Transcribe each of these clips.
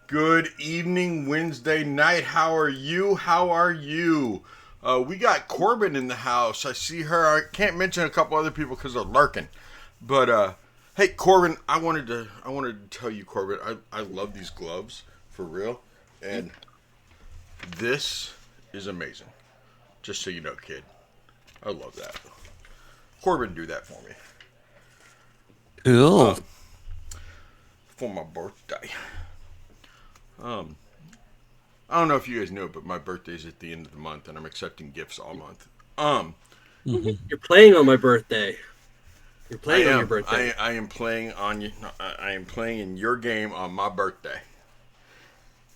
Good evening, Wednesday night. How are you? How are you? We got Corbin in the house. I see her. I can't mention a couple other people because they're lurking. But hey, Corbin, I wanted to tell you, Corbin, I love these gloves for real, and this is amazing. Just so you know, kid, I love that. Corbin, do that for me. Cool. For my birthday. Um, I don't know if you guys know, but my birthday's at the end of the month, and I'm accepting gifts all month. You're playing on my birthday. You're I playing on your am. birthday. I am playing on you. I am playing in your game on my birthday,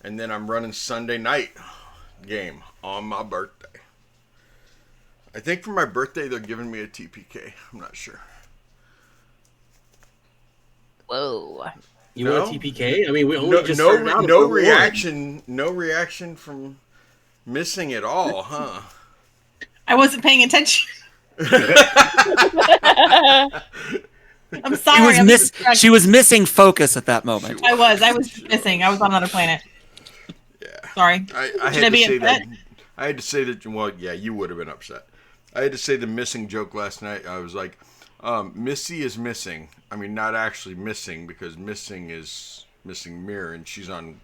and then I'm running Sunday night game on my birthday. I think for my birthday they're giving me a TPK. I'm not sure. Whoa. You No? want a TPK? I mean, we only No, just no, started out. no at reaction. No reaction from missing at all, huh? I wasn't paying attention. I'm sorry. She was missing focus at that moment. I was missing. I was on another planet. Yeah. Sorry. I Should had I be to say upset? that. I had to say that. Well, yeah, you would have been upset. I had to say the missing joke last night. I was like, Missy is missing. I mean, not actually missing because missing is missing mirror, and she's on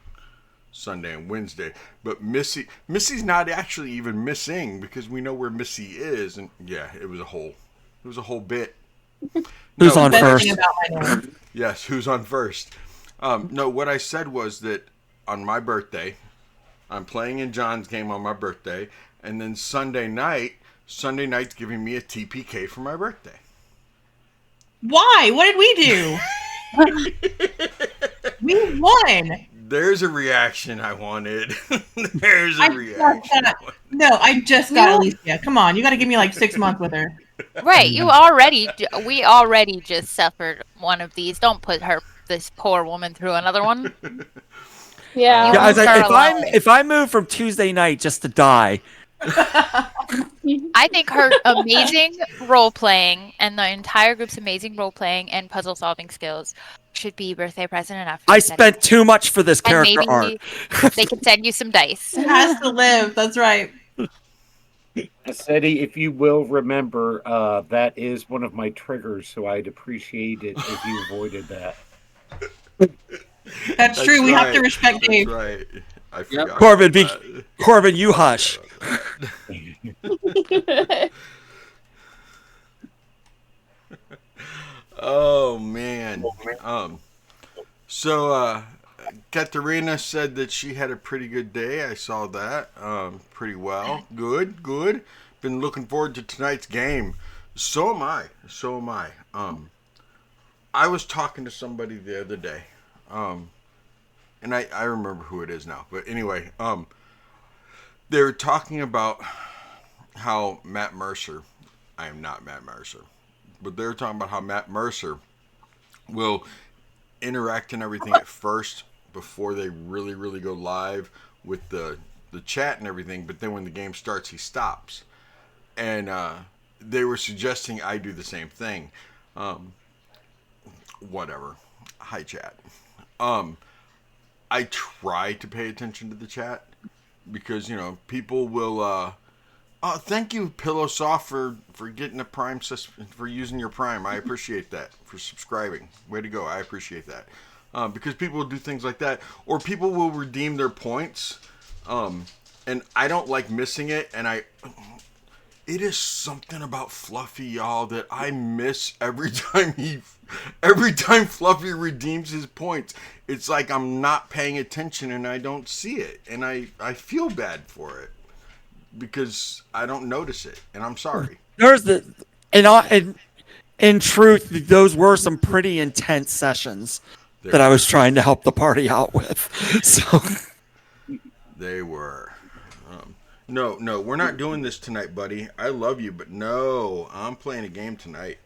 Sunday and Wednesday. But Missy's not actually even missing because we know where Missy is, and yeah, it was a whole bit. Who's on Best first? thing about my name. Yes, who's on first? No, what I said was that on my birthday, I'm playing in John's game on my birthday, and then Sunday night's giving me a TPK for my birthday. Why? What did we do? We won. There's a reaction I wanted. There's a I reaction. I just got Alicia. Come on, you got to give me like 6 months with her. Right, we already just suffered one of these. Don't put this poor woman through another one. Yeah. Yeah, I was like, Start alone. if I move from Tuesday night just to die, I think her amazing role playing and the entire group's amazing role playing and puzzle solving skills should be birthday present enough. I spent too much for this character maybe arc. they can send you some dice. It has to live. That's right. Seti, if you will remember, that is one of my triggers, so I'd appreciate it if you avoided that. That's true. We have to respect That's Dave. right. I forgot. Corbin, about that. Corbin, you hush. Oh man. So Katerina said that she had a pretty good day. I saw that. Pretty well. Good. Been looking forward to tonight's game. So am I. I was talking to somebody the other day. And I remember who it is now. But anyway, they were talking about how Matt Mercer, I am not Matt Mercer, but they were talking about how Matt Mercer will interact and everything at first before they really go live with the chat and everything, but then when the game starts he stops. And they were suggesting I do the same thing. Whatever. Hi chat. I try to pay attention to the chat because, people will thank you, Pillow Soft, for getting a Prime for using your Prime. I appreciate that. For subscribing. Way to go. I appreciate that. Because people will do things like that. Or people will redeem their points. And I don't like missing it. And it is something about Fluffy, y'all, that I miss every time Fluffy redeems his points. It's like I'm not paying attention and I don't see it. And I feel bad for it. Because I don't notice it, and I'm sorry. In truth, those were some pretty intense sessions that I was trying to help the party out with. So they were. No, we're not doing this tonight, buddy. I love you, but no, I'm playing a game tonight.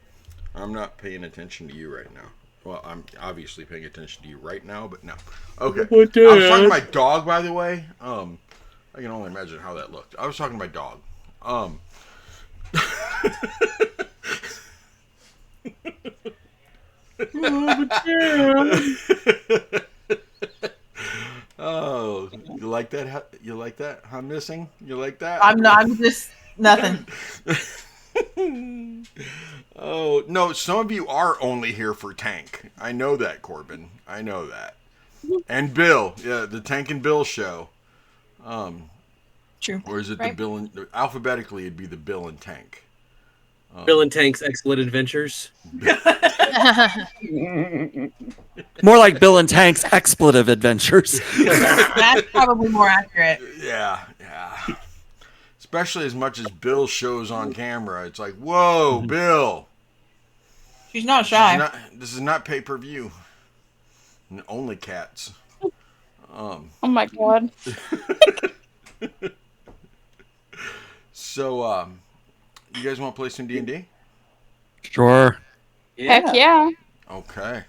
I'm not paying attention to you right now. Well, I'm obviously paying attention to you right now, but no. Okay. I was talking to my dog, by the way. I can only imagine how that looked. I was talking to my dog. like that? You like that? Huh, missing? You like that? I'm just nothing. Oh no! Some of you are only here for Tank. I know that, Corbin. I know that. And Bill, yeah, the Tank and Bill show. True. Or is it the Right. Bill and alphabetically? It'd be the Bill and Tank. Bill and Tank's Excellent Adventures. More like Bill and Tank's expletive adventures. That's probably more accurate. Yeah. Especially as much as Bill shows on camera, it's like, whoa, Bill. She's not shy. This is not pay per view. Only cats. Oh my god. So, you guys want to play some D&D? Sure. Heck yeah. Okay.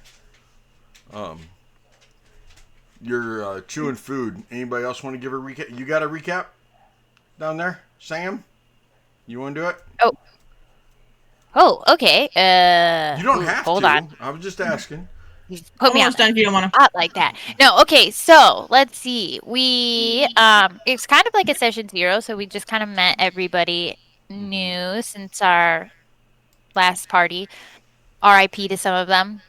You're chewing food. Anybody else want to give a recap? You got a recap down there, Sam? You want to do it? Oh, okay. You don't have hold to. on. I was just asking. You put me on Almost done if you don't want to. spot like that. No, okay. So let's see. We it's kind of like a session 0, so we just kind of met everybody new since our last party. R.I.P. to some of them.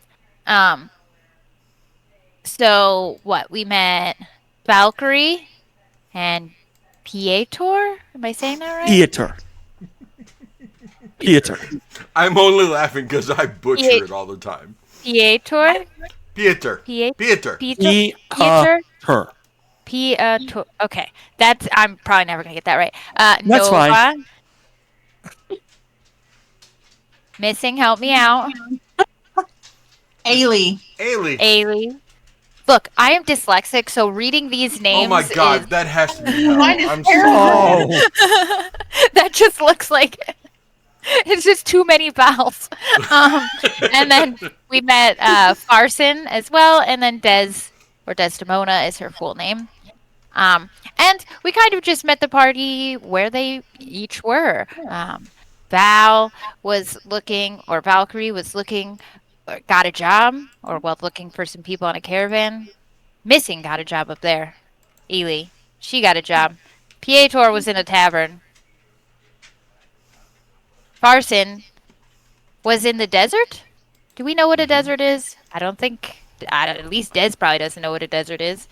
So what? We met Valkyrie and Pietor. Am I saying that right? Pieter. I'm only laughing because I butcher it all the time. Pietor. Pieter. Pieter. Pietor. Her. Pietor. Okay, I'm probably never gonna get that right. That's Nova. fine. Missing, help me out. Ailey. Ailey. Look, I am dyslexic, so reading these names. Oh my god, is... that has to be hell. Mine is I'm terrible. sorry. Oh. That just looks like it's just too many vowels. And then we met Farson as well, and then Des, or Desdemona is her full name. And we kind of just met the party where they each were. Valkyrie was looking, got a job, or looking for some people on a caravan. Missing got a job up there. Ely, she got a job. Pietor was in a tavern. Farson was in the desert? Do we know what a desert is? I don't think. At least Des probably doesn't know what a desert is.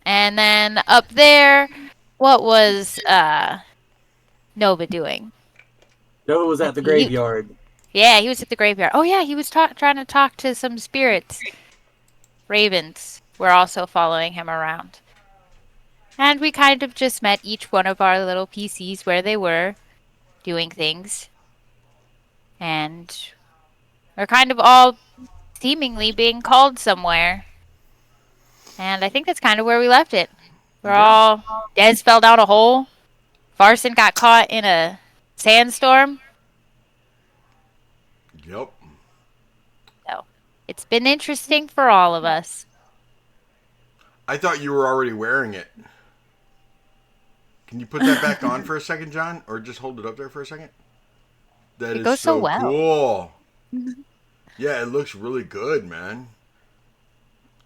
And then up there, what was Nova doing? Nova was at the graveyard. Yeah, he was at the graveyard. Oh yeah, he was trying to talk to some spirits. Ravens were also following him around. And we kind of just met each one of our little PCs where they were doing things. And we're kind of all seemingly being called somewhere. And I think that's kind of where we left it. Des fell down a hole. Farson got caught in a sandstorm. Yep. So it's been interesting for all of us. I thought you were already wearing it. Can you put that back on for a second, John? Or just hold it up there for a second? That It goes so well. Cool. Yeah, it looks really good, man.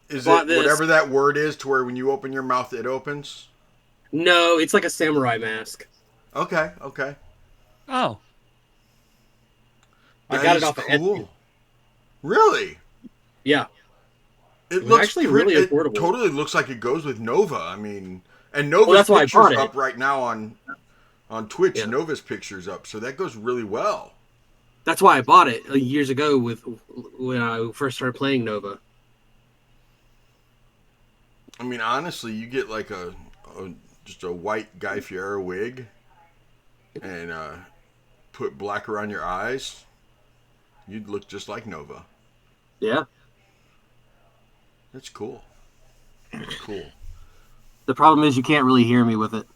Is it Bought whatever that word is to where when you open your mouth, it opens? No, it's like a samurai mask. Okay. Oh. I got it off of cool. Etsy. Really? Yeah. It was looks actually really it affordable. Totally looks like it goes with Nova. I mean, and Nova's that's why I picture's bought it. up right now on Twitch. Yeah. Nova's picture's up, so that goes really well. That's why I bought it years ago when I first started playing Nova. I mean, honestly, you get like just a white Guy Fieri wig and put black around your eyes, you'd look just like Nova. Yeah. That's cool. Cool. The problem is you can't really hear me with it.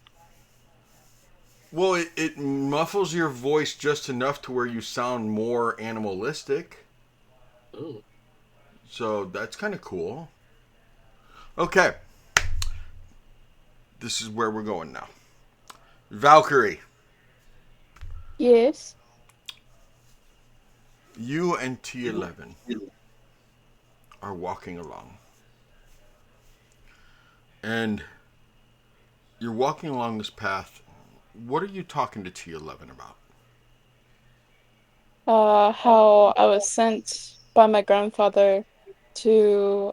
Well, it muffles your voice just enough to where you sound more animalistic. Oh. So that's kind of cool. Okay. This is where we're going now. Valkyrie, Yes. you and T11 are walking along. And you're walking along this path. What are you talking to T11 about? How I was sent by my grandfather to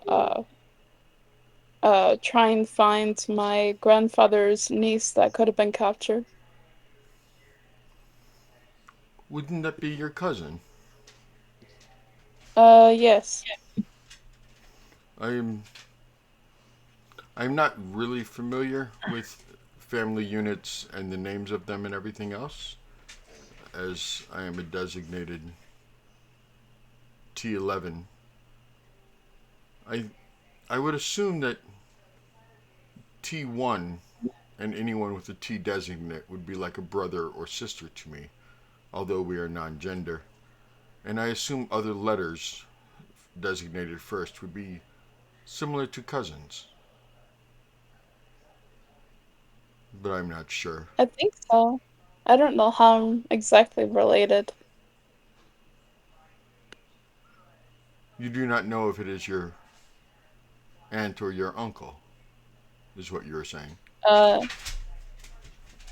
try and find my grandfather's niece that could have been captured. Wouldn't that be your cousin? Yes. I'm I'm not really familiar with family units and the names of them and everything else, as I am a designated T11. I I would assume that T1 and anyone with a T designate would be like a brother or sister to me, although we are non-gender. And I assume other letters designated first would be similar to cousins, but I'm not sure. I think so. I don't know how I'm exactly related. You do not know if it is your aunt or your uncle, is what you were saying. Uh,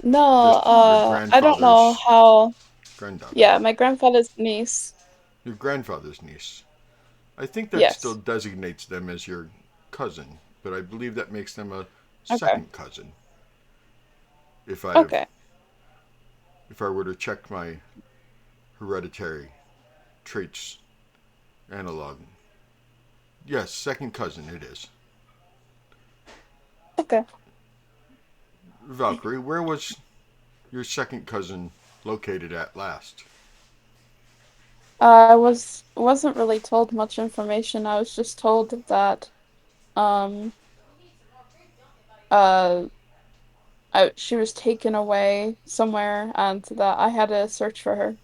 no, Just your I don't know grandfather's how. granddaughter. Yeah, my grandfather's niece. Your grandfather's niece. I think that still Yes. designates them as your cousin, but I believe that makes them a Okay. second cousin. If I have, Okay. if I were to check my hereditary traits analog, yes, second cousin it is. Okay. Valkyrie, where was your second cousin located at last? I wasn't really told much information. I was just told that um uh she was taken away somewhere and that I had to search for her.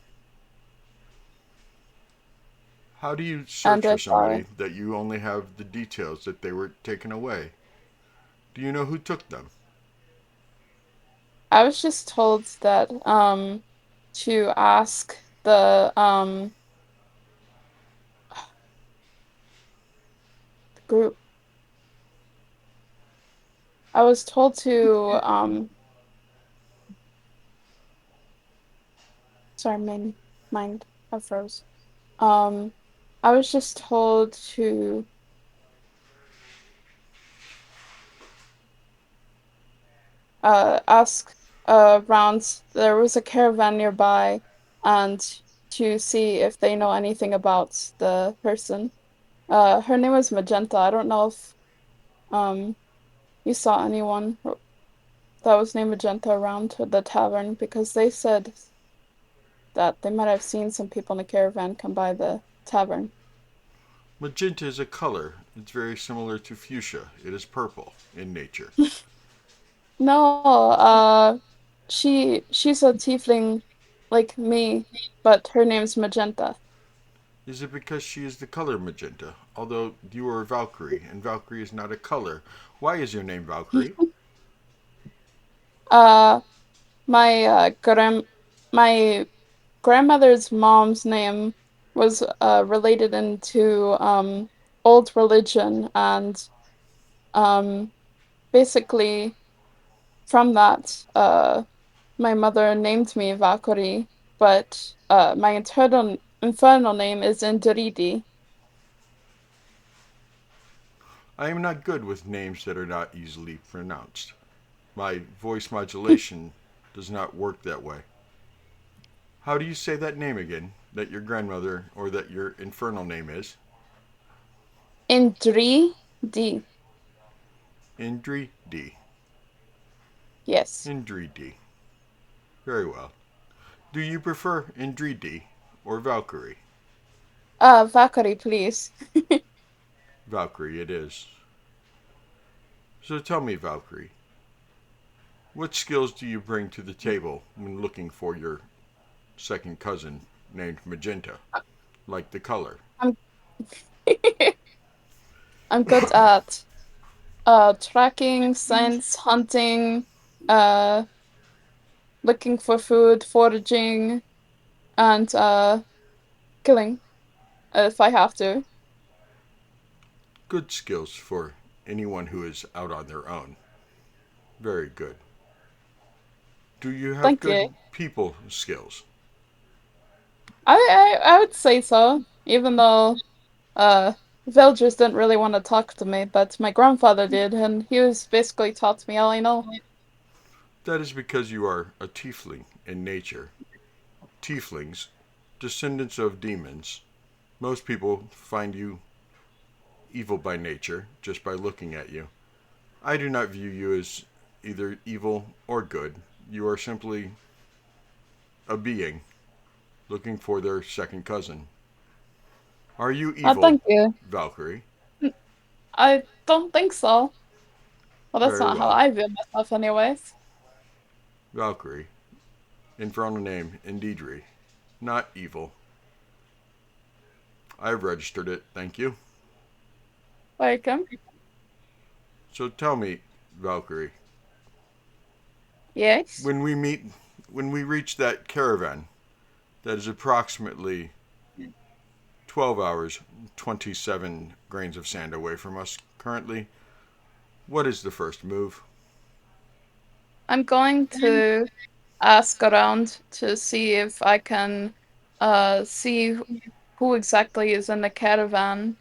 How do you search And for I saw her. somebody that you only have the details that they were taken away? Do you know who took them? I was just told that to ask the group. I was told to sorry, mind I froze. Um I was just told to ask around. There was a caravan nearby and to see if they know anything about the person. Her name was Magenta. I don't know if um you saw anyone that was named Magenta around the tavern because they said that they might have seen some people in a caravan come by the tavern. Magenta is a color. It's very similar to fuchsia. It is purple in nature. No, she's a tiefling like me, but her name's Magenta. Is it because she is the color magenta? Although you are Valkyrie, and Valkyrie is not a color. Why is your name Valkyrie? Uh, my my grandmother's mom's name was related into old religion and um basically from that my mother named me Valkyrie, but my infernal name is Indiridi. I am not good with names that are not easily pronounced. My voice modulation does not work that way. How do you say that name again? That your grandmother or that your infernal name is? Indri-di. Indri D. Yes. Indri D. Very well. Do you prefer Indri D or Valkyrie? Valkyrie, please. Valkyrie it is. So tell me, Valkyrie, what skills do you bring to the table when looking for your second cousin named Magenta, like the color? I'm I'm good at tracking, science, hunting, uh looking for food, foraging, and killing if I have to. Good skills for anyone who is out on their own. Very good. Do you have Thank good you. people skills? I would say so, even though villagers didn't really want to talk to me, but my grandfather did, and he was basically taught me all I know. That is because you are a tiefling in nature. Tieflings, descendants of demons. Most people find you evil by nature just by looking at you. I do not view you as either evil or good. You are simply a being looking for their second cousin. Are you evil, Thank you. Valkyrie? I don't think so. Well, that's Very not how well. I view myself, anyways. Valkyrie, infernal name Indidri, not evil. I've registered it, thank you. Welcome. So tell me, Valkyrie, Yes. when we reach that caravan, that is approximately 12 hours, 27 grains of sand away from us currently, what is the first move? I'm going to ask around to see if I can see who exactly is in the caravan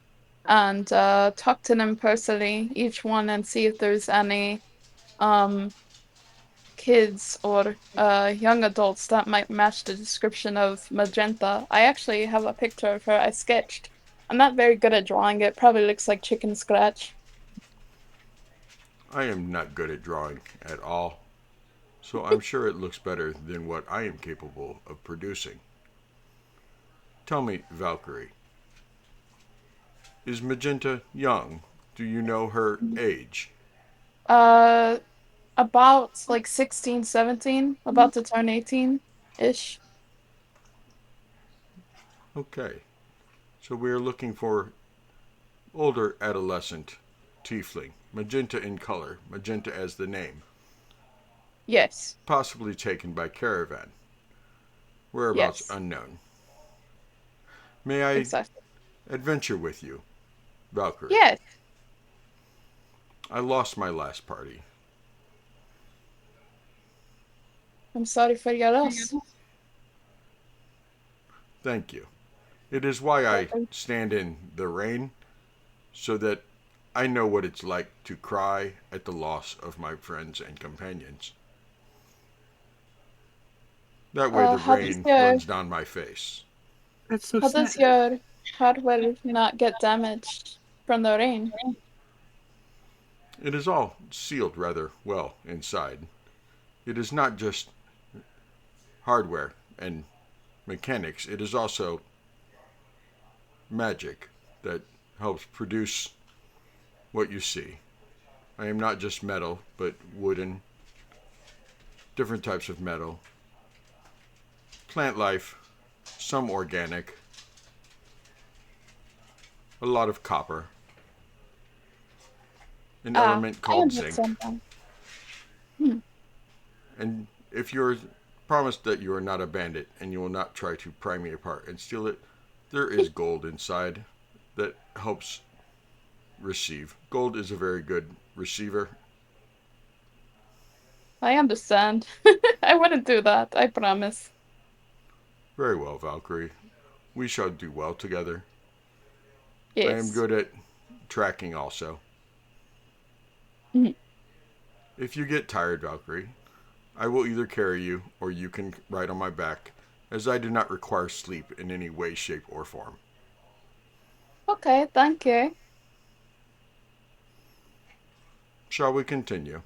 and talk to them personally, each one, and see if there's any um kids or young adults that might match the description of Magenta. I actually have a picture of her I sketched. I'm not very good at drawing it. Probably looks like chicken scratch. I am not good at drawing at all, so I'm sure it looks better than what I am capable of producing. Tell me, Valkyrie, is Magenta young? Do you know her age? Uh, about like 16, 17, about to turn 18-ish. Okay, so we are looking for older adolescent tiefling, magenta in color, magenta as the name, Yes, possibly taken by caravan, whereabouts yes, unknown. May I exactly. adventure with you, Valkyrie? Yes, I lost my last party. I'm sorry for your loss. Thank you. It is why I Welcome. stand in the rain, so that I know what it's like to cry at the loss of my friends and companions. That way the How does rain your runs down my face. That's so how sad. does your hardware not get damaged from the rain? It is all sealed rather well inside. It is not just hardware and mechanics, it is also magic that helps produce what you see. I am not just metal, but wooden, different types of metal, plant life, some organic, a lot of copper, an element I called zinc. understand that. Hmm. And if you're promised that you are not a bandit and you will not try to pry me apart and steal it, there is gold inside that helps receive. Gold is a very good receiver. I understand. I wouldn't do that, I promise. Very well, Valkyrie. We shall do well together. I am Yes. good at tracking also. Mhm. If you get tired, Valkyrie, I will either carry you or you can ride on my back, as I do not require sleep in any way, shape, or form. Okay, thank you. Shall we continue?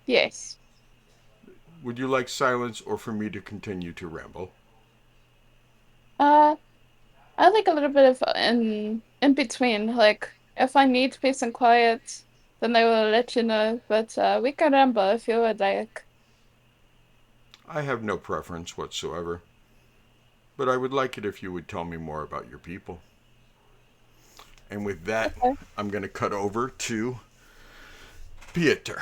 Yes. Would you like silence or for me to continue to ramble? Uh, I like a little bit of in between. Like if I need peace and quiet, then I will let you know. But we can ramble if you would like. I have no preference whatsoever, but I would like it if you would tell me more about your people. And with that, Okay. I'm going to cut over to Pieter.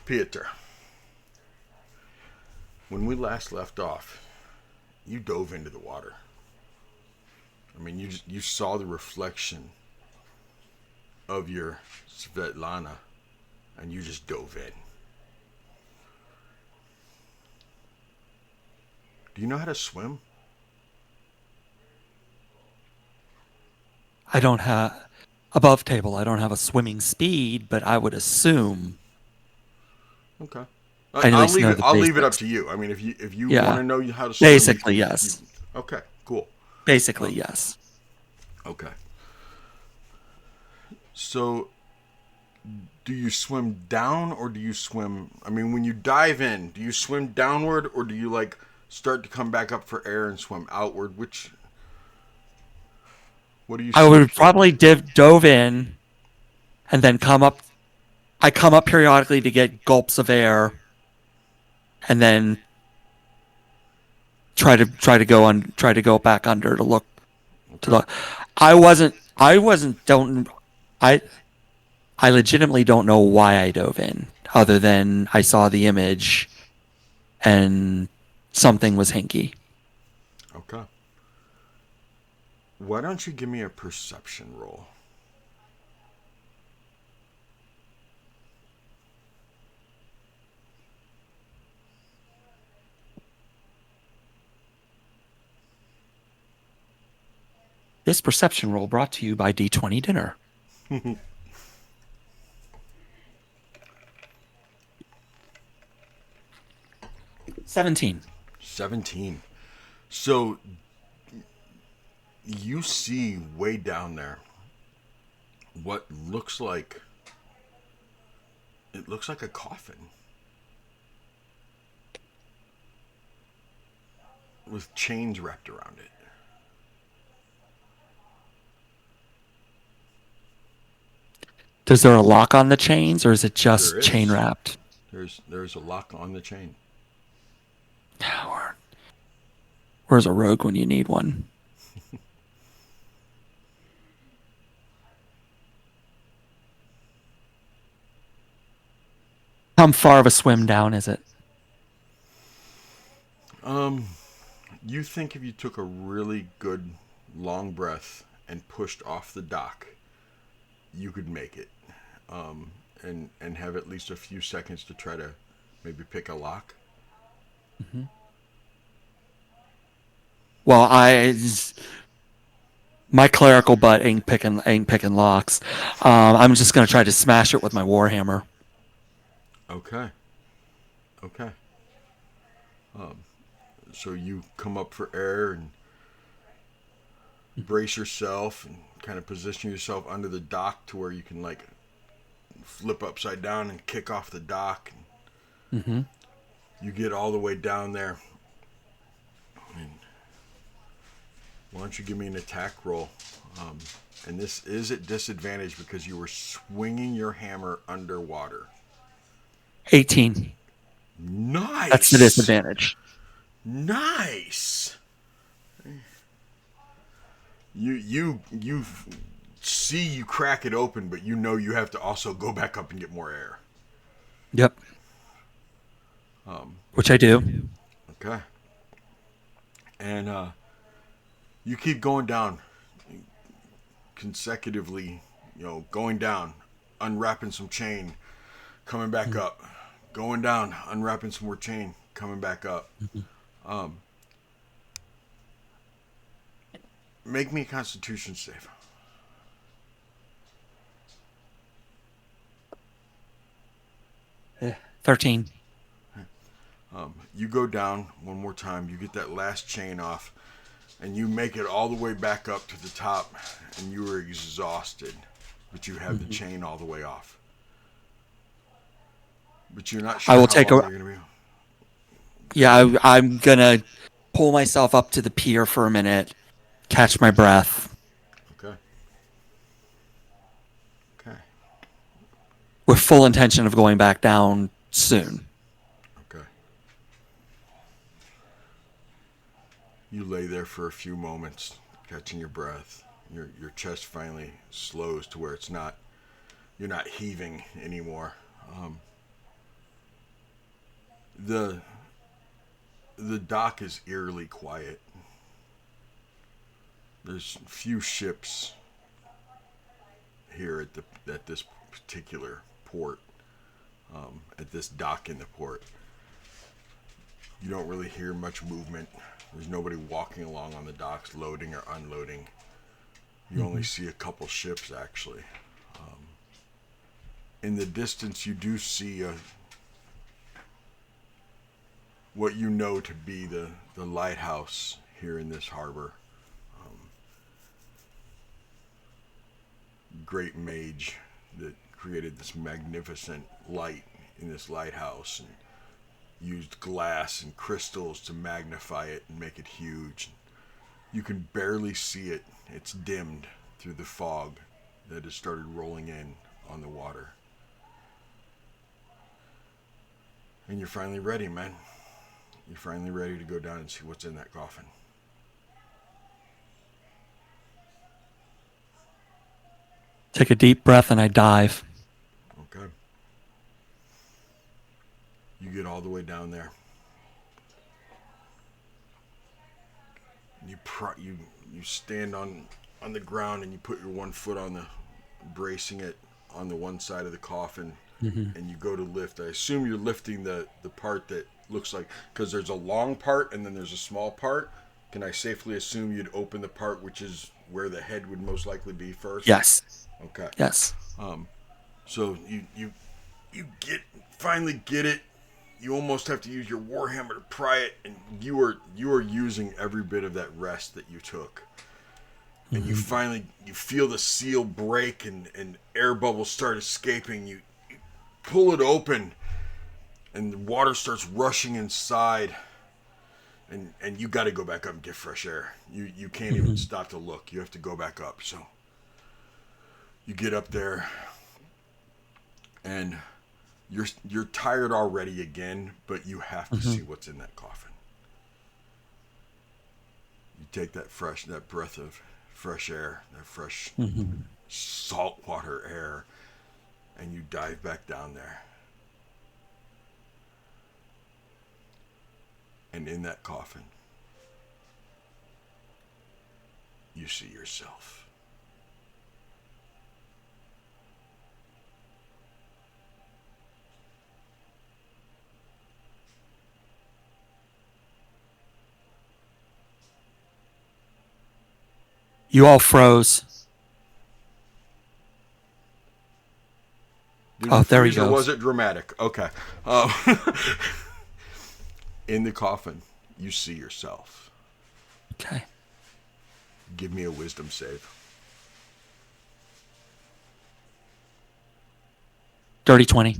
Pieter, when we last left off, you dove into the water. I mean, you saw the reflection of your Svetlana, and you just dove in. Do you know how to swim? I don't have above table. I don't have a swimming speed, but I would assume Okay. I at least know the I'll leave it up basics. to you. I mean, if you Yeah. want to know how to swim, Basically, yes. Okay, cool. Basically, yes. Okay. So, do you swim down or do you swim? I mean, when you dive in, do you swim downward or do you like start to come back up for air and swim outward? What do you? I would for? probably dove in and then come up. I come up periodically to get gulps of air, and then try to go back under to look to the. I I legitimately don't know why I dove in, other than I saw the image and something was hinky. Okay. Why don't you give me a perception roll? This perception roll brought to you by D20 Dinner. 17. 17. So you see way down there what looks like a coffin with chains wrapped around it. Is there a lock on the chains, or is it just There is. chain wrapped? There's a lock on the chain. Where's a rogue when you need one? How far of a swim down is it? You think if you took a really good long breath and pushed off the dock, you could make it, and have at least a few seconds to try to maybe pick a lock. Mm-hmm. Well, my clerical butt ain't picking locks. I'm just gonna try to smash it with my warhammer. Okay. So you come up for air and brace yourself and kind of position yourself under the dock to where you can like flip upside down and kick off the dock. Mm-hmm. You get all the way down there. And why don't you give me an attack roll? And this is at disadvantage because you were swinging your hammer underwater. 18. Nice. That's the disadvantage. Nice. You see you crack it open, but you know you have to also go back up and get more air. Yep. Which I do. Okay. And you keep going down consecutively, going down, unwrapping some chain, coming back up, going down, unwrapping some more chain, coming back up. Make me a Constitution save. Yeah. 13. You go down one more time. You get that last chain off, and you make it all the way back up to the top, and you are exhausted, but you have the chain all the way off. But you're not sure I will how take long you're going to be. Yeah, I'm gonna pull myself up to the pier for a minute, catch my breath. Okay. With full intention of going back down soon. Okay. You lay there for a few moments, catching your breath. Your chest finally slows to where you're not heaving anymore. The dock is eerily quiet. There's few ships here at this particular port, at this dock in the port. You don't really hear much movement. There's nobody walking along on the docks, loading or unloading. You only see a couple ships, actually. In the distance, you do see what you know to be the lighthouse here in this harbor. Great mage that created this magnificent light in this lighthouse and used glass and crystals to magnify it and make it huge. You can barely see it. It's dimmed through the fog that has started rolling in on the water. And you're finally ready, man. You're finally ready to go down and see what's in that coffin. Take a deep breath and I dive. Okay. You get all the way down there. You stand on the ground and you put your one foot on bracing it on the one side of the coffin, and you go to lift. I assume you're lifting the part that looks like, because there's a long part and then there's a small part. Can I safely assume you'd open the part which is where the head would most likely be first? Yes. Okay. Yes. So you finally get it. You almost have to use your warhammer to pry it, and you are using every bit of that rest that you took. And you feel the seal break and air bubbles start escaping. You pull it open, and the water starts rushing inside. And you got to go back up and get fresh air. You can't even stop to look. You have to go back up. So you get up there, and you're tired already again, but you have to see what's in that coffin. You take that breath of fresh air, that fresh saltwater air, and you dive back down there. And in that coffin, you see yourself. You all froze. Oh, there he goes. Or was it dramatic? Okay. In the coffin, you see yourself. Okay. Give me a wisdom save. Dirty 20.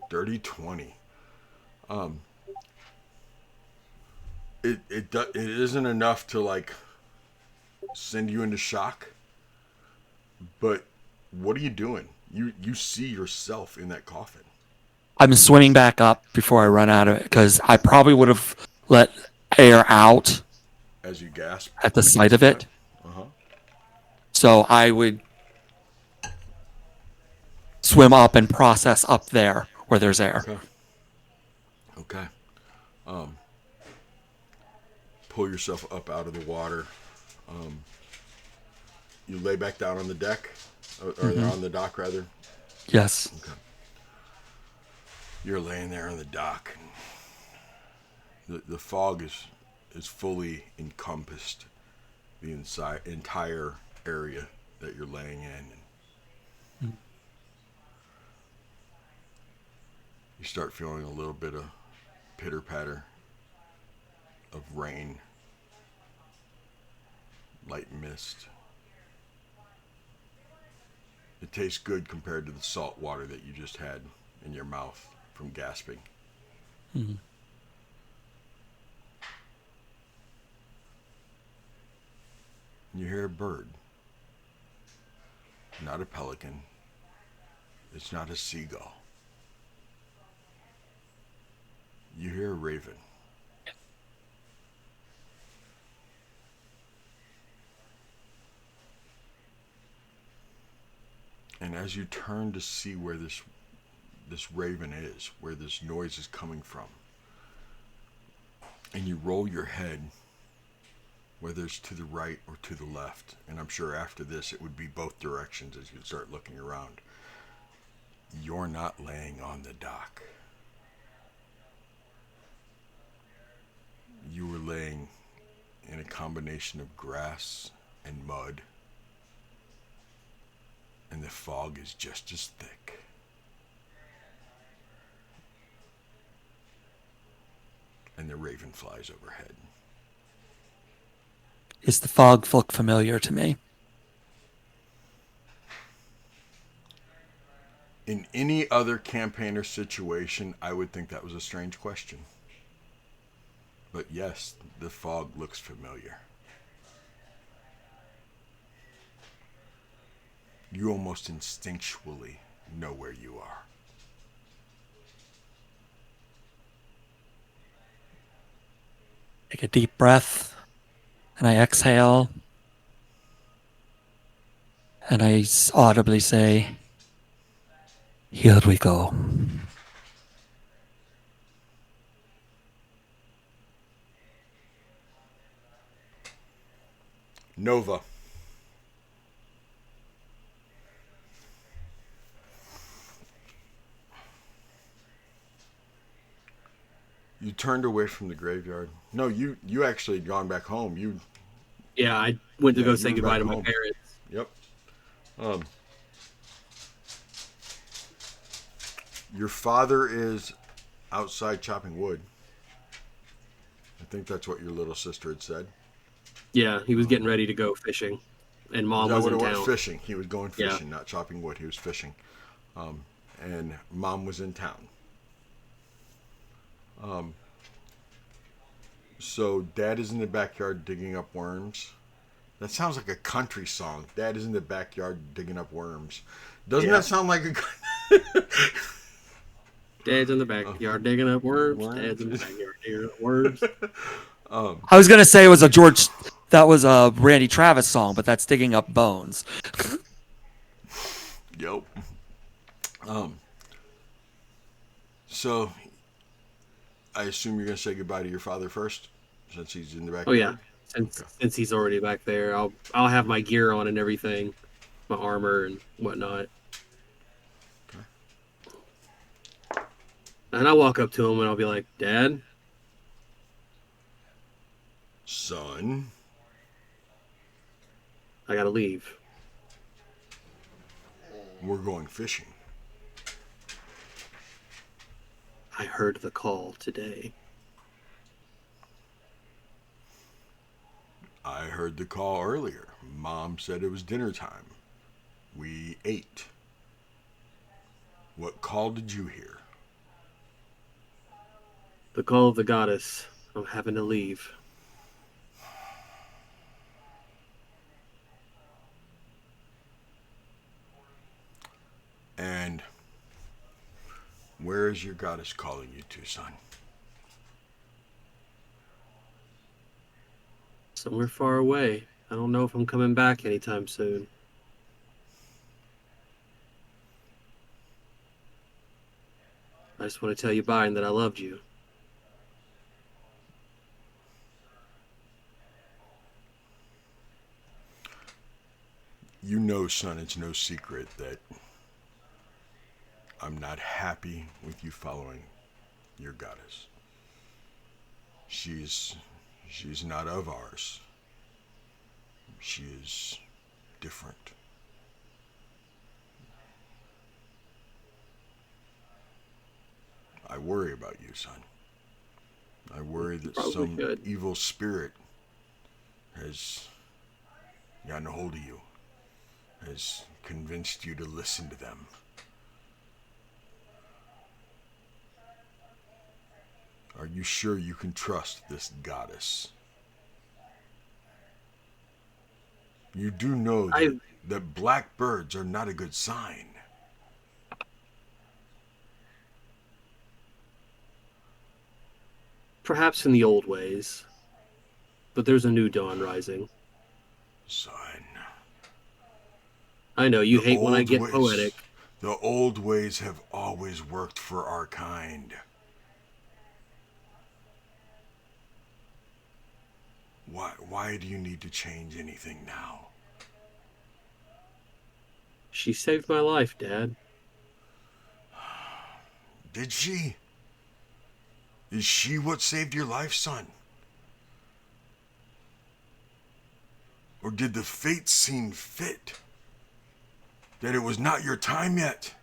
Dirty 20. It isn't enough to like send you into shock. But what are you doing? You see yourself in that coffin. I'm swimming back up before I run out of it because I probably would have let air out As you gasp at the sight of it. So I would swim up and process up there where there's air. Okay. Pull yourself up out of the water. You lay back down on the deck, or on the dock rather. Yes. Okay. You're laying there on the dock. The fog is fully encompassed the entire area that you're laying in. You start feeling a little bit of pitter patter of rain, light mist. It tastes good compared to the salt water that you just had in your mouth from gasping. Mm-hmm. You hear a bird. Not a pelican. It's not a seagull. You hear a raven. And as you turn to see where this raven is, where this noise is coming from, and you roll your head whether it's to the right or to the left. And I'm sure after this it would be both directions as you start looking around. You're not laying on the dock. You were laying in a combination of grass and mud, and the fog is just as thick. And the raven flies overhead. Is the fog look familiar to me? In any other campaign or situation, I would think that was a strange question. But yes, the fog looks familiar. You almost instinctually know where you are. Take a deep breath, and I exhale, and I audibly say, "Here we go." Nova. You turned away from the graveyard. No, you actually had gone back home. Yeah, I went to Yeah, go you say were goodbye back to my home. parents. Yep. Your father is outside chopping wood. I think that's what your little sister had said. Yeah, he was getting ready to go fishing, and Is Mom that was what in it was? town. Fishing. He was going Yeah. fishing, not chopping wood. He was fishing. And Mom was in town. So Dad is in the backyard digging up worms. That sounds like a country song. Dad is in the backyard digging up worms. Doesn't Yeah. that sound like a... Dad's in the backyard digging up worms. Worms. Dad's in the backyard digging up worms. I was gonna say it was that was a Randy Travis song, but that's Digging Up Bones. Yep. So, I assume you're going to say goodbye to your father first, since he's in the backyard? Oh yeah, since he's already back there, I'll have my gear on and everything, my armor and whatnot. Okay. And I'll walk up to him and I'll be like, "Dad, Son, I gotta leave." we're going fishing. I heard the call today. I heard the call earlier. Mom said it was dinner time. We ate. What call did you hear? The call of the goddess. I'm having to leave. And where is your goddess calling you to, son? Somewhere far away. I don't know if I'm coming back anytime soon. I just want to tell you bye and that I loved you. You know, son, it's no secret that I'm not happy with you following your goddess. She's not of ours. She is different. I worry about you, son. I worry that Probably some should. evil spirit has gotten a hold of you, has convinced you to listen to them. Are you sure you can trust this goddess? You do know that black birds are not a good sign. Perhaps in the old ways. But there's a new dawn rising. Son. I know, you The hate when I old get ways- poetic. The old ways have always worked for our kind. Why do you need to change anything now? She saved my life, Dad. Did she? Is she what saved your life, son? Or did the fates seem fit that it was not your time yet?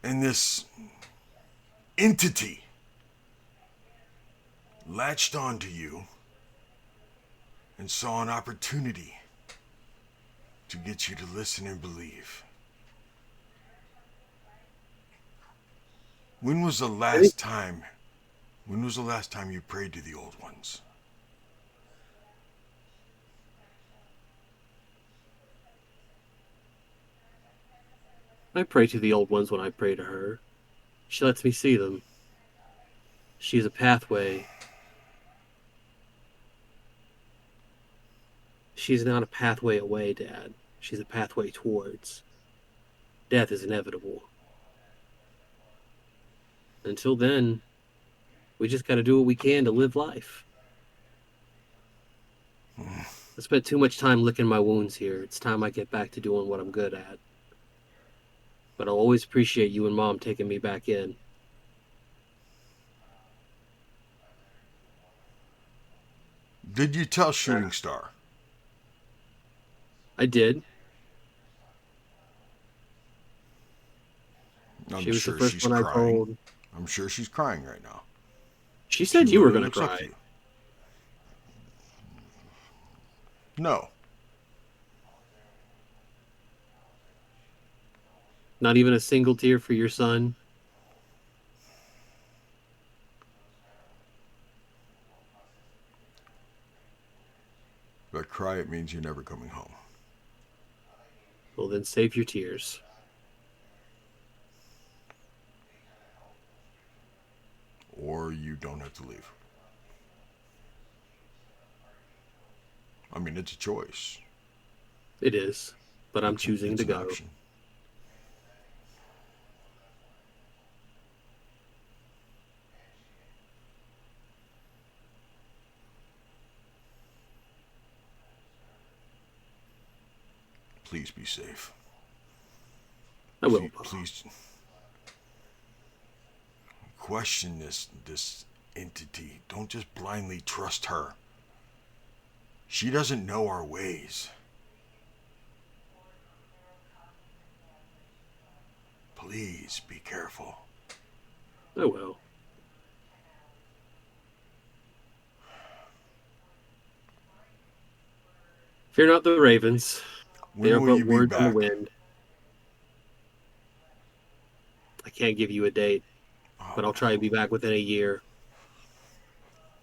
And this entity latched onto you and saw an opportunity to get you to listen and believe. When was the last time you prayed to the old ones? I pray to the old ones when I pray to her. She lets me see them. She is a pathway. She's not a pathway away, Dad. She's a pathway towards. Death is inevitable. Until then, we just gotta do what we can to live life. I spent too much time licking my wounds here. It's time I get back to doing what I'm good at. But I'll always appreciate you and Mom taking me back in. Did you tell Shooting Star? I did. I'm She was sure the first she's one I crying. told. I'm sure she's crying right now. She said She you were really going to looks up cry. you. No. Not even a single tear for your son. If I cry, it means you're never coming home. Well, then save your tears. Or you don't have to leave. I mean, it's a choice. It is, but I'm choosing It's to an go. option. Please be safe. I will. Please question this entity. Don't just blindly trust her. She doesn't know our ways. Please be careful. I will. Fear not the ravens. They are When will but you be words in the back? wind. I can't give you a date, but I'll try to be back within a year.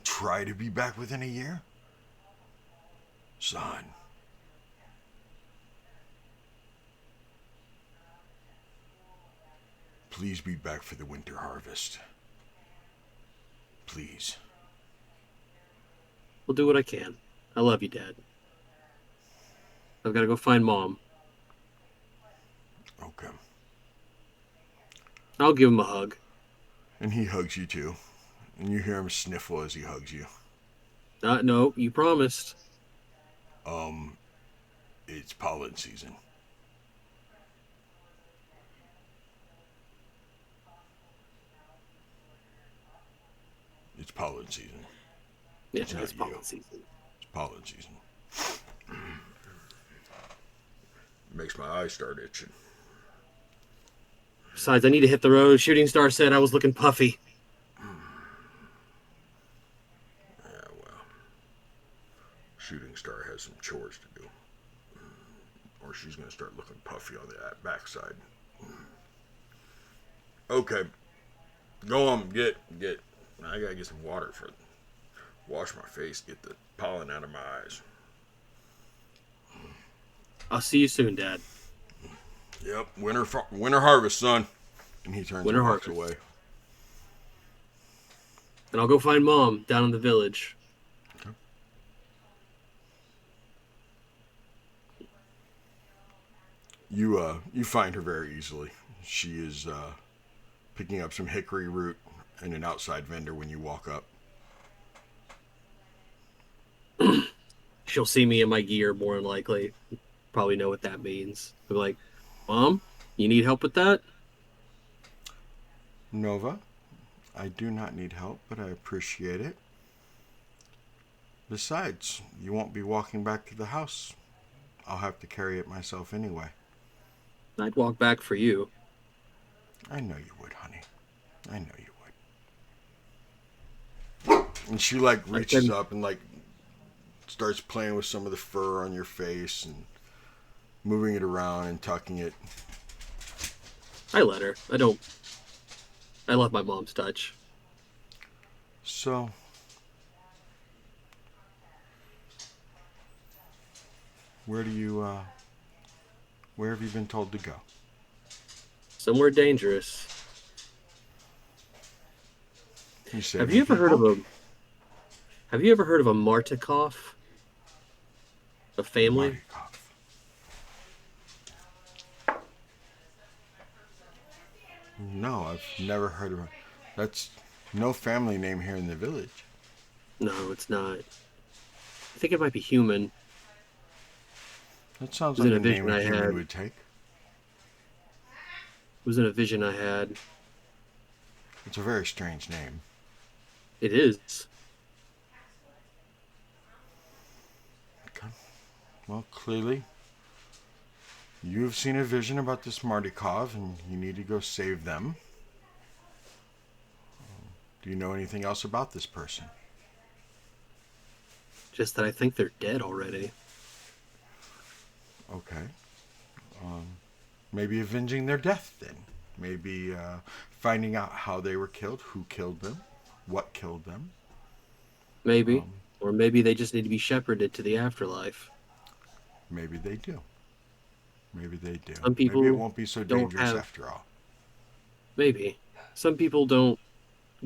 Try to be back within a year? Son. Please be back for the winter harvest. Please. We'll do what I can. I love you, Dad. I've got to go find Mom. Okay. I'll give him a hug. And he hugs you too. And you hear him sniffle as he hugs you. No, you promised. It's pollen season. It's pollen season. Yeah, It's it's not you. pollen season. It's pollen season. Makes my eyes start itching. Besides, I need to hit the road. Shooting Star said I was looking puffy. Yeah, well. Shooting Star has some chores to do. Or she's going to start looking puffy on the backside. Okay. Go on, get. I got to get some water for wash my face, get the pollen out of my eyes. I'll see you soon, Dad. Yep, winter harvest, son. And he turns Winter and walks harvest. away. And I'll go find Mom down in the village. Okay. You find her very easily. She is picking up some hickory root and an outside vendor when you walk up. she'll see me in my gear more than likely. Probably know what that means. Be like, Mom, you need help with that? Nova, I do not need help, but I appreciate it. Besides, you won't be walking back to the house. I'll have to carry it myself anyway. I'd walk back for you. I know you would, honey. I know you would. And she like reaches up and like starts playing with some of the fur on your face and moving it around and tucking it. I let her. I don't. I love my mom's touch. So, where have you been told to go? Somewhere dangerous. Have you ever heard of a Martikov? A family? Martikov. No, I've never heard of it. That's no family name here in the village. No, it's not. I think it might be human. That sounds It was like in a a name vision a I human had. would take. It was in a vision I had. It's a very strange name. It is. Okay. Well, clearly, you've seen a vision about this Martikov, and you need to go save them. Do you know anything else about this person? Just that I think they're dead already. Okay. Maybe avenging their death then. Maybe finding out how they were killed, who killed them, what killed them. Maybe. Or maybe they just need to be shepherded to the afterlife. Maybe they do. Maybe they do. Some people Maybe it won't be so don't dangerous have- after all. Maybe. Some people don't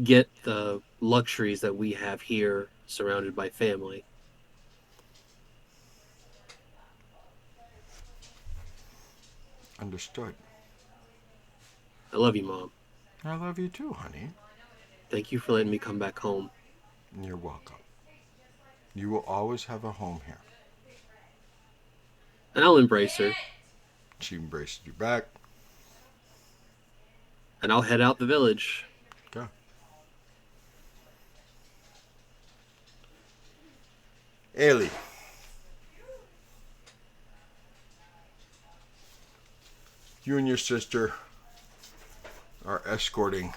get the luxuries that we have here surrounded by family. Understood. I love you, Mom. I love you too, honey. Thank you for letting me come back home. You're welcome. You will always have a home here. And I'll embrace her. She embraced you back. And I'll head out the village. Okay. Ailey. You and your sister are escorting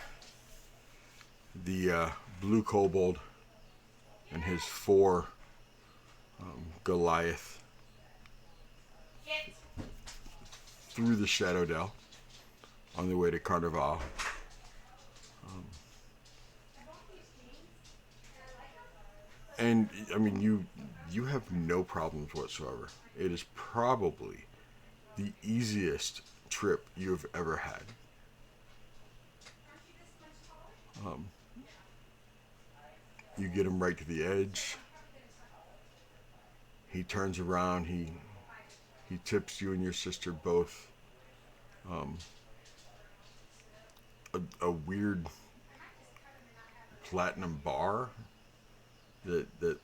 the blue kobold and his 4 Goliath through the Shadow Dell on the way to Carnival. And I mean, you have no problems whatsoever. It is probably the easiest trip you've ever had. You get him right to the edge. He turns around. He tips you and your sister both a weird platinum bar that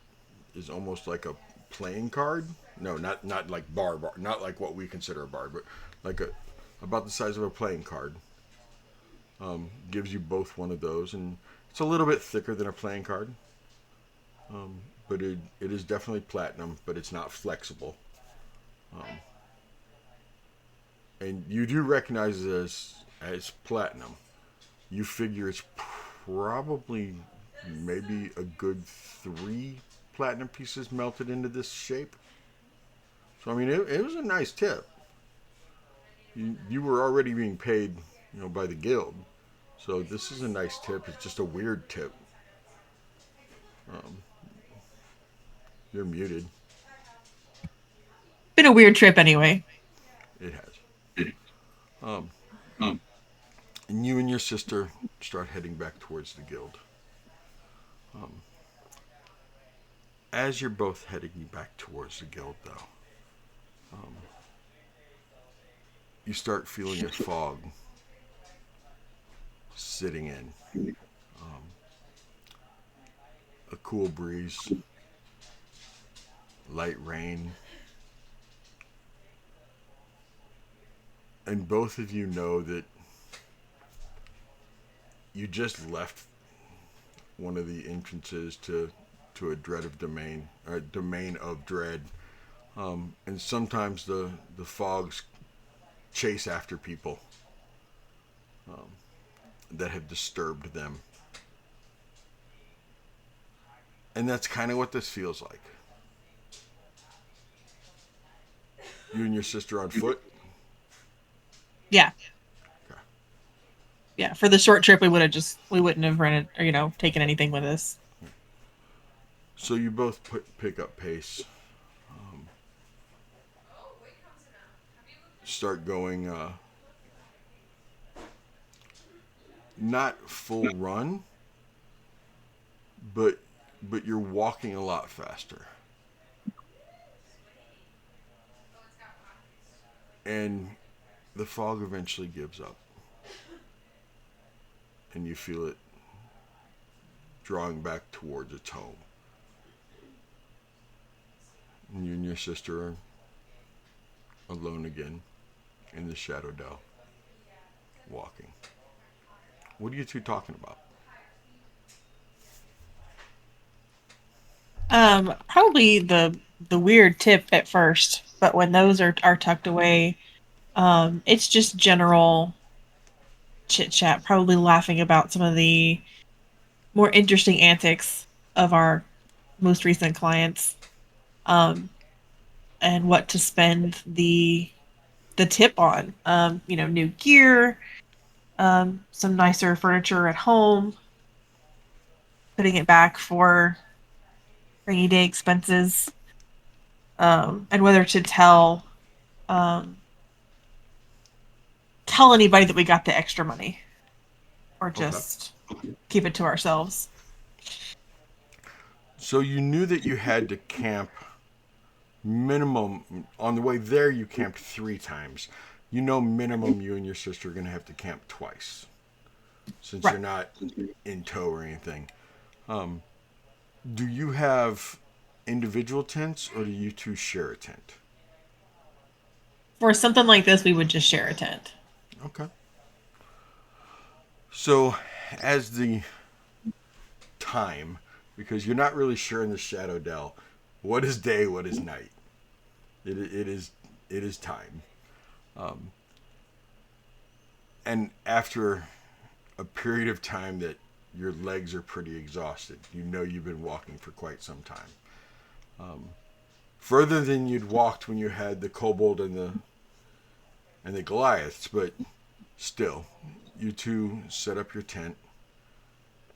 is almost like a playing card. No, not like bar, not like what we consider a bar, but like about the size of a playing card. Gives you both one of those, and it's a little bit thicker than a playing card. But it is definitely platinum, but it's not flexible. And you do recognize it as platinum. You figure it's probably maybe a good 3 platinum pieces melted into this shape. So I mean, it was a nice tip. You were already being paid, by the guild. So this is a nice tip. It's just a weird tip. You're muted. Been a weird trip anyway. It has. And you and your sister start heading back towards the guild. As you're both heading back towards the guild, though, you start feeling a fog sitting in. A cool breeze light rain. And both of you know that you just left one of the entrances to a dread of domain, or domain of dread. And sometimes the fogs chase after people that have disturbed them. And that's kind of what this feels like. You and your sister on foot? Yeah. Okay. Yeah. For the short trip, we wouldn't have rented or taken anything with us. So you both pick up pace. Start going, not full run, but you're walking a lot faster. And the fog eventually gives up. And you feel it drawing back towards its home. And you and your sister are alone again in the Shadow Dell, walking. What are you two talking about? Probably the weird tip at first, but when those are tucked away, it's just general chit chat, probably laughing about some of the more interesting antics of our most recent clients, um, and what to spend the tip on. New gear, some nicer furniture at home, putting it back for rainy day expenses, and whether to um, tell anybody that we got the extra money or Okay. just keep it to ourselves. So you knew that you had to camp minimum. On the way there, you camped 3 times. You know, minimum you and your sister are going to have to camp twice, since Right. you're not in tow or anything. Do you have individual tents, or do you two share a tent? For something like this, we would just share a tent. Okay. So, as the time, because you're not really sure in the Shadow Dell, what is day, what is night? It is time. And after a period of time that your legs are pretty exhausted, you know you've been walking for quite some time. Further than you'd walked when you had the kobold and the Goliaths, but still, you two set up your tent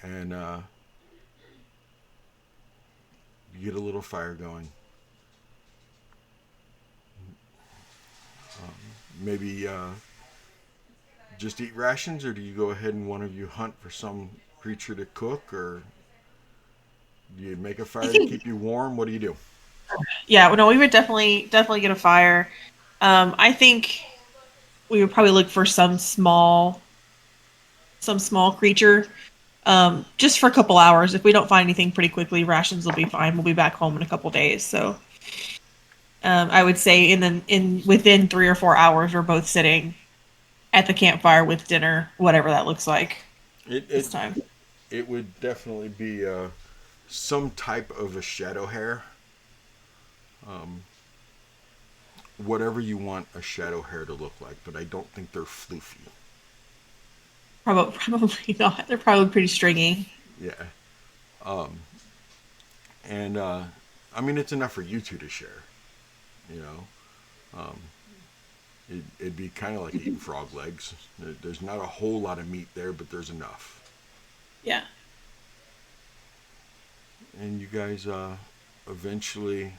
and you get a little fire going. Maybe just eat rations, or do you go ahead and one of you hunt for some creature to cook, or do you make a fire to keep you warm? What do you do? Yeah, well, no, we would definitely get a fire. I think we would probably look for some small creature, just for a couple hours. If we don't find anything pretty quickly, rations will be fine. We'll be back home in a couple days. So, I would say within 3 or 4 hours, we're both sitting at the campfire with dinner, whatever that looks like It this it, time. it would definitely be some type of a shadow hair. Whatever you want a shadow hair to look like, but I don't think they're floofy. Probably not. They're probably pretty stringy. Yeah. And I mean, it's enough for you two to share. You know, it'd be kind of like eating frog legs. There's not a whole lot of meat there, but there's enough. Yeah. And you guys eventually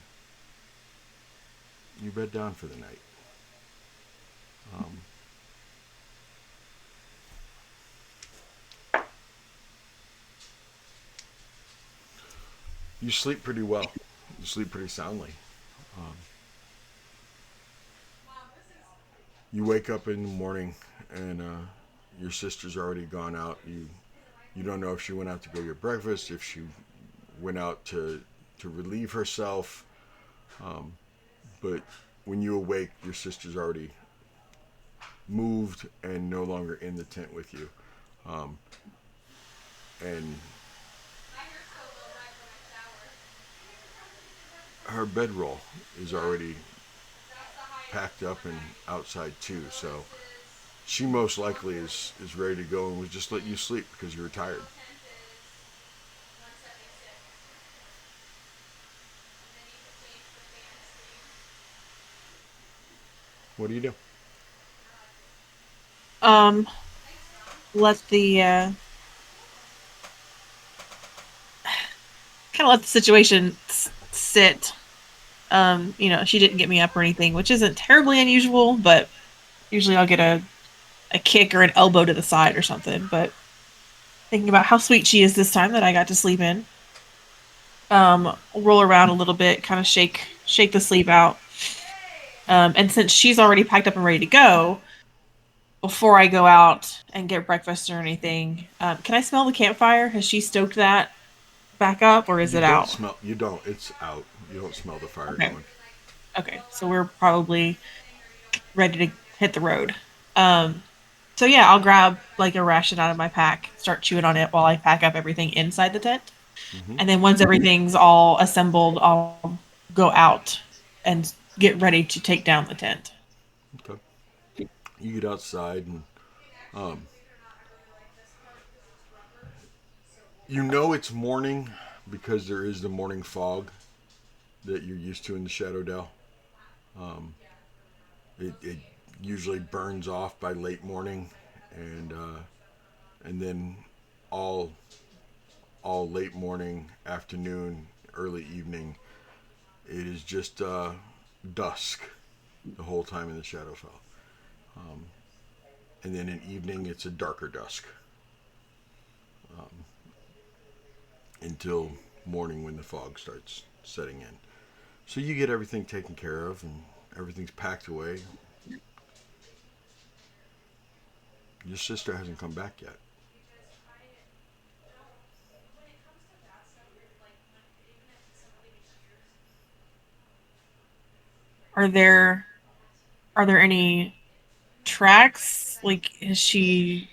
you bed down for the night. You sleep pretty well. You sleep pretty soundly. You wake up in the morning and your sister's already gone out. You don't know if she went out to go get breakfast, if she went out to relieve herself. But when you awake, your sister's already moved and no longer in the tent with you. Um, and her bedroll is already packed up and outside too. So she most likely is ready to go and would just let you sleep because you were tired. What do you do? Let the kind of let the situation sit. She didn't get me up or anything, which isn't terribly unusual, but usually I'll get a kick or an elbow to the side or something. But thinking about how sweet she is this time that I got to sleep in, roll around a little bit, kind of shake the sleep out. And since she's already packed up and ready to go, before I go out and get breakfast or anything, can I smell the campfire? Has she stoked that back up, or is You it don't out? smell. You don't. It's out. You don't smell the fire Okay. going. Okay, so we're probably ready to hit the road. Um, so yeah, I'll grab like a ration out of my pack, start chewing on it while I pack up everything inside the tent. Mm-hmm. And then once everything's all assembled, I'll go out and get ready to take down the tent. Okay. You get outside and um, you know it's morning because there is the morning fog that you're used to in the Shadow Dell. Um, it usually burns off by late morning, and then all all late morning, afternoon, early evening, it is just dusk the whole time in the Shadowfell. Um, and then in evening, it's a darker dusk until morning when the fog starts setting in. So you get everything taken care of and everything's packed away. Your sister hasn't come back yet. Are there are there any tracks? Like, has she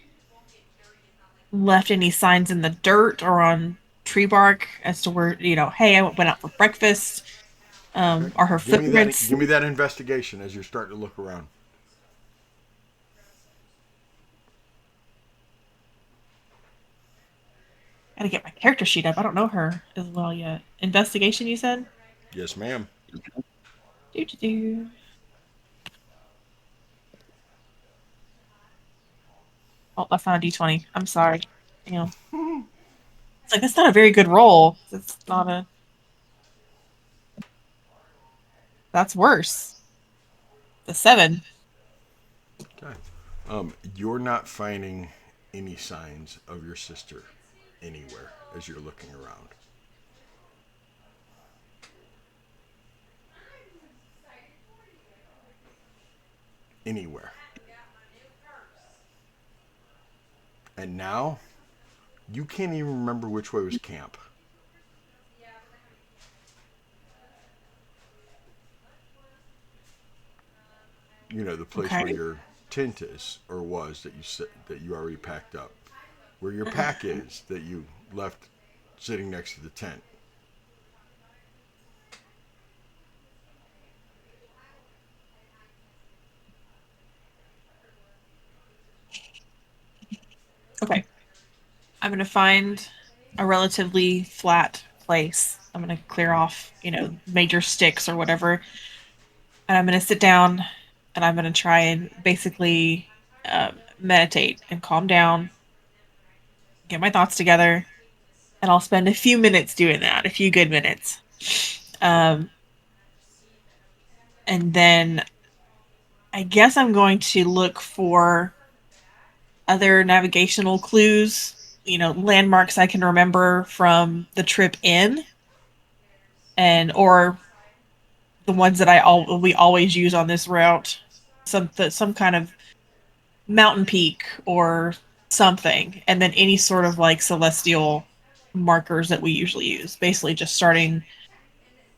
left any signs in the dirt or on tree bark as to where, hey, I went out for breakfast? Okay. Are her Give me that. footprints? Give me that investigation as you're starting to look around. Gotta get my character sheet up. I don't know her as well yet. Investigation, you said? Yes, ma'am. Do do do. Oh, that's not a D20. I'm sorry. It's like that's not a very good roll. It's not a. That's worse. The 7. Okay. You're not finding any signs of your sister anywhere as you're looking around. Anywhere. And now you can't even remember which way was camp. You know, the place where Okay. your tent is or was that you already packed up. Where your pack is that you left sitting next to the tent. Okay. I'm gonna find a relatively flat place. I'm gonna clear off, major sticks or whatever, and I'm gonna sit down and I'm gonna try and basically meditate and calm down, get my thoughts together, and I'll spend a few minutes doing that, a few good minutes. Um, and then I guess I'm going to look for other navigational clues, landmarks I can remember from the trip in, and or the ones that we always use on this route, some kind of mountain peak or something, and then any sort of like celestial markers that we usually use. Basically, just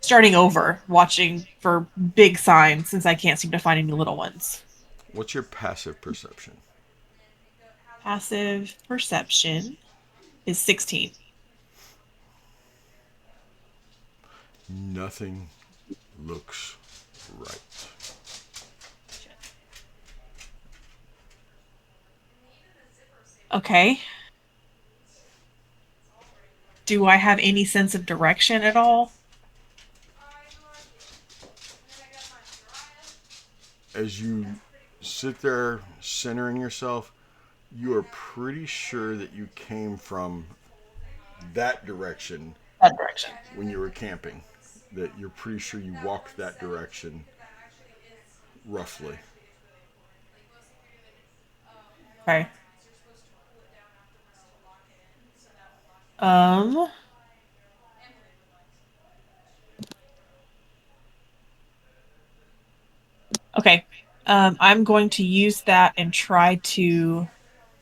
starting over, watching for big signs since I can't seem to find any little ones. What's your passive perception? Passive perception is 16. Nothing looks right. Okay. Do I have any sense of direction at all? As you sit there centering yourself, you are pretty sure that you came from that direction That direction. when you were camping. That you're pretty sure you walked that direction roughly. Okay. Um. Okay. I'm going to use that and try to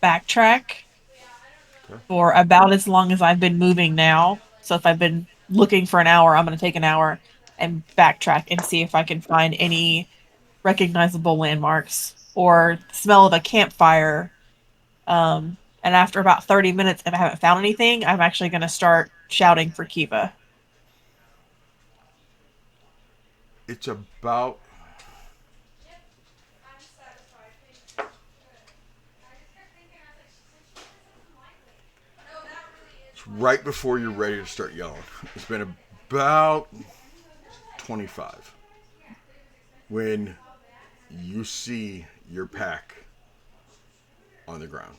backtrack Okay. for about as long as I've been moving now. So if I've been looking for an hour, I'm going to take an hour and backtrack and see if I can find any recognizable landmarks or smell of a campfire. And after about 30 minutes, if I haven't found anything, I'm actually going to start shouting for Kiva. It's about it's right before you're ready to start yelling. It's been about 25 when you see your pack on the ground.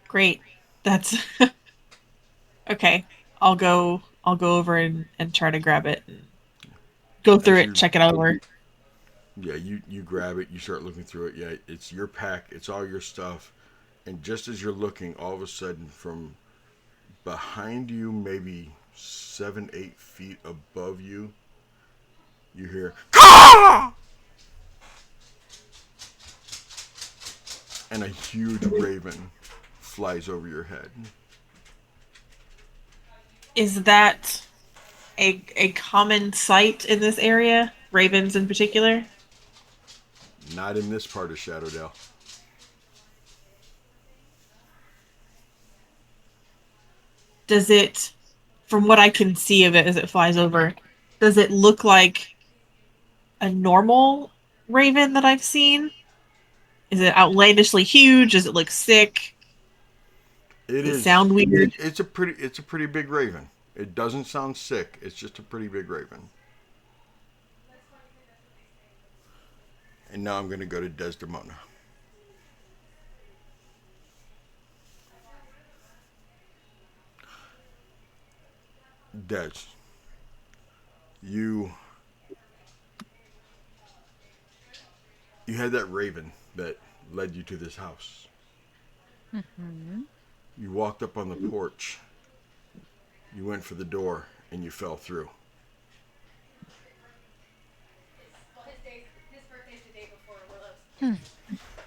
Great. That's okay. I'll go over and try to grab it. Go through As it, you check it over. Yeah, you grab it, you start looking through it. Yeah, it's your pack, it's all your stuff. And just as you're looking, all of a sudden from behind you, maybe 7, 8 feet above you, you hear Caw! And a huge raven flies over your head. Is that a common sight in this area? Ravens in particular? Not in this part of Shadowdale. Does it, from what I can see of it as it flies over, does it look like a normal raven that I've seen? Is it outlandishly huge? Does it look sick? It Does it is. sound weird? It's a pretty big raven. It doesn't sound sick. It's just a pretty big raven. And now I'm going to go to Desdemona. Des, you you had that raven that led you to this house. Mm-hmm. You walked up on the porch. You went for the door and you fell through.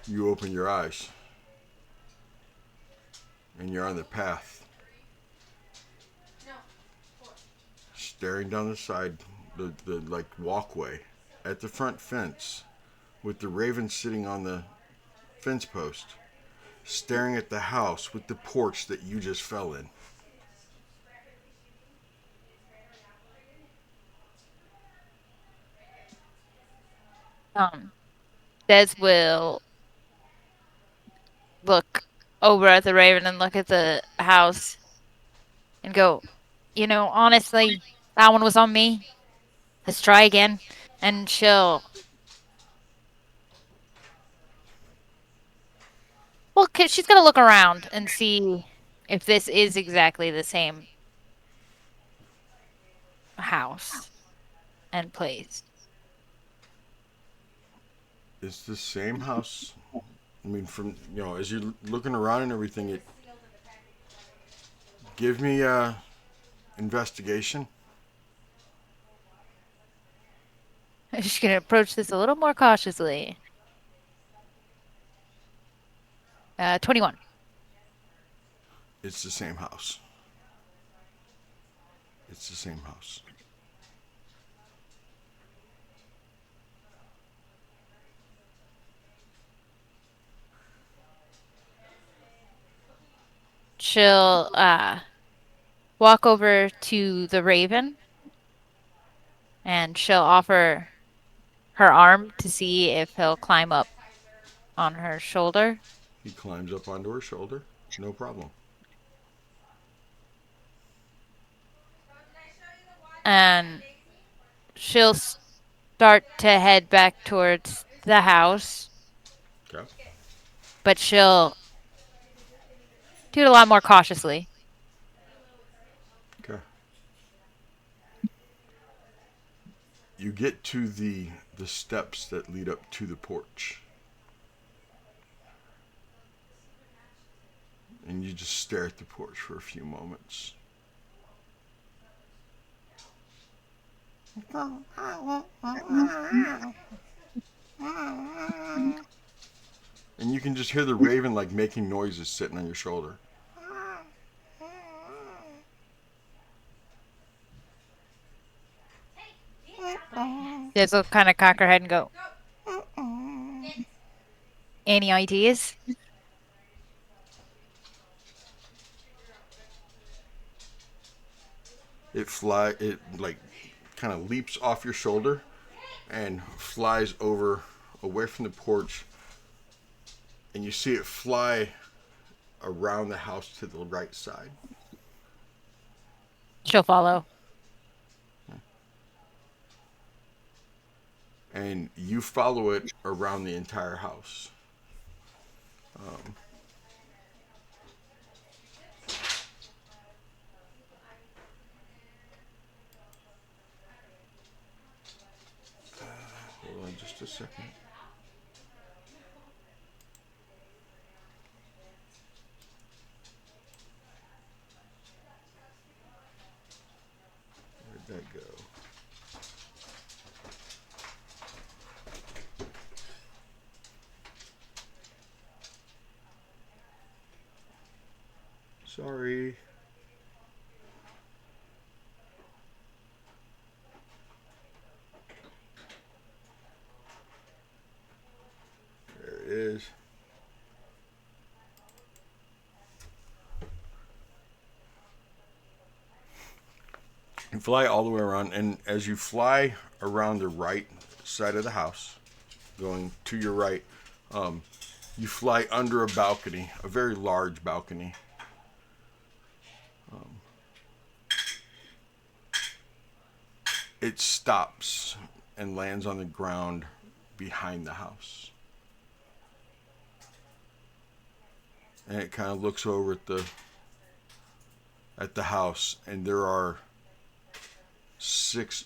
You open your eyes and you're on the path, staring down the side, the like walkway at the front fence with the raven sitting on the fence post, staring at the house with the porch that you just fell in. Des will look over at the raven and look at the house and go, honestly, that one was on me. Let's try again. And she's gonna look around and see if this is exactly the same house and place. It's the same house. I mean, from as you're looking around and everything, it give me a investigation. She's gonna approach this a little more cautiously. 21. It's the same house. It's the same house. She'll walk over to the raven and she'll offer her arm to see if he'll climb up on her shoulder. He climbs up onto her shoulder. No problem. And she'll start to head back towards the house, Okay. but she'll do it a lot more cautiously. Okay. You get to the steps that lead up to the porch. And you just stare at the porch for a few moments. And you can just hear the raven like making noises sitting on your shoulder. Diz will kind of cock her head and go, any ideas? It like kind of leaps off your shoulder and flies over away from the porch, and you see it fly around the house to the right side. She'll follow. And you follow it around the entire house. Hold on just a second. Where'd that go? Sorry. There it is. You fly all the way around, and as you fly around the right side of the house, going to your right, you fly under a balcony, a very large balcony. It stops and lands on the ground behind the house. And it kind of looks over at the house, and there are 6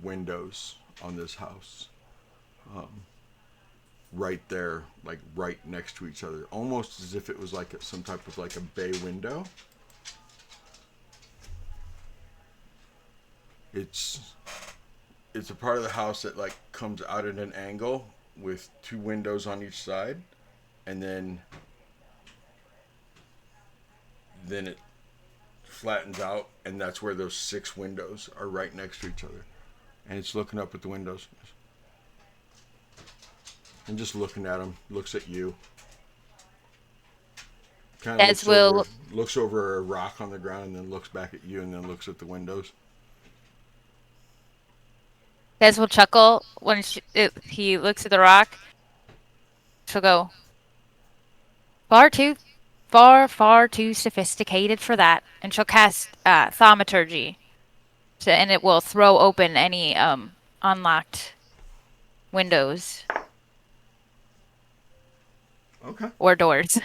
windows on this house. Right there, like right next to each other, almost as if it was like some type of like a bay window. It's a part of the house that like comes out at an angle with 2 windows on each side, and then it flattens out, and that's where those 6 windows are, right next to each other. And it's looking up at the windows and just looking at them. Looks at you. Kind of looks over a rock on the ground, and then looks back at you, and then looks at the windows. Des will chuckle when he looks at the rock. She'll go, far too sophisticated for that. And she'll cast thaumaturgy, and it will throw open any unlocked windows. Okay. Or doors.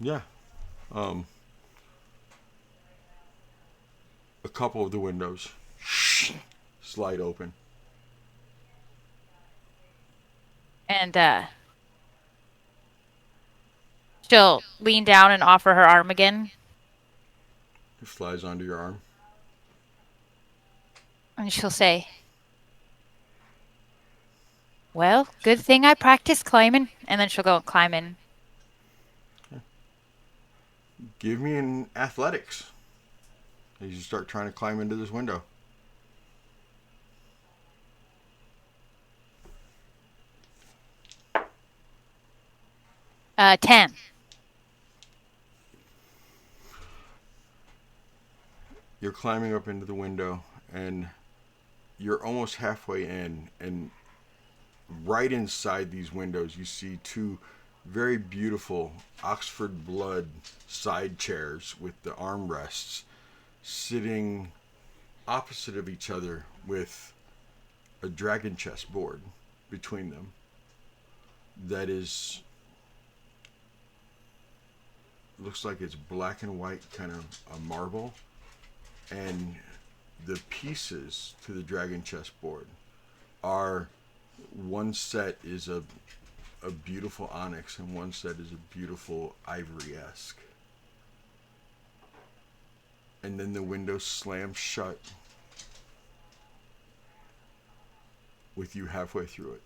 Yeah. A couple of the windows slide open. And she'll lean down and offer her arm again. It flies onto your arm. And she'll say, well, good thing I practiced climbing. And then she'll go and climb in. Okay. Give me an athletics as you start trying to climb into this window. Uh, 10. You're climbing up into the window, and you're almost halfway in, and right inside these windows, you see two very beautiful Oxford blood side chairs with the armrests sitting opposite of each other with a dragon chess board between them that is looks like it's black and white, kind of a marble, and the pieces to the dragon chess board are, one set is a beautiful onyx and one set is a beautiful ivory-esque. And then the window slams shut with you halfway through it.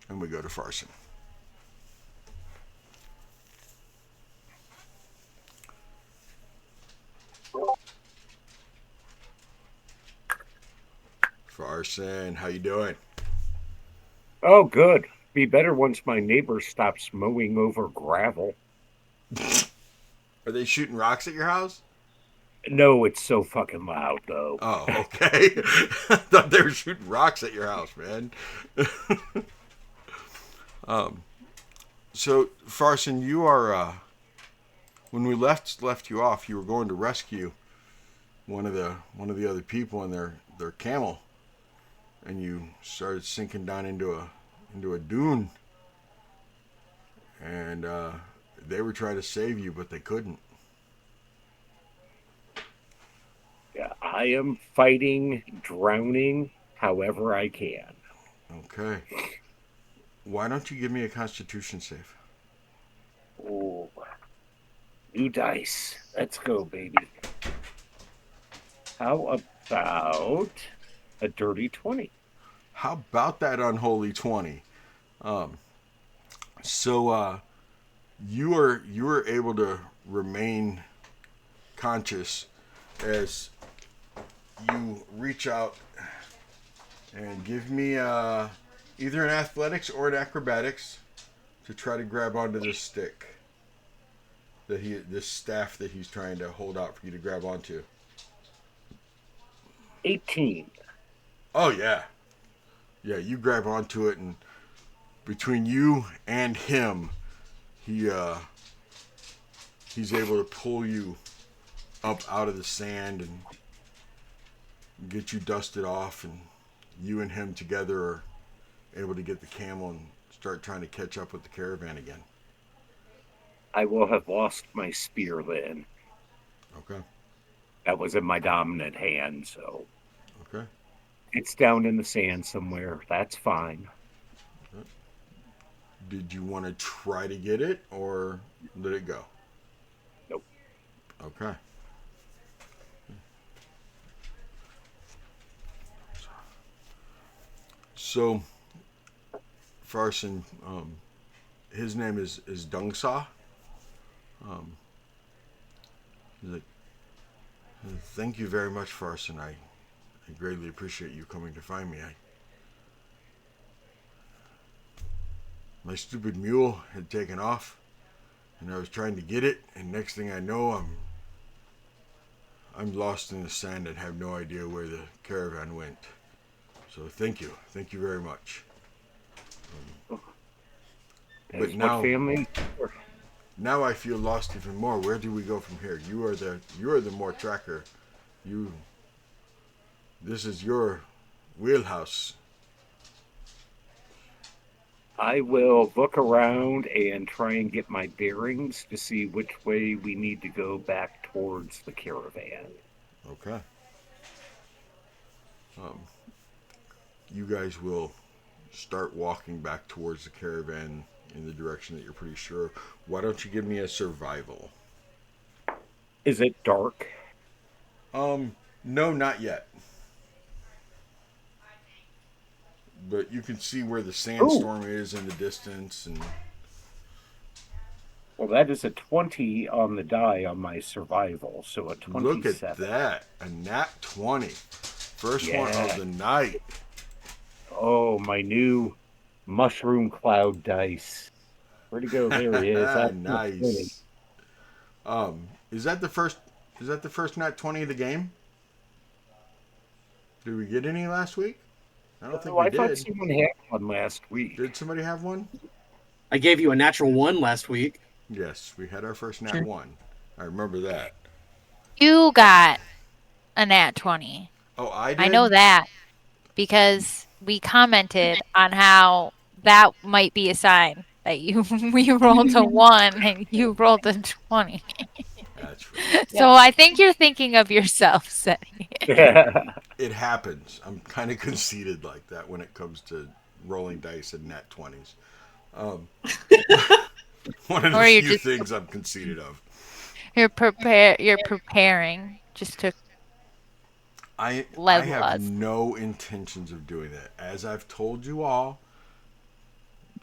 And we go to Farson. Farson, how you doing? Oh, good. Be better once my neighbor stops mowing over gravel. Are they shooting rocks at your house? No, it's so fucking loud, though. Oh, okay. I thought they were shooting rocks at your house, man. So Farson, you are when we left you off, you were going to rescue one of the other people in their camel, and you started sinking down into a dune, and they were trying to save you, but they couldn't. Yeah, I am fighting, drowning, however I can. Okay. Why don't you give me a Constitution save? Ooh. New dice. Let's go, baby. How about a dirty 20? How about that unholy 20? So you are able to remain conscious as you reach out and give me either an athletics or an acrobatics to try to grab onto this stick this staff that he's trying to hold out for you to grab onto. 18. Oh yeah, you grab onto it, and between you and him, he's able to pull you up out of the sand and get you dusted off, and you and him together are able to get the camel and start trying to catch up with the caravan again. I will have lost my spear then. Okay. That was in my dominant hand, so Okay. it's down in the sand somewhere. That's fine. Did you want to try to get it or let it go? Nope. Okay. So, Farson, his name is Dungsa. He's like, thank you very much, Farson. I greatly appreciate you coming to find me. My stupid mule had taken off, and I was trying to get it, and next thing I know, I'm lost in the sand and have no idea where the caravan went. So thank you very much. But now, family. now I feel lost even more. Where do we go from here? You are the more tracker. This is your wheelhouse. I will look around and try and get my bearings to see which way we need to go back towards the caravan. Okay. You guys will start walking back towards the caravan in the direction that you're pretty sure of. Why don't you give me a survival? Is it dark? No, not yet. But you can see where the sandstorm is in the distance, and Well, that is a 20 on the die on my survival, so a Look at 27. that. A nat 20. First one of Yeah. the night. Oh, my new mushroom cloud dice. Where'd he go? There he is. That's not 20. Nice. Is that the first nat 20 of the game? Did we get any last week? I don't think Oh, we I thought did. someone had one last week. Did somebody have one? I gave you a natural 1 last week. Yes, we had our first nat Sure. 1. I remember that. You got a nat 20. Oh, I did? I know that because we commented on how that might be a sign that you we rolled a 1 and you rolled a 20. That's right. So I think you're thinking of yourself setting it. It happens. I'm kind of conceited like that when it comes to rolling dice and nat 20s. One of the Or you're few just things I'm conceited of. you're preparing just to I level have us. no intentions of doing that. As I've told you all,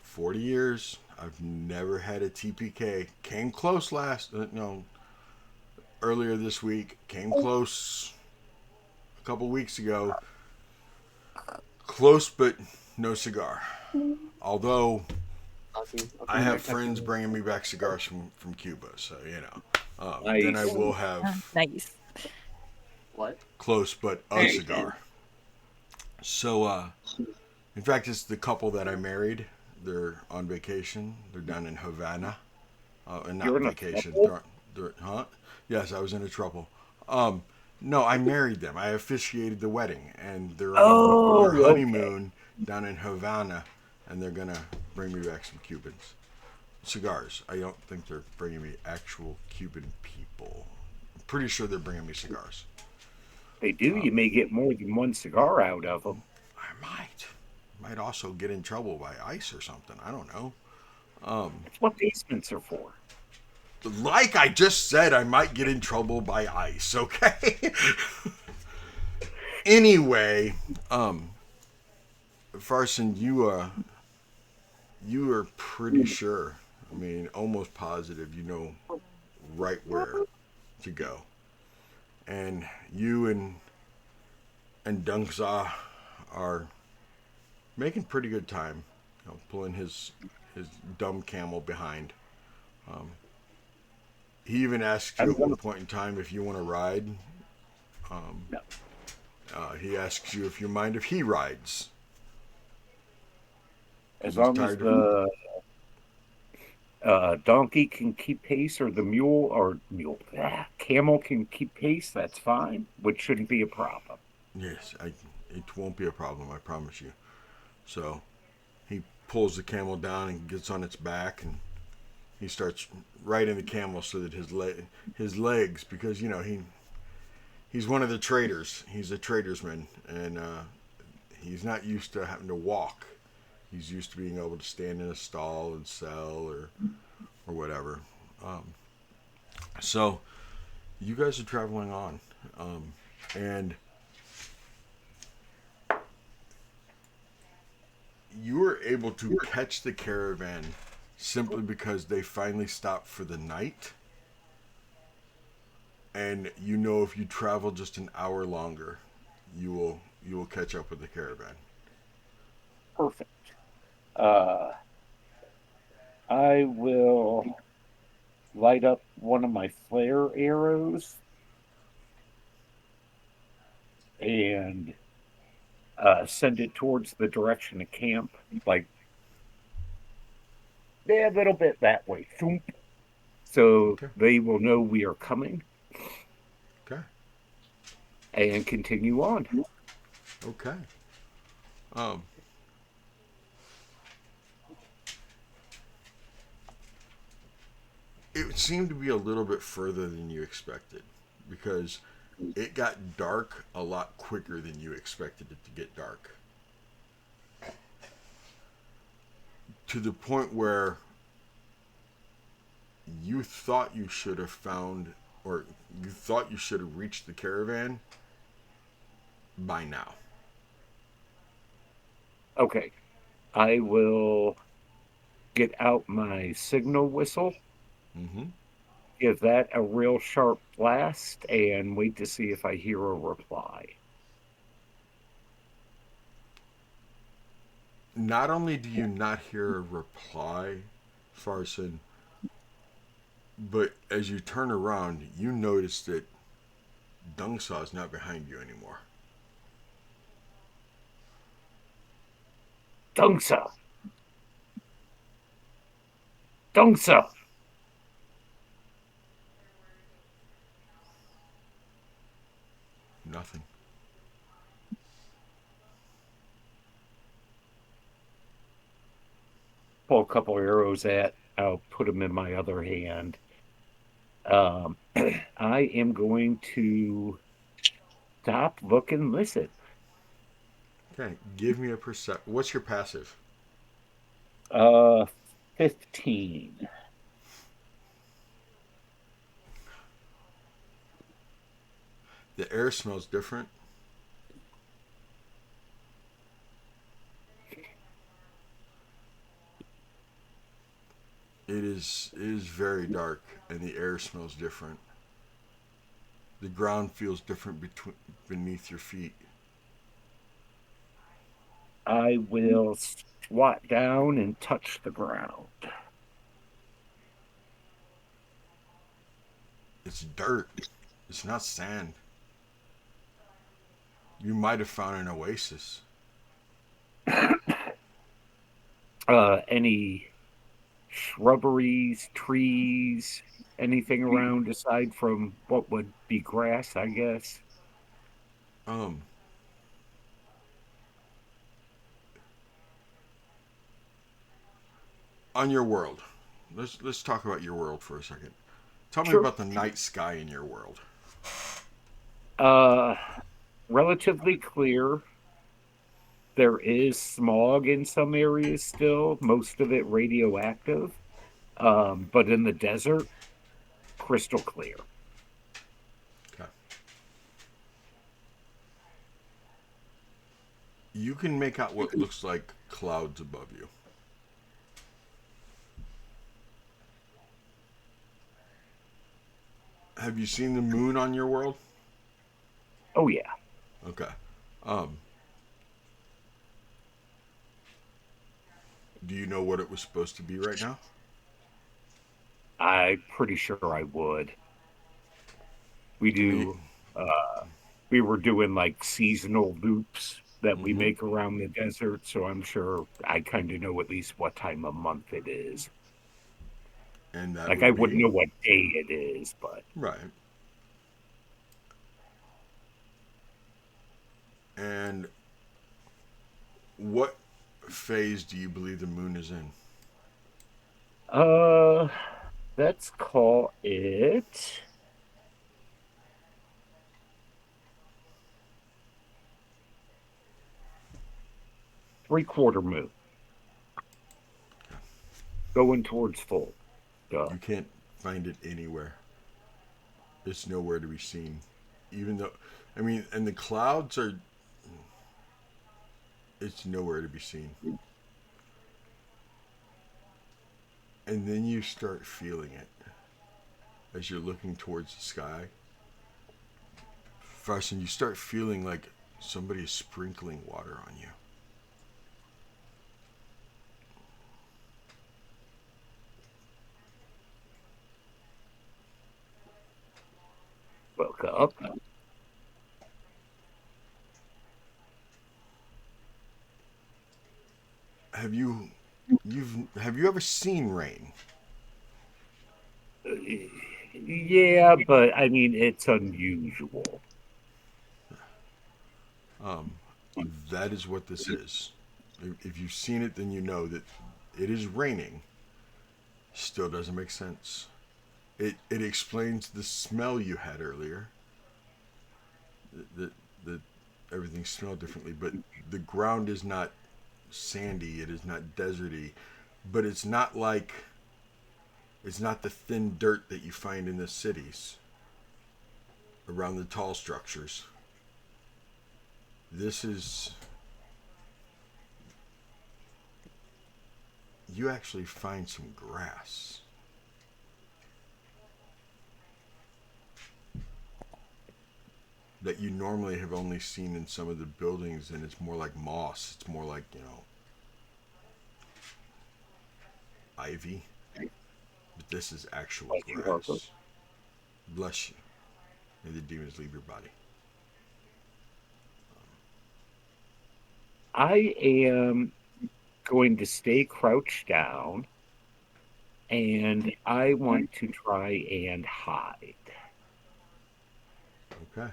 40 years, I've never had a TPK. Came close earlier this week. Came close a couple weeks ago. Close, but no cigar. Although I have friends bringing me back cigars from Cuba, so then I Nice. will have Nice. What? close but a cigar. So, in fact, it's the couple that I married. They're on vacation. They're down in Havana. And not You're in a vacation. couple? Huh? Yes, I was in a trouble. No, I married them. I officiated the wedding, and they're on their Oh, okay. honeymoon down in Havana, and they're gonna bring me back some Cubans cigars. I don't think they're bringing me actual Cuban people. I'm pretty sure they're bringing me cigars. They do. You may get more than one cigar out of them. I might also get in trouble by ICE or something. I don't know. That's what basements are for. Like I just said, I might get in trouble by ICE. Okay. Anyway, Farson, you are pretty sure. I mean, almost positive. You know right where to go, and you and Dunkza are making pretty good time. Pulling his dumb camel behind. He even asked you at one point in time if you want to ride. No. He asks you if you mind if he rides. As He's long as tired of the donkey can keep pace, or the camel can keep pace, that's fine, which shouldn't be a problem. Yes, it won't be a problem. I promise you. So he pulls the camel down and gets on its back, and he starts riding the camel so that his legs, because he's one of the traders. He's a tradersman, and he's not used to having to walk. He's used to being able to stand in a stall and sell or whatever. So you guys are traveling on, and you were able to catch the caravan simply because they finally stopped for the night. And if you travel just an hour longer, you will catch up with the caravan. Perfect. I will light up one of my flare arrows and send it towards the direction of camp, like a little bit that way. Thump. So Okay. they will know we are coming. Okay. And continue on. Okay. It seemed to be a little bit further than you expected because it got dark a lot quicker than you expected it to get dark. To the point where you thought you should have found, or you thought you should have reached the caravan by now. Okay. I will get out my signal whistle Mm-hmm. Give that a real sharp blast and wait to see if I hear a reply. Not only do you not hear a reply, Farson, but as you turn around, you notice that Dungsaw is not behind you anymore. Dungsa! Dungsa! Nothing. Pull a couple arrows at. I'll put them in my other hand. I am going to stop, look, and listen. Okay, give me a percep. What's your passive? Uh, 15. The air smells different. It is very dark, and the air smells different. The ground feels different beneath your feet. I will squat down and touch the ground. It's dirt. It's not sand. You might have found an oasis. Any shrubberies, trees, anything around aside from what would be grass, I guess. Um, on your world, let's talk about your world for a second. Tell me Sure. about the night sky in your world. Uh, Relatively clear. There is smog in some areas still, most of it radioactive. But in the desert, crystal clear. Okay. You can make out what looks like clouds above you. Have you seen the moon on your world? Oh yeah, Okay. Um, do you know what it was supposed to be right now? I'm pretty sure I would. We I mean, do. We were doing like seasonal loops that we mm-hmm. make around the desert, so I'm sure I kind of know at least what time of month it is. And that Like I would wouldn't be know what day it is, but right. And what phase do you believe the moon is in? uh, let's call it 3/4 moon, going towards full. Duh. You can't find it anywhere. It's nowhere to be seen. Even though, I mean, and the clouds are, it's nowhere to be seen. And then you start feeling it as you're looking towards the sky. First, and you start feeling like somebody is sprinkling water on you. Woke up. Have you, have you ever seen rain? Yeah, but I mean, it's unusual. Um, that is what this is. If you've seen it, then you know that it is raining. Still doesn't make sense. It explains the smell you had earlier. That everything smelled differently, but the ground is not sandy. It is not deserty, but it's not the thin dirt that you find in the cities around the tall structures. This is you actually find some grass. that you normally have only seen in some of the buildings, and it's more like moss. It's more like, ivy. But this is actual Bless you, Harper. grass. Bless you. May the demons leave your body. I am going to stay crouched down, and I want to try and hide. Okay.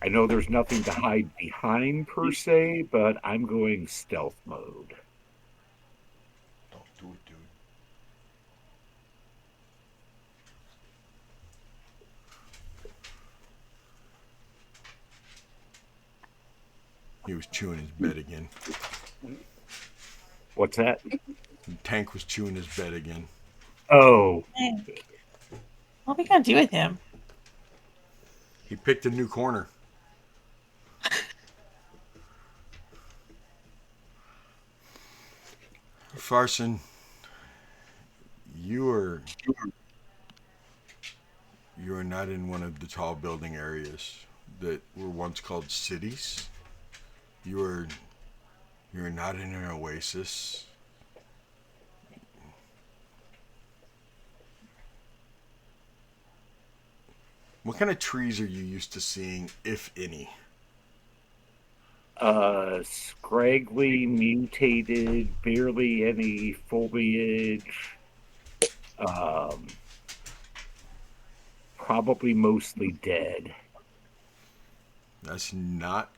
I know there's nothing to hide behind per se, but I'm going stealth mode. Don't do it, dude. He was chewing his bed again. What's that? The tank was chewing his bed again. Oh, What are we gonna do with him? He picked a new corner. Farson, you are not in one of the tall building areas that were once called cities. You're not in an oasis. What kind of trees are you used to seeing, if any? scraggly, mutated, barely any foliage. Probably mostly dead. That's not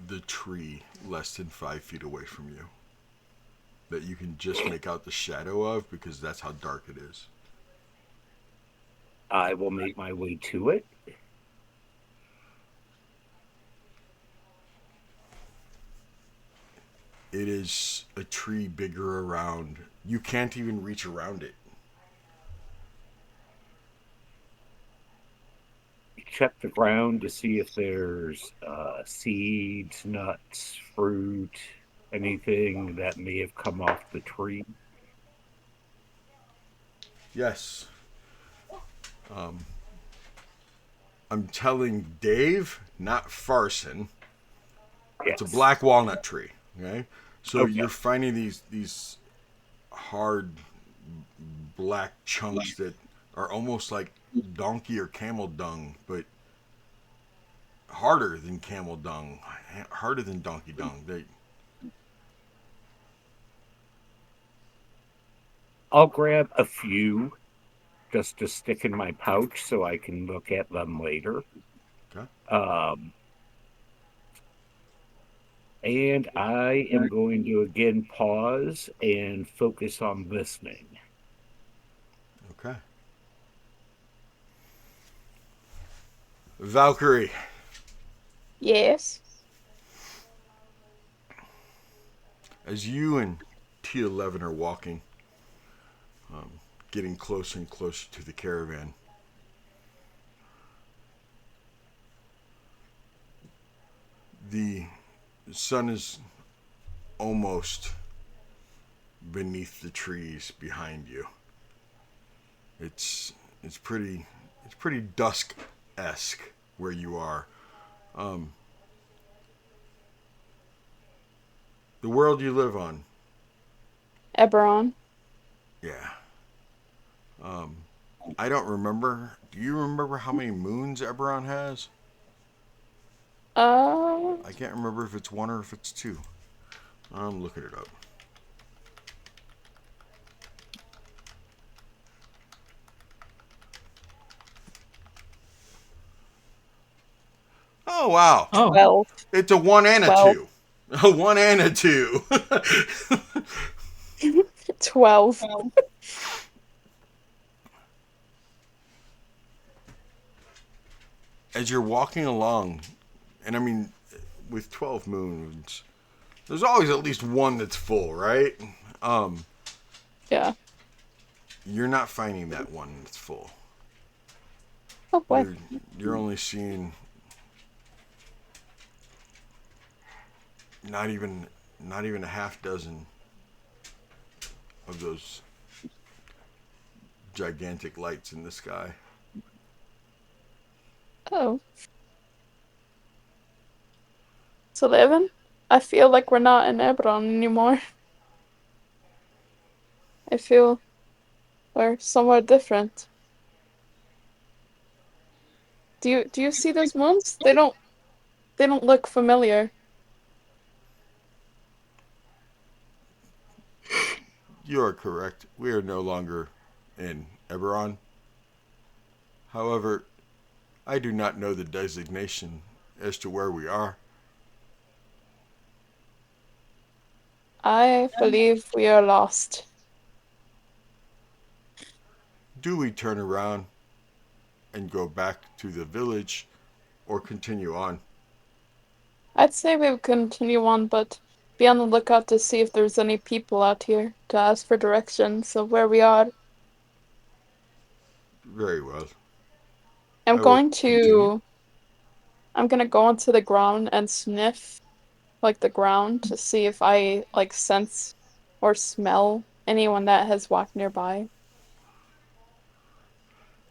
the tree less than 5 feet away from you that you can just make out the shadow of, because that's how dark it is. I will make my way to it. It is a tree bigger around. You can't even reach around it. Check the ground to see if there's seeds, nuts, fruit, anything that may have come off the tree. Yes. I'm telling Dave, not Farson. Yes. It's a black walnut tree. Okay. So Okay. you're finding these hard black chunks that are almost like donkey or camel dung, but harder than camel dung, harder than donkey dung. I'll grab a few just to stick in my pouch so I can look at them later. Okay. And I am going to again pause and focus on listening. Okay. Valkyrie, Yes. as you and T11 are walking, getting closer and closer to the caravan, the sun is almost beneath the trees behind you. It's pretty dusk-esque where you are. The world you live on. Eberron. Yeah. I don't remember. Do you remember how many moons Eberron has? I can't remember if it's 1 or if it's 2. I'm looking it up. Oh, wow. Oh, 12. It's a 1 and a 12. 2. A 1 and a 2. 12. As you're walking along, and I mean, with 12 moons, there's always at least one that's full, right? Yeah. You're not finding that one that's full. Oh, what? You're only seeing not even a half dozen of those gigantic lights in the sky. Oh. So 11? I feel like we're not in Eberron anymore. I feel we're somewhere different. Do you see those moons? They don't look familiar. You are correct. We are no longer in Eberron. However, I do not know the designation as to where we are. I believe we are lost. Do we turn around and go back to the village or continue on? I'd say we would continue on, but be on the lookout to see if there's any people out here to ask for directions of where we are. Very well. I'm I will going continue. to I'm gonna go onto the ground and sniff like the ground to see if I like sense or smell anyone that has walked nearby.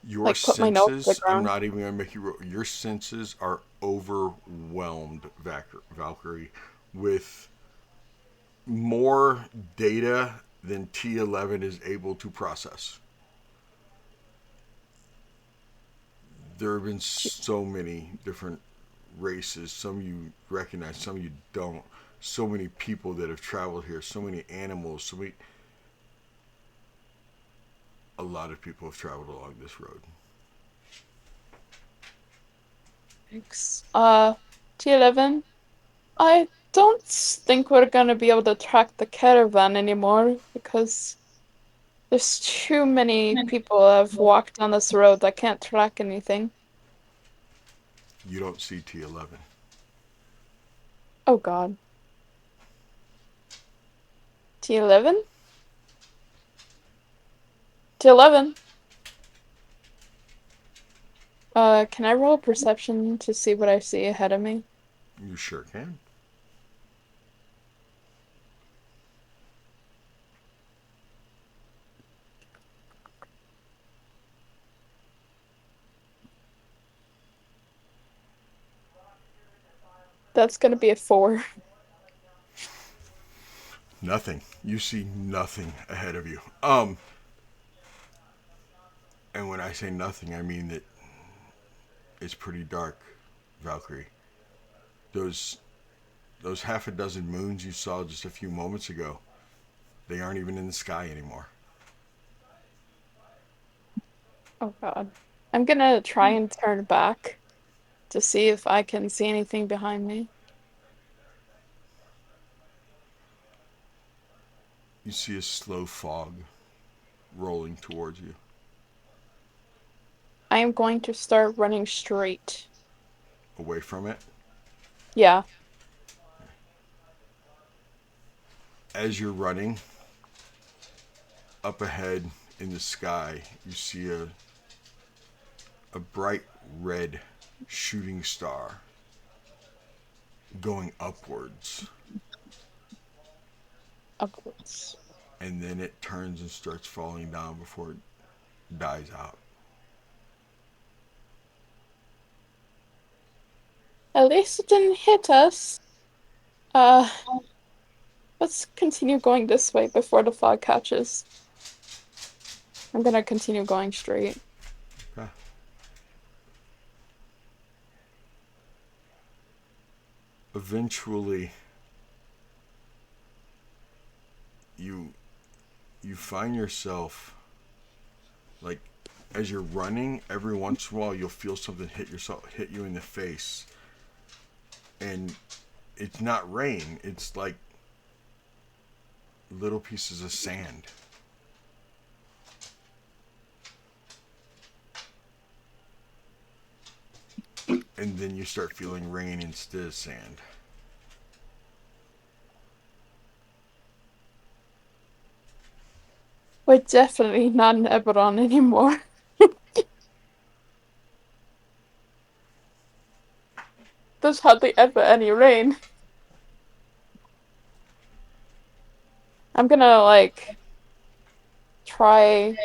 Your Like put my nose to the senses, I'm ground. not even going to make you roll. Your senses are overwhelmed, Valkyrie, with more data than T11 is able to process. There have been so many different races, some you recognize, some you don't. So many people that have traveled here, so many animals, so many. A lot of people have traveled along this road. Thanks. T11. I don't think we're gonna be able to track the caravan anymore because there's too many people that have walked down this road that can't track anything. You don't see T11. Oh God. T11? T11. Can I roll perception to see what I see ahead of me? You sure can. That's gonna be a 4. Nothing. You see nothing ahead of you. And when I say nothing, I mean that it's pretty dark, Valkyrie. Those those half a dozen moons you saw just a few moments ago, they aren't even in the sky anymore. Oh God. I'm gonna try and turn back to see if I can see anything behind me. You see a slow fog rolling towards you. I am going to start running straight. Away from it. Yeah. As you're running, up ahead in the sky, you see a bright red shooting star going upwards. Upwards. And then it turns and starts falling down before it dies out. At least it didn't hit us. Uh, let's continue going this way before the fog catches. I'm gonna continue going straight. Okay. Eventually, you find yourself like as you're running, every once in a while you'll feel something hit you in the face, and it's not rain. It's like little pieces of sand. And then you start feeling rain instead of sand. We're definitely not in Eberron anymore. There's hardly ever any rain. I'm gonna like try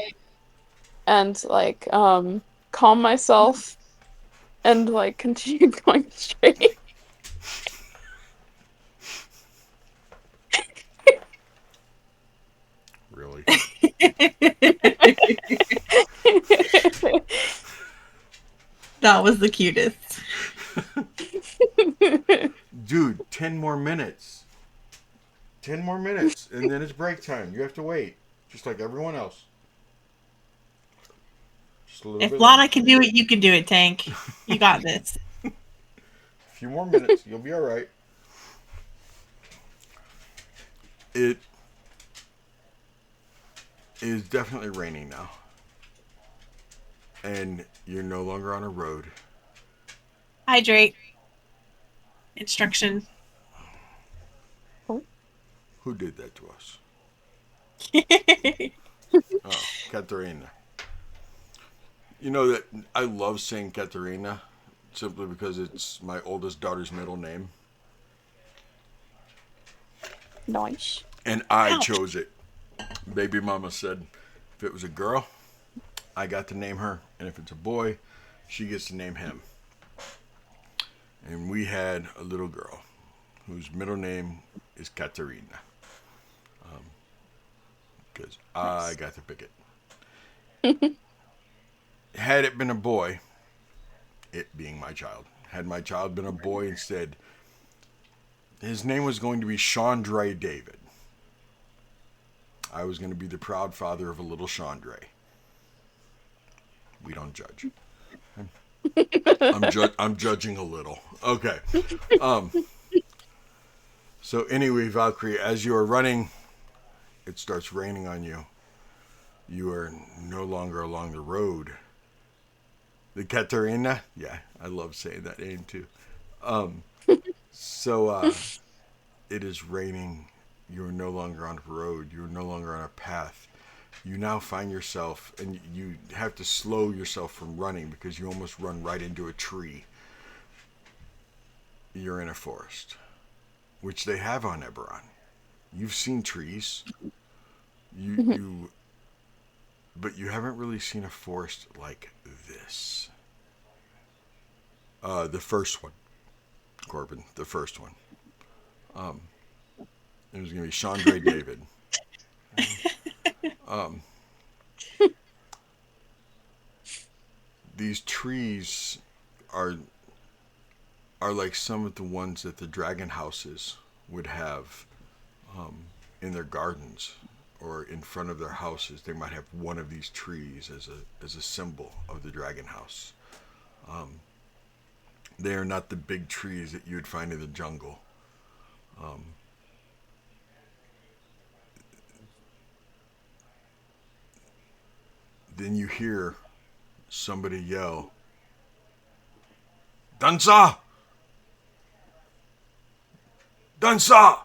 and like calm myself and like continue going straight. Really? That was the cutest. Dude, 10 more minutes. 10 more minutes, and then it's break time. You have to wait, just like everyone else. Just a little If bit Lana longer. can do it, you can do it, Tank. You got this. A few more minutes, you'll be all right. It is definitely raining now, and you're no longer on a road. Hydrate. Instruction. Who did that to us? Oh, Katerina. You know that I love saying Katerina simply because it's my oldest daughter's middle name, Nice. and I Ouch. chose it. Baby mama said if it was a girl, I got to name her, and if it's a boy, she gets to name him. And we had a little girl whose middle name is Katerina, because I got to pick it. Had it been a boy, it being my child, had my child been a boy instead, his name was going to be Chandra David. I was going to be the proud father of a little Chandra. We don't judge. I'm judging a little. Okay. So anyway, Valkyrie, as you are running, it starts raining on you. You are no longer along the road. The Katerina? Yeah, I love saying that name too. So it is raining. You are no longer on a road. You are no longer on a path. You now find yourself, and you have to slow yourself from running because you almost run right into a tree. You're in a forest, which they have on Eberron. You've seen trees. But you haven't really seen a forest like this. The first one, Corbin, the first one. It was going to be Chandra David. These trees are like some of the ones that the dragon houses would have in their gardens or in front of their houses. They might have one of these trees as a symbol of the dragon house. They are not the big trees that you would find in the jungle. Then you hear somebody yell, "Dansa! Dansa!"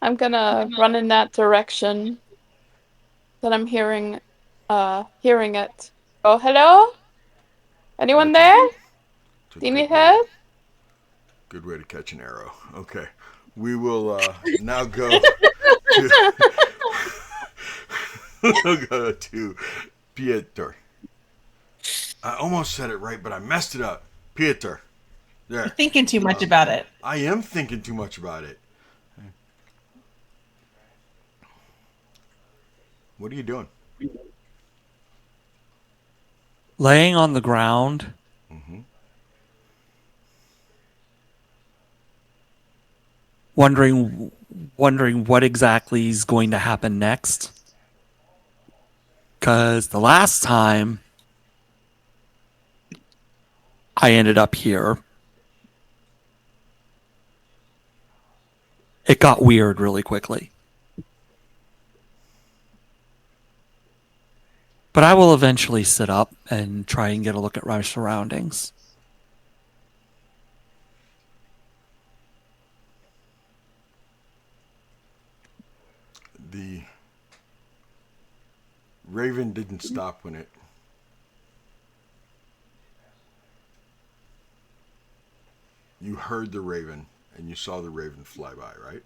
I'm gonna run in that direction that I'm hearing it. Oh, hello? Anyone That's there? It's a Do you need good way, help? good way to catch an arrow. Okay. We will now go to we'll go to Pieter. I almost said it right, but I messed it up. Pieter. You're There. thinking too much about it. I am thinking too much about it. What are you doing? Laying on the ground, Mm-hmm. wondering what exactly is going to happen next. Because the last time I ended up here, it got weird really quickly. But I will eventually sit up and try and get a look at my surroundings. The raven didn't stop when it you heard the raven and you saw the raven fly by, right?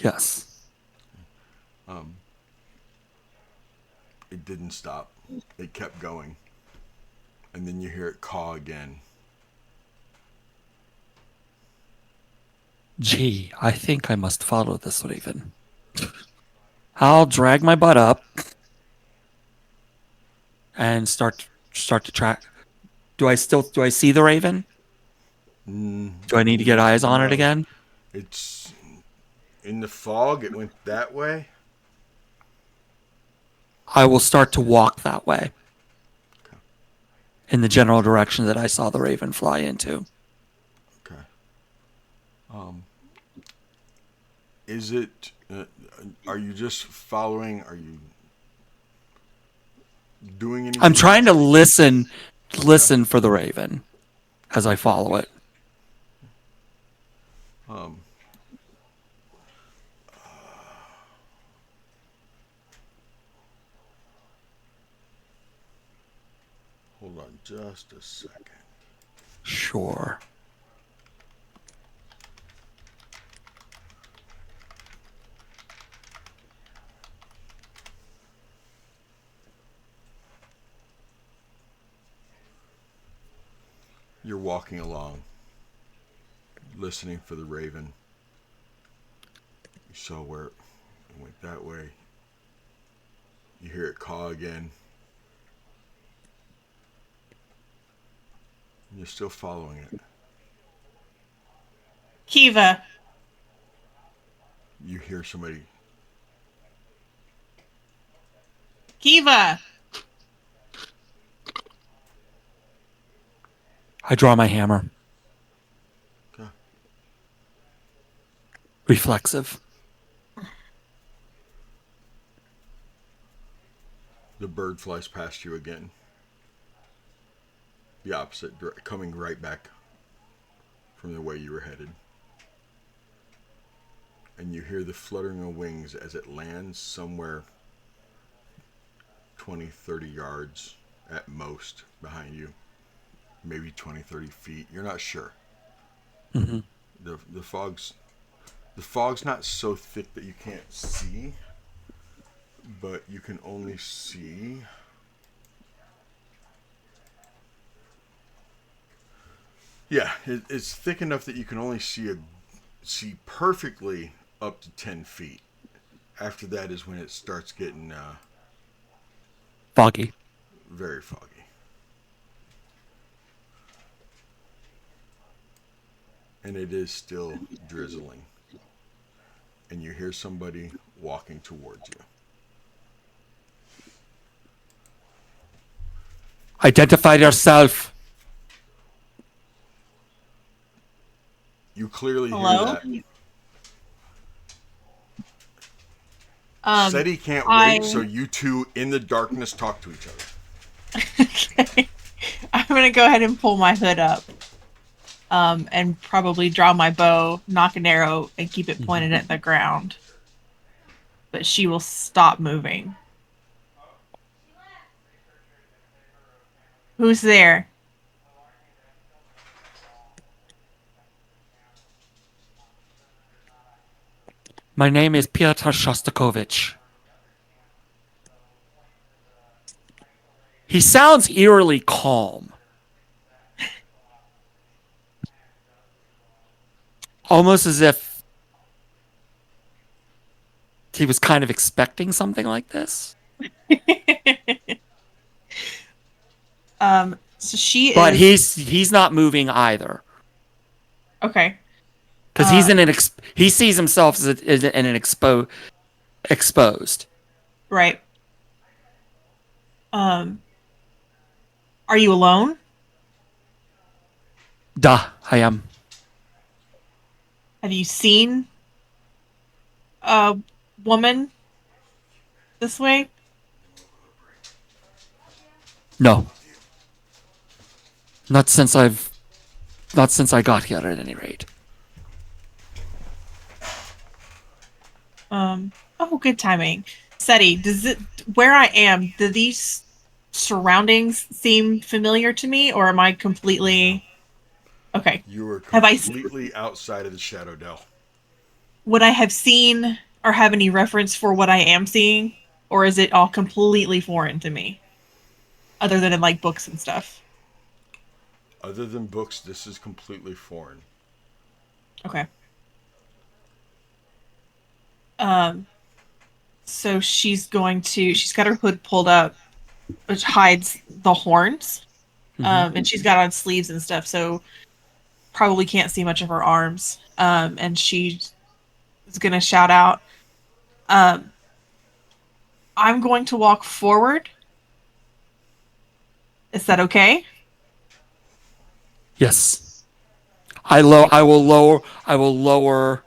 Yes. It didn't stop. it kept going. And then you hear it caw again. Gee, I think I must follow this raven. I'll drag my butt up and start to track. Do I see the raven? Do I need to get eyes on it No. again? It's in the fog. It went that way. I will start to walk that way. In the general direction that I saw the raven fly into. Okay. Is it? Are you just following? Are you doing anything? I'm trying to listen for the raven as I follow it. Hold on just a second. Sure. You're walking along, listening for the raven. You saw where it went that way. You hear it caw again. And you're still following it. Kiva. You hear somebody. Kiva. I draw my hammer. Okay. Reflexive. The bird flies past you again. The opposite, coming right back from the way you were headed. And you hear the fluttering of wings as it lands somewhere 20, 30 yards at most behind you. Maybe 20, 30 feet. You're not sure. Mm-hmm. The fog's not so thick that you can't see, but you can only see it's thick enough that you can only see perfectly up to 10 feet. After that is when it starts getting Foggy. very foggy. And it is still drizzling. And you hear somebody walking towards you. Identify yourself. You clearly Hello? hear that. Said he can't wait, so you two in the darkness talk to each other. Okay. I'm gonna go ahead and pull my hood up. And probably draw my bow, knock an arrow, and keep it pointed at the ground. But she will stop moving. Who's there? My name is Piotr Shostakovich. He sounds eerily calm. Almost as if he was kind of expecting something like this. So she But is. he's not moving either. Okay. Because he's in he sees himself as in an exposed. Right. Are you alone? Duh, I am. Have you seen a woman this way? No. Not since I got here at any rate. Oh, good timing. Seti, where I am, do these surroundings seem familiar to me, or am I completely... Okay. You were Have I completely outside of the Shadow Dell. Would I have seen or have any reference for what I am seeing, or is it all completely foreign to me? other than in like books and stuff? Other than books, this is completely foreign. Okay. So she's got her hood pulled up, which hides the horns. And she's got on sleeves and stuff, so probably can't see much of her arms. And she's gonna shout out, um, I'm going to walk forward. Is that okay? Yes. I will lower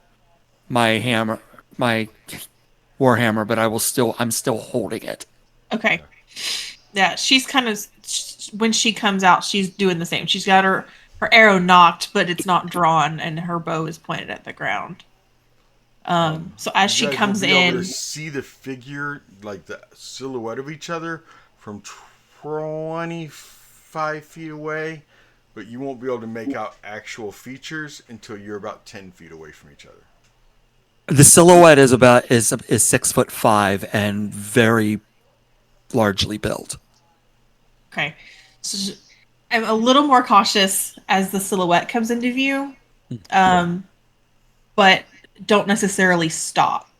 my hammer, my warhammer, but I'm still holding it. Okay. Yeah, she's kind of when she comes out, she's doing the same. She's got her arrow knocked, but it's not drawn, and her bow is pointed at the ground. So as she You guys will comes be able to in, see the figure, like the silhouette of each other, from 25 feet away, but you won't be able to make out actual features until you're about 10 feet away from each other. The silhouette is 6'5" and very largely built. okay, so I'm a little more cautious as the silhouette comes into view, but don't necessarily stop.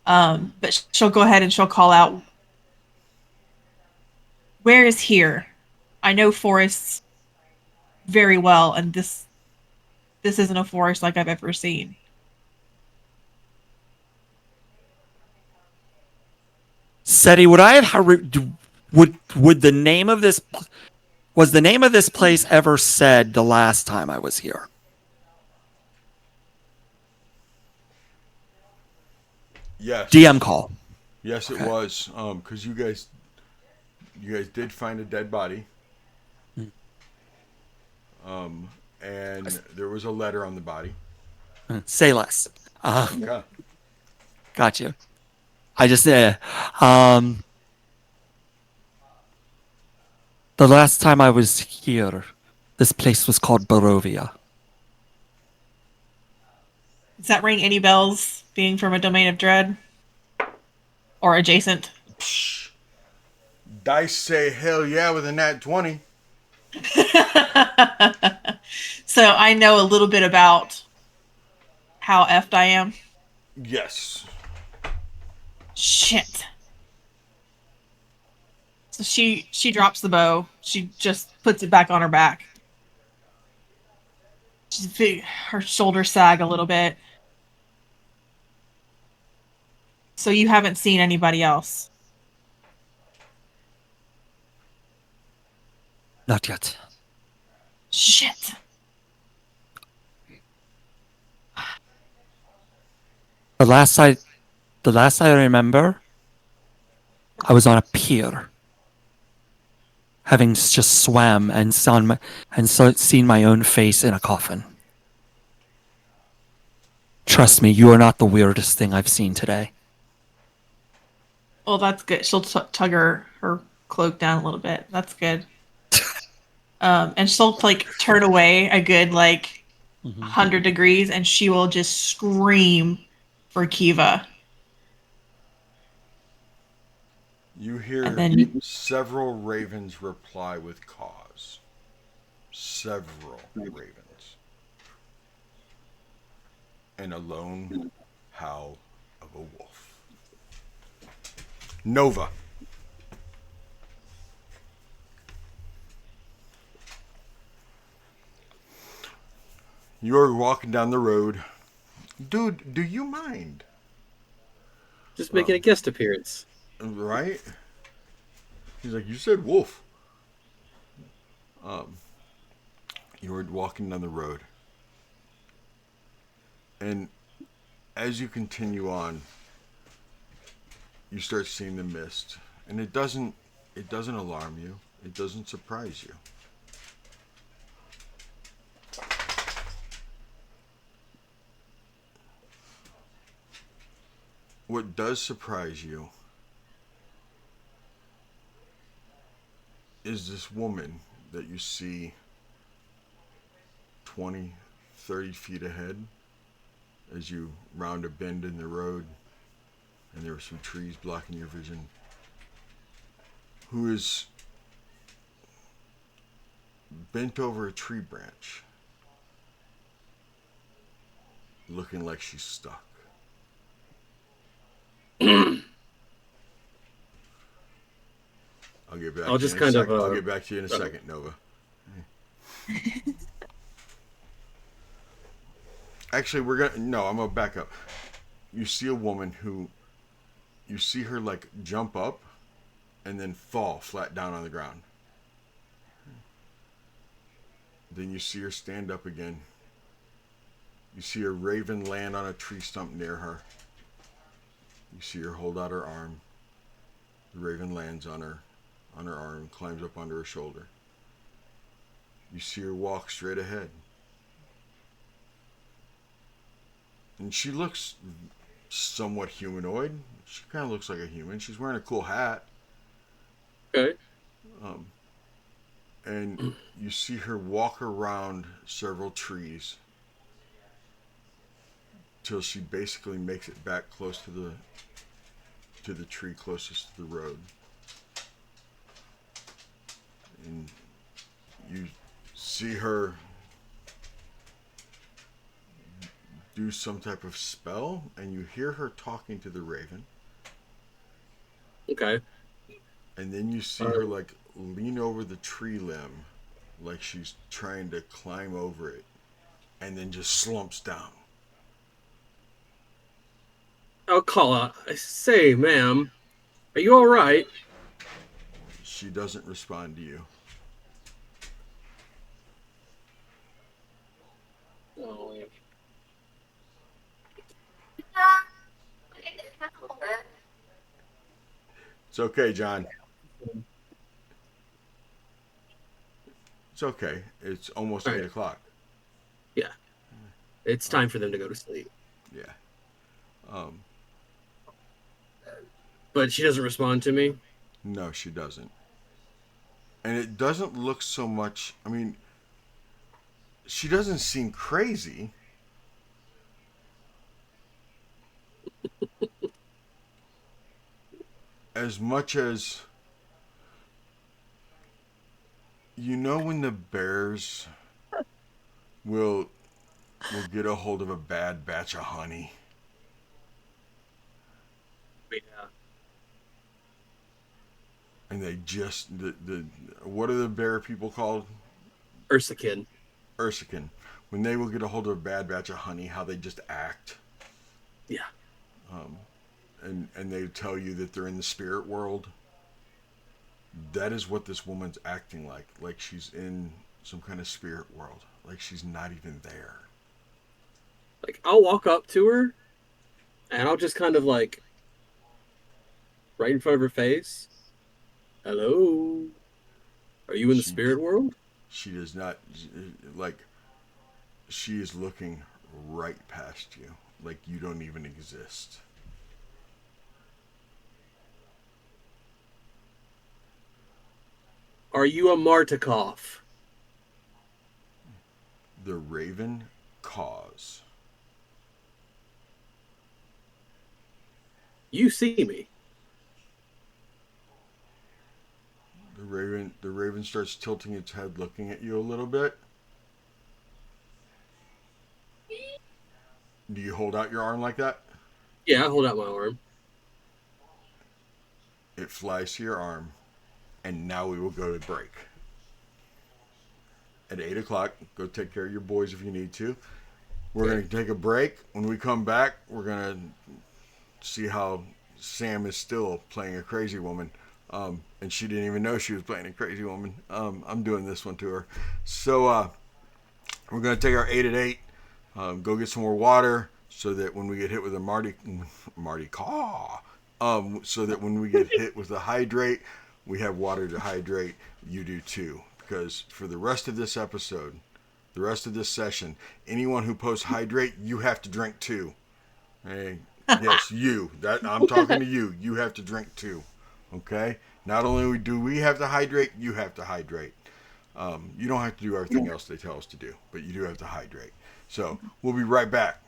But she'll go ahead and she'll call out, "Where is here? I know forests very well, and this isn't a forest like I've ever seen." Seti, would I have would the name of this was the name of this place ever said the last time I was here? Yes. DM call. Yes, it was. Because you guys did find a dead body. And there was a letter on the body. Say less. Okay. Got you. I just the last time I was here, this place was called Barovia. Does that ring any bells, being from a domain of dread? Or adjacent? Psh. Dice say hell yeah with a nat 20. So I know a little bit about how effed I am. Yes. Shit. So she drops the bow. She just puts it back on her back. Her shoulders sag a little bit. So you haven't seen anybody else? Not yet. Shit. The last I remember, I was on a pier, having just swam and seen my own face in a coffin. Trust me, you are not the weirdest thing I've seen today. Well, that's good. She'll tug her cloak down a little bit. That's good. And she'll like turn away a good 100 degrees, and she will just scream for Kiva. You hear And then several ravens reply with cause. Several ravens. And a lone howl of a wolf. Nova. You're walking down the road. Dude, do you mind? Just making a guest appearance. Right? He's like, you said wolf. You were walking down the road. And as you continue on, you start seeing the mist. And it doesn't alarm you. It doesn't surprise you. What does surprise you is this woman that you see 20, 30 feet ahead as you round a bend in the road and there are some trees blocking your vision, who is bent over a tree branch, looking like she's stuck. I'll get back I'll to you just in a kind second. of. I'll get back to you in a second, Nova. Actually, I'm gonna back up. You see a woman who, you see her like jump up, and then fall flat down on the ground. Then you see her stand up again. You see a raven land on a tree stump near her. You see her hold out her arm. The raven lands on her arm and climbs up onto her shoulder. You see her walk straight ahead. And she looks somewhat humanoid. She kind of looks like a human. She's wearing a cool hat. Okay. And you see her walk around several trees till she basically makes it back close to the tree closest to the road. And you see her do some type of spell, and you hear her talking to the raven. Okay. And then you see her like lean over the tree limb like she's trying to climb over it, and then just slumps down. I'll call out. I say, ma'am, are you all right? She doesn't respond to you. Oh, yeah. It's okay, John. It's okay. It's almost All right. 8 o'clock. Yeah. It's time for them to go to sleep. Yeah. But she doesn't respond to me. No, she doesn't. And it doesn't look so much. I mean, she doesn't seem crazy. As much as, you know, when the bears will get a hold of a bad batch of honey. Yeah. And they just the what are the bear people called? Ursakin. Ursakin. When they will get a hold of a bad batch of honey, how they just act. Yeah. And they tell you that they're in the spirit world. That is what this woman's acting like. Like she's in some kind of spirit world. Like she's not even there. Like, I'll walk up to her, and I'll just kind of like, right in front of her face. Hello. Are you in the spirit world? She does not, like, she is looking right past you. Like you don't even exist. Are you a Martikov? The raven caws. You see me. The raven starts tilting its head, looking at you a little bit. Do you hold out your arm like that? Yeah, I hold out my arm. It flies to your arm, and now we will go to break. At 8 o'clock, go take care of your boys if you need to. We're going to take a break. When we come back, we're going to see how Sam is still playing a crazy woman. And she didn't even know she was playing a crazy woman. I'm doing this one to her. So we're going to take our 8 at 8, go get some more water so that when we get hit with a Marty Caw, so that when we get hit with a hydrate, we have water to hydrate. You do too. Because for the rest of this episode, the rest of this session, anyone who posts hydrate, you have to drink too. Hey, yes, you. That I'm talking to you. You have to drink too. Okay? Not only do we have to hydrate, you have to hydrate. You don't have to do everything else they tell us to do, but you do have to hydrate. So we'll be right back.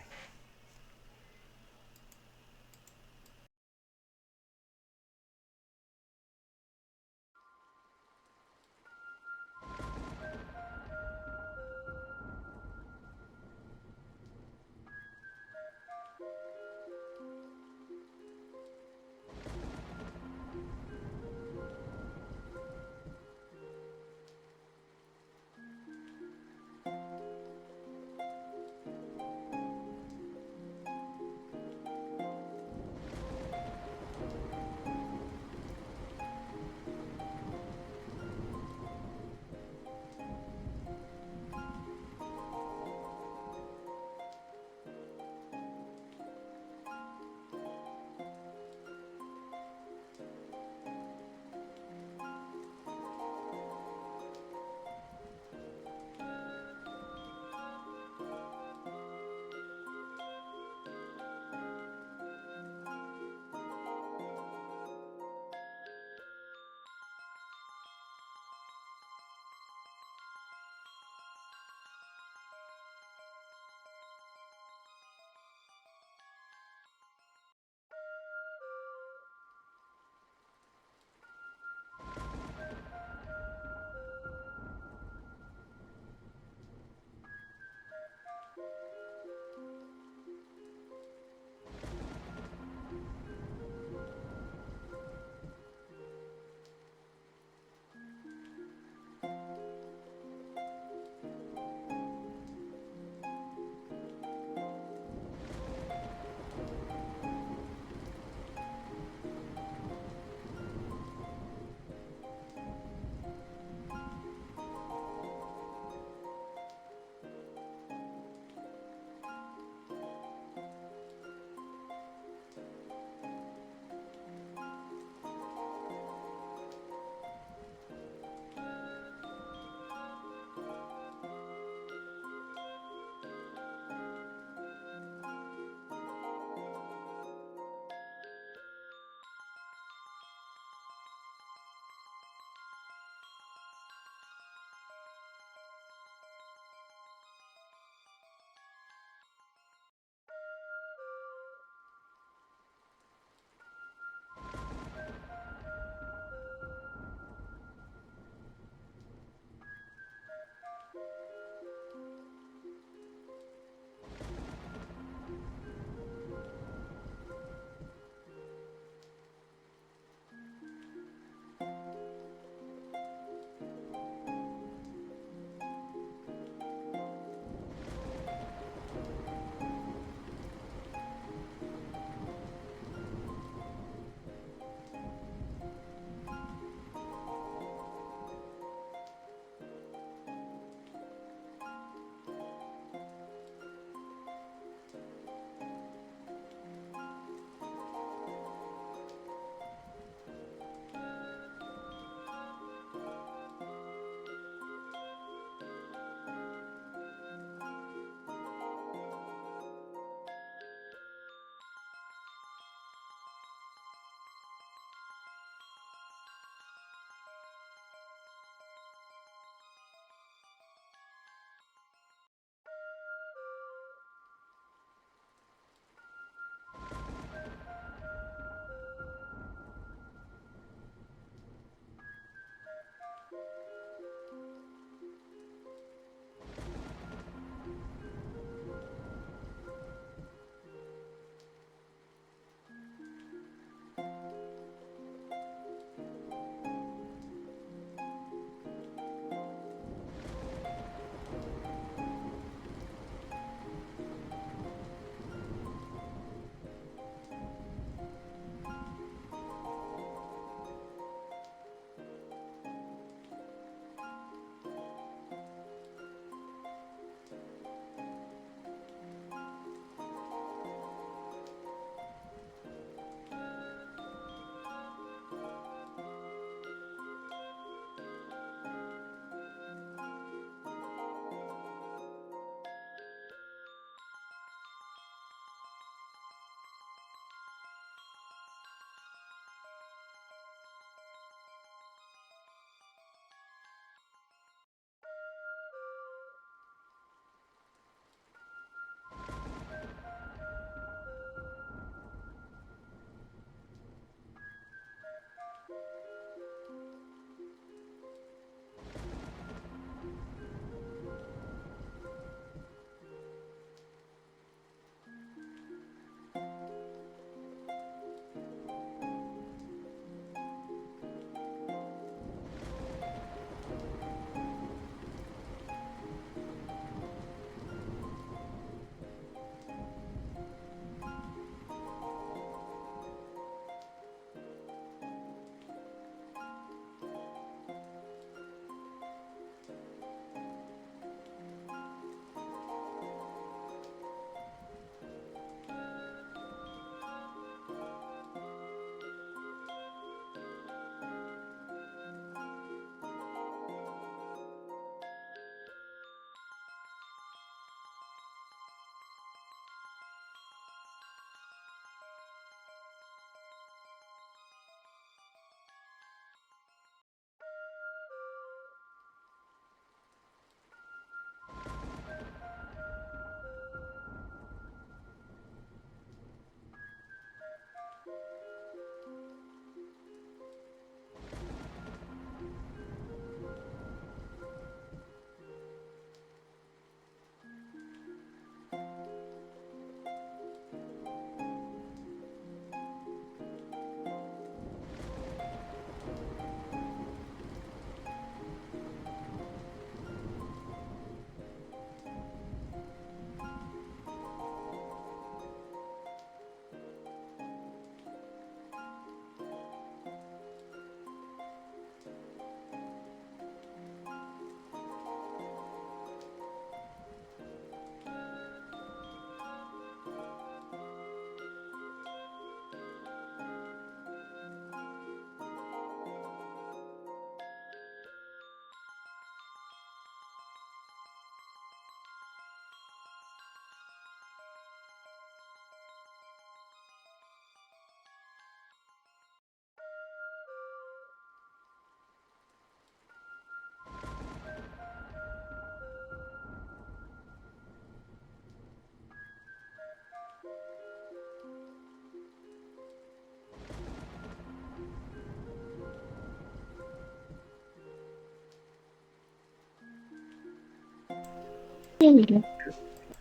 Do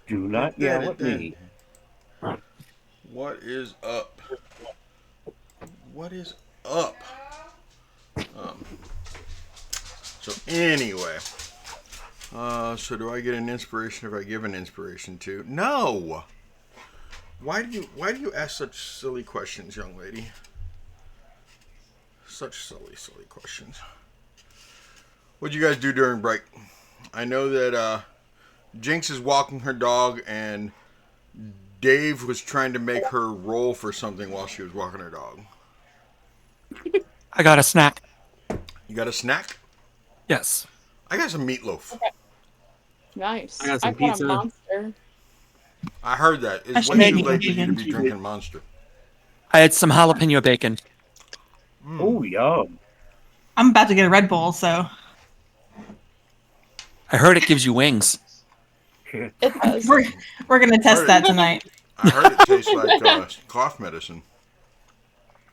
not yell at me. What is up? What is up? So anyway, so do I get an inspiration if I give an inspiration to? No. Why do you ask such silly questions, young lady? Such silly questions. What'd you guys do during break? I know that Jinx is walking her dog, and Dave was trying to make her roll for something while she was walking her dog. I got a snack. You got a snack? Yes. I got some meatloaf. Nice. I got some a pizza. monster. I heard that. I It's should way make too me late for you to vegan. be drinking Monster. I had some jalapeno bacon. Oh, yum. I'm about to get a Red Bull, so I heard it gives you wings. It does. we're gonna test that tonight. I heard it tastes like cough medicine.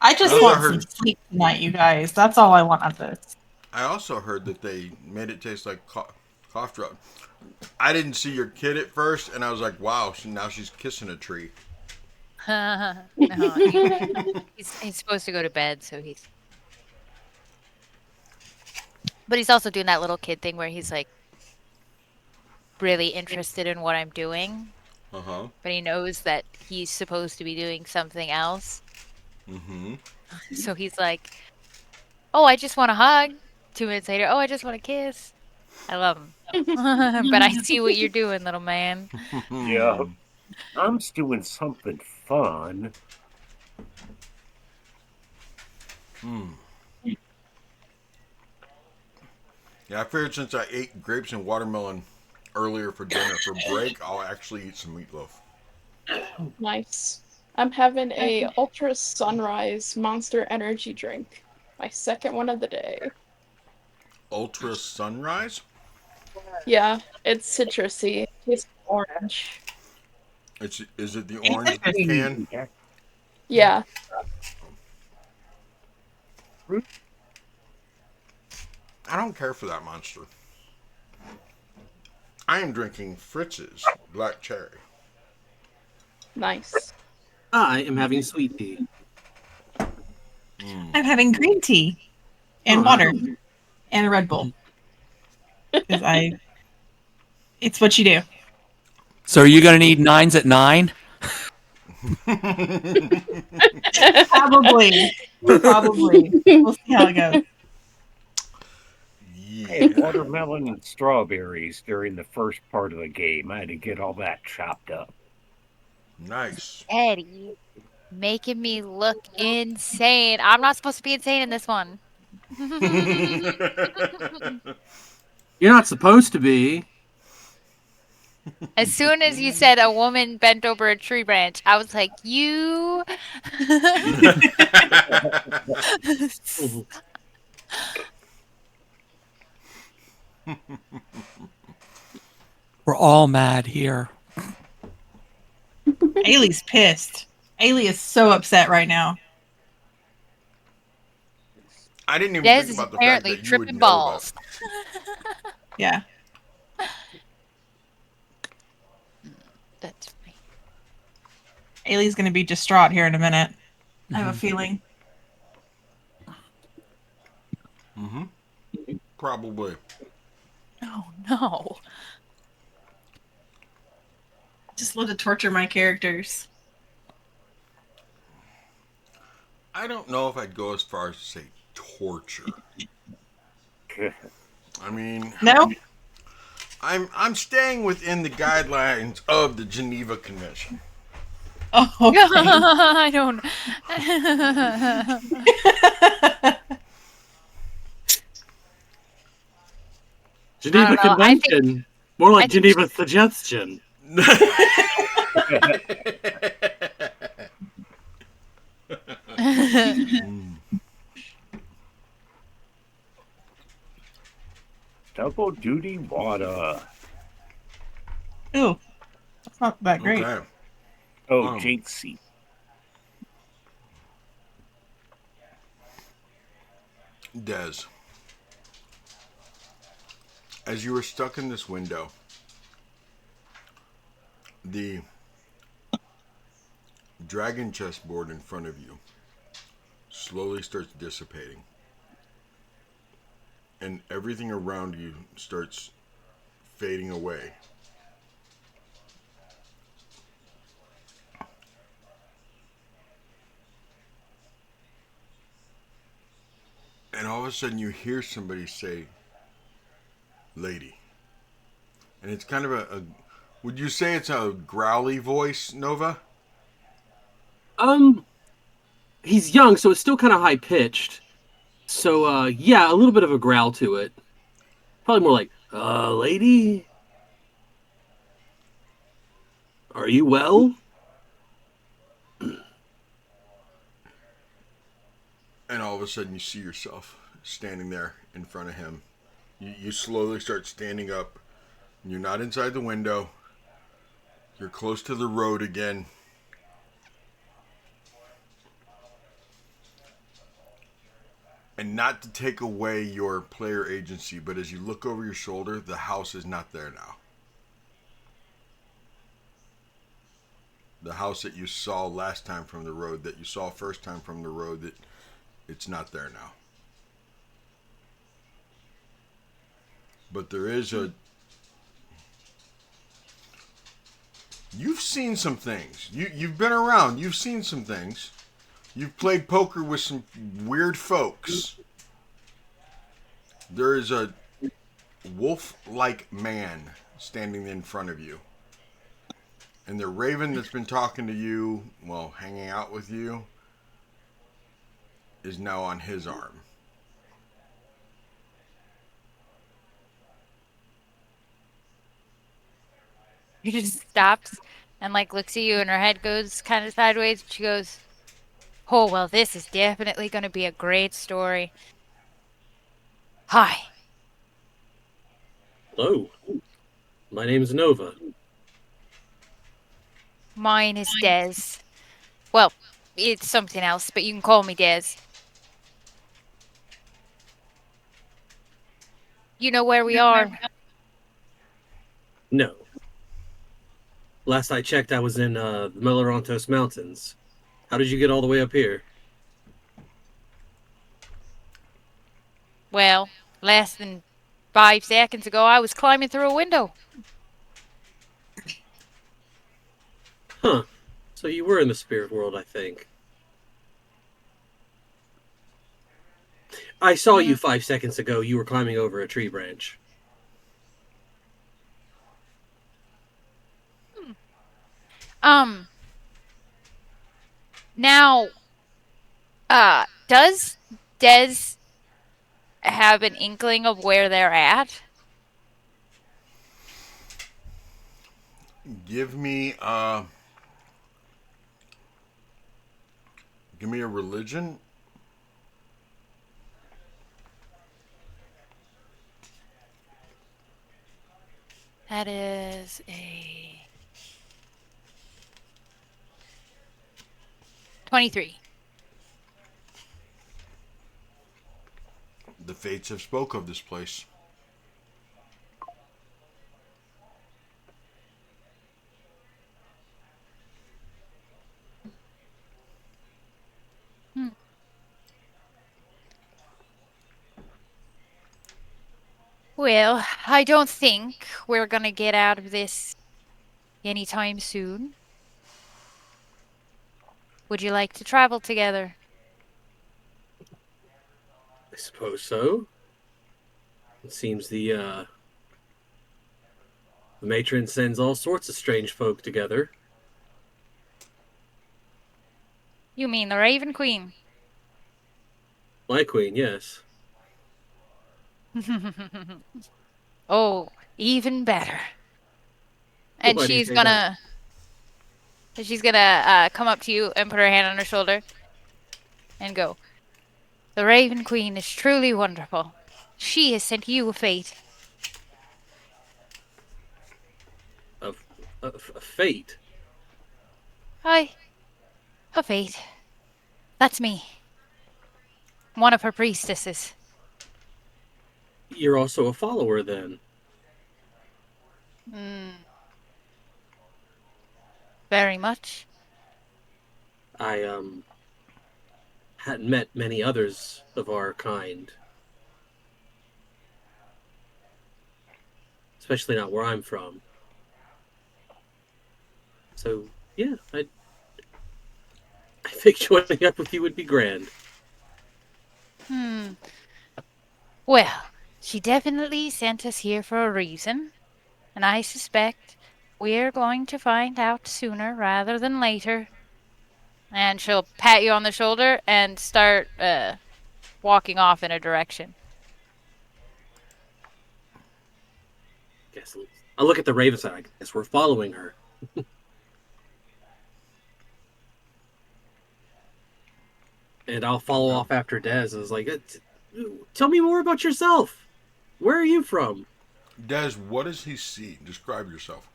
I just Also want heard- some sleep tonight, you guys. That's all I want of this. I also heard that they made it taste like cough drop. I didn't see your kid at first, and I was like, wow, so now she's kissing a tree. No, he's supposed to go to bed, so he's. But he's also doing that little kid thing where he's like really interested in what I'm doing, Uh-huh. but he knows that he's supposed to be doing something else. Mm-hmm. So he's like, "Oh, I just want a hug." 2 minutes later, "Oh, I just want a kiss." I love him, but I see what you're doing, little man. Yeah. I'm doing something fun. Yeah, I figured since I ate grapes and watermelon earlier for dinner for break, I'll actually eat some meatloaf. Nice. I'm having a Ultra Sunrise Monster Energy drink. My second one of the day. Ultra Sunrise? Yeah, it's citrusy. It's orange. Is it the orange can? Yeah. I don't care for that monster. I am drinking Fritz's Black Cherry. Nice. I am having sweet tea. I'm having green tea and water and a Red Bull. Because it's what you do. So are you going to need 9s at 9? Probably. We'll see how it goes. Hey, watermelon and strawberries during the first part of the game. I had to get all that chopped up. Nice. Eddie, making me look insane. I'm not supposed to be insane in this one. You're not supposed to be. As soon as you said a woman bent over a tree branch, I was like, you. We're all mad here. Ailey's pissed. Ailey is so upset right now. I didn't even Des think is about the fact apparently that you would tripping know balls. Yeah. That's funny. Ailey's going to be distraught here in a minute. I have a feeling. Probably. Oh, no. Just love to torture my characters. I don't know if I'd go as far as to say torture. I mean, No? I'm staying within the guidelines of the Geneva Convention. Oh, okay. I don't. Geneva I don't know, I Convention. More like I think- Geneva Suggestion. Double duty water. Ooh. That's not that great. Okay. Oh, Um, Jinxie. Des, as you were stuck in this window, the dragon chessboard in front of you slowly starts dissipating, and everything around you starts fading away. And all of a sudden you hear somebody say, lady. And it's kind of would you say it's a growly voice, Nova? He's young, so it's still kind of high pitched. So, yeah, a little bit of a growl to it. Probably more like, lady? Are you well? And all of a sudden you see yourself standing there in front of him. You slowly start standing up. You're not inside the window. You're close to the road again. And not to take away your player agency, but as you look over your shoulder, the house is not there now. The house that you saw last time from the road, that you saw first time from the road, that it's not there now. But there is you've seen some things. You've been around. You've seen some things. You've played poker with some weird folks. There is a wolf-like man standing in front of you. And the raven that's been talking to you, well, hanging out with you, is now on his arm. He just stops and like looks at you, and her head goes kind of sideways. She goes, "Oh well, this is definitely going to be a great story." Hi, Hello. My name's Nova. mine is Des. Well, it's something else, but you can call me Des. You know where we are? No. Last I checked, I was in the Melarontos Mountains. How did you get all the way up here? Well, less than 5 seconds ago, I was climbing through a window. Huh. So you were in the spirit world, I think. I saw you 5 seconds ago. You were climbing over a tree branch. Now, does Des have an inkling of where they're at? Give me a religion. That is a 23. The fates have spoke of this place. Well, I don't think we're gonna get out of this anytime soon. Would you like to travel together? I suppose so. It seems the matron sends all sorts of strange folk together. You mean the Raven Queen? My queen, yes. Oh, even better. And Why do you she's say that? gonna come up to you and put her hand on her shoulder and go, "The Raven Queen is truly wonderful. She has sent you a fate." A fate. Aye, a fate. That's me. One of her priestesses. You're also a follower, then. Very much. I hadn't met many others of our kind, especially not where I'm from. So yeah, I think joining up with you would be grand. Hmm. Well, she definitely sent us here for a reason, and I suspect we're going to find out sooner rather than later. And she'll pat you on the shoulder and start walking off in a direction. Guess I look at the Raven side. I guess we're following her. And I'll follow off after Dez. And it's like, tell me more about yourself. Where are you from? Des, what does he see? Describe yourself.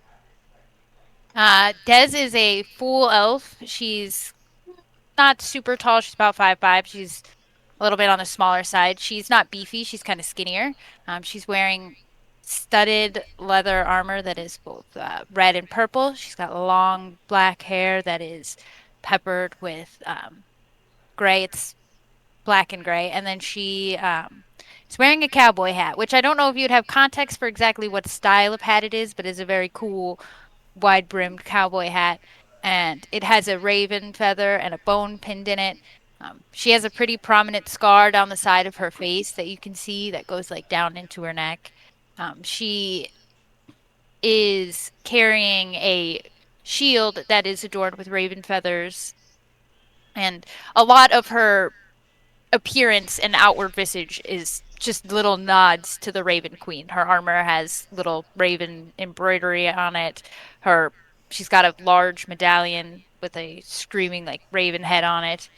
Des is a full elf. She's not super tall. She's about 5'5". She's a little bit on the smaller side. She's not beefy. She's kind of skinnier. She's wearing studded leather armor that is both red and purple. She's got long black hair that is peppered with gray. It's black and gray. And then she is wearing a cowboy hat, which I don't know if you'd have context for exactly what style of hat it is, but is a very cool wide brimmed cowboy hat. And it has a raven feather and a bone pinned in it. She has a pretty prominent scar down the side of her face that you can see that goes like down into her neck. She is carrying a shield that is adorned with raven feathers. And a lot of her appearance and outward visage is just little nods to the Raven Queen. Her armor has little raven embroidery on it. She's got a large medallion with a screaming like raven head on it.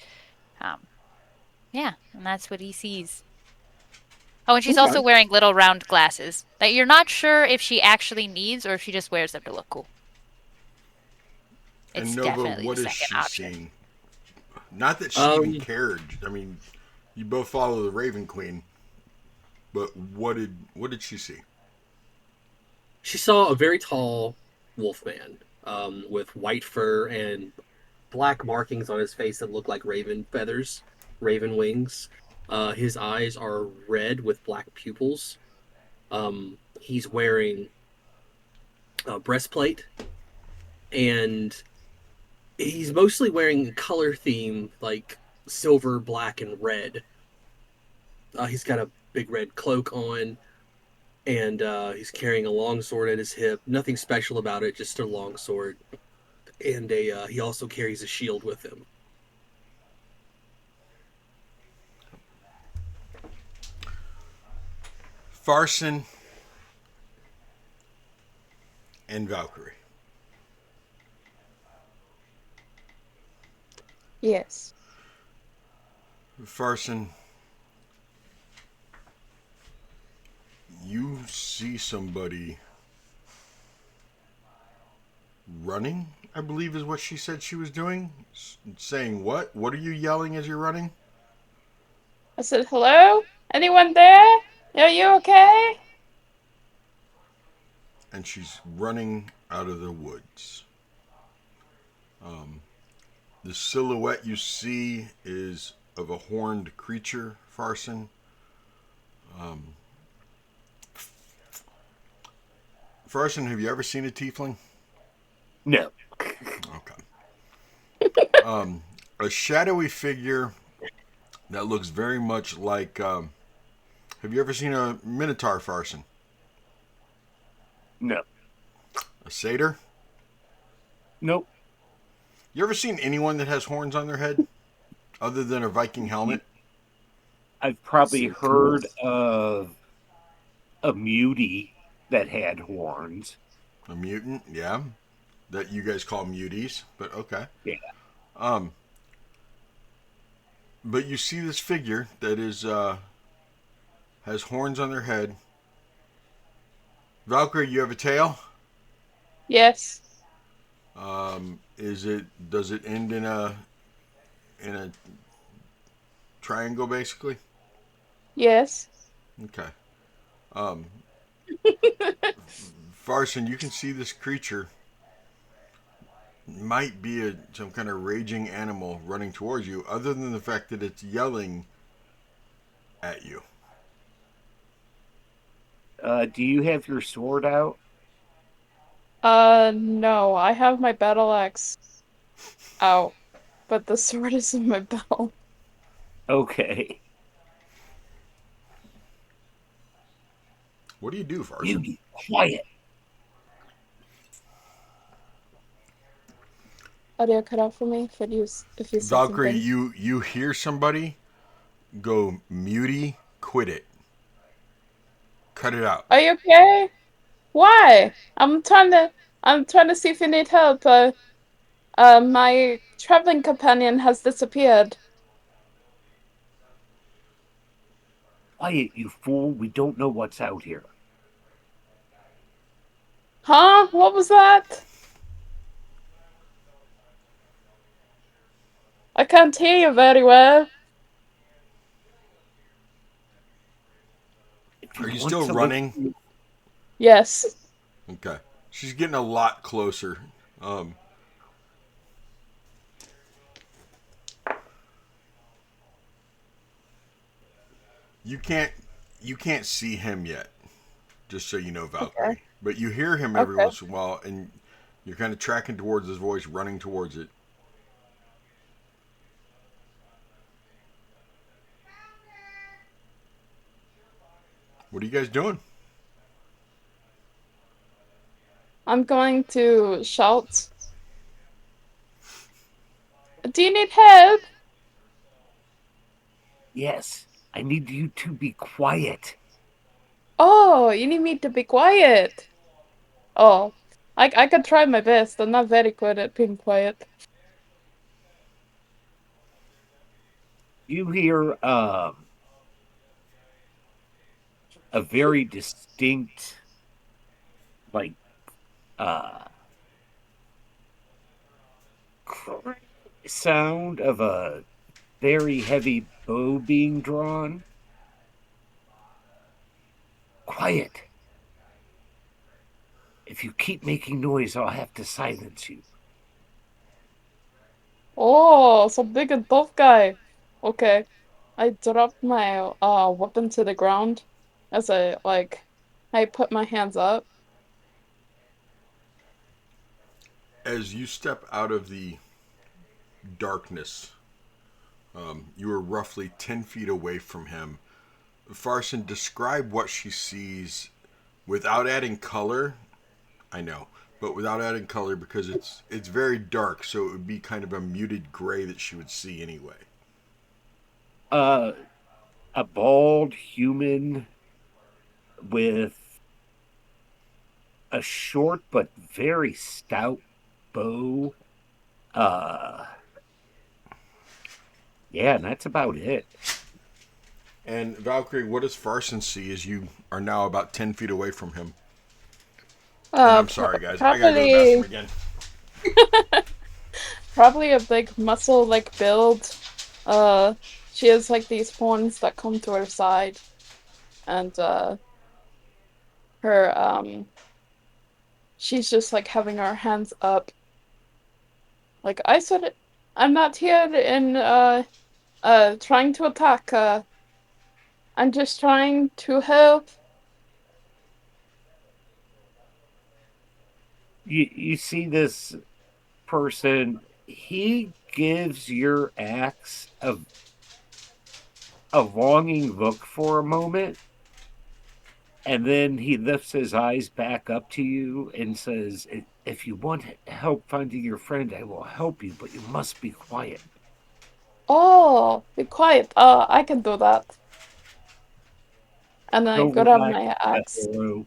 Um, yeah, and that's what he sees. Oh, and she's Okay. also wearing little round glasses that you're not sure if she actually needs or if she just wears them to look cool. It's And Nova, definitely the what is second she option. seeing? Not that she even cared. I mean, you both follow the Raven Queen, but what did she see? She saw a very tall wolf man with white fur and black markings on his face that look like raven feathers, raven wings. His eyes are red with black pupils. He's wearing a breastplate, and he's mostly wearing color theme like silver, black, and red. He's got a big red cloak on, and he's carrying a long sword at his hip. Nothing special about it, just a long sword. And he also carries a shield with him. Farson and Valkyrie. Yes. Farson, you see somebody running, I believe is what she said she was doing. Saying what? What are you yelling as you're running? I said, hello? Anyone there? Are you okay? And she's running out of the woods. The silhouette you see is of a horned creature, Farson. Farson, have you ever seen a tiefling? No. Okay. A shadowy figure that looks very much like. Have you ever seen a minotaur, Farson? No. A satyr? Nope. You ever seen anyone that has horns on their head, other than a Viking helmet? I've probably heard of a mutie that had horns. A mutant, yeah. That you guys call muties, but okay. Yeah. But you see this figure that is has horns on their head. Valkyrie, you have a tail. Yes. Does it end in a triangle basically? Yes. Okay. Farson, you can see this creature might be some kind of raging animal running towards you, other than the fact that it's yelling at you. Do you have your sword out? No, I have my battle axe out, but the sword is in my belt. Okay. What do you do, You Farson? be quiet. Audio cut out for me if you said Valkyrie, something. you hear somebody go muty, quit it. Cut it out. Are you okay? Why? I'm trying to see if you need help. My traveling companion has disappeared. Quiet, you fool. We don't know what's out here. Huh? What was that? I can't hear you very well. If Are you you want still to running? listen, Yes. Okay. She's getting a lot closer. You can't you can't see him yet, just so you know, Okay. Valkyrie. But you hear him every Okay. once in a while, and you're kind of tracking towards his voice, running towards it. What are you guys doing? I'm going to shout. Do you need help? yes, I need you to be quiet. Oh, you need me to be quiet. Oh, I can try my best. I'm not very good at being quiet. You hear a very distinct, like, uh sound of a very heavy bow being drawn. Quiet. If you keep making noise, I'll have to silence you. Oh, so big and tough guy. Okay. I dropped my weapon to the ground as I put my hands up. As you step out of the darkness, you are roughly 10 feet away from him. Farson, describe what she sees without adding color. I know, but without adding color because it's very dark, so it would be kind of a muted gray that she would see anyway. Uh a bald human with a short but very stout bow. Uh yeah, and that's about it. And Valkyrie, what does Farson see as you are now about 10 feet away from him? And I'm sorry, guys, I gotta go to the bathroom Probably again. probably a big muscle like build. Uh, she has like these horns that come to her side, and her she's just like having her hands up. Like I said, I'm not here in trying to attack. I'm just trying to help. You see this person, he gives your axe a longing look for a moment, and then he lifts his eyes back up to you and says, if you want help finding your friend, I will help you, but you must be quiet. Oh, be quiet. I can do that. And I Don't grab relax, my axe. Jethro.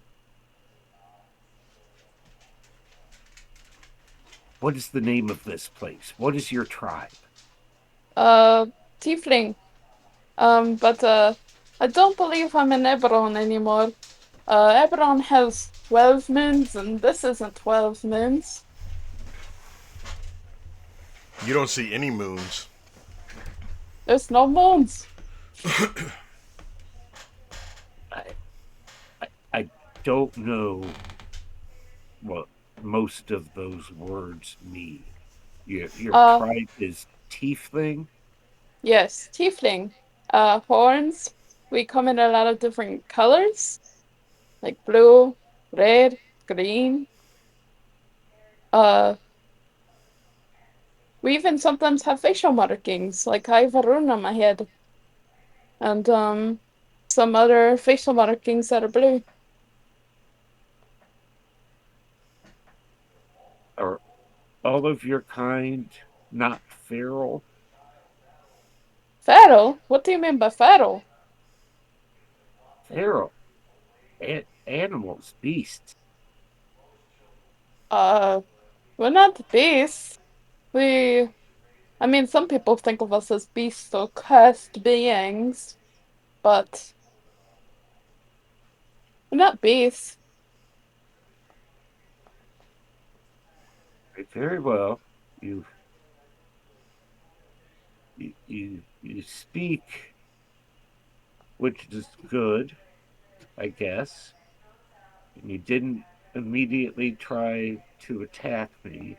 What is the name of this place? What is your tribe? Uh, Tiefling. But I don't believe I'm in Eberron anymore. Eberron has 12 moons, and this isn't 12 moons. You don't see any moons. There's no moons. I, I don't know. Well, most of those words mean. Your Uh, tribe is tiefling. yes, tiefling. Horns. We come in a lot of different colors, like blue, red, green. Uh, we even sometimes have facial markings, like I have a rune on my head, and some other facial markings that are blue. Are all of your kind not feral? Feral? What do you mean by feral? Feral. Animals, beasts. Uh, we're not beasts. We, I mean, some people think of us as beasts or cursed beings, but we're not beasts. Very well. You you speak, which is good, I guess. And you didn't immediately try to attack me.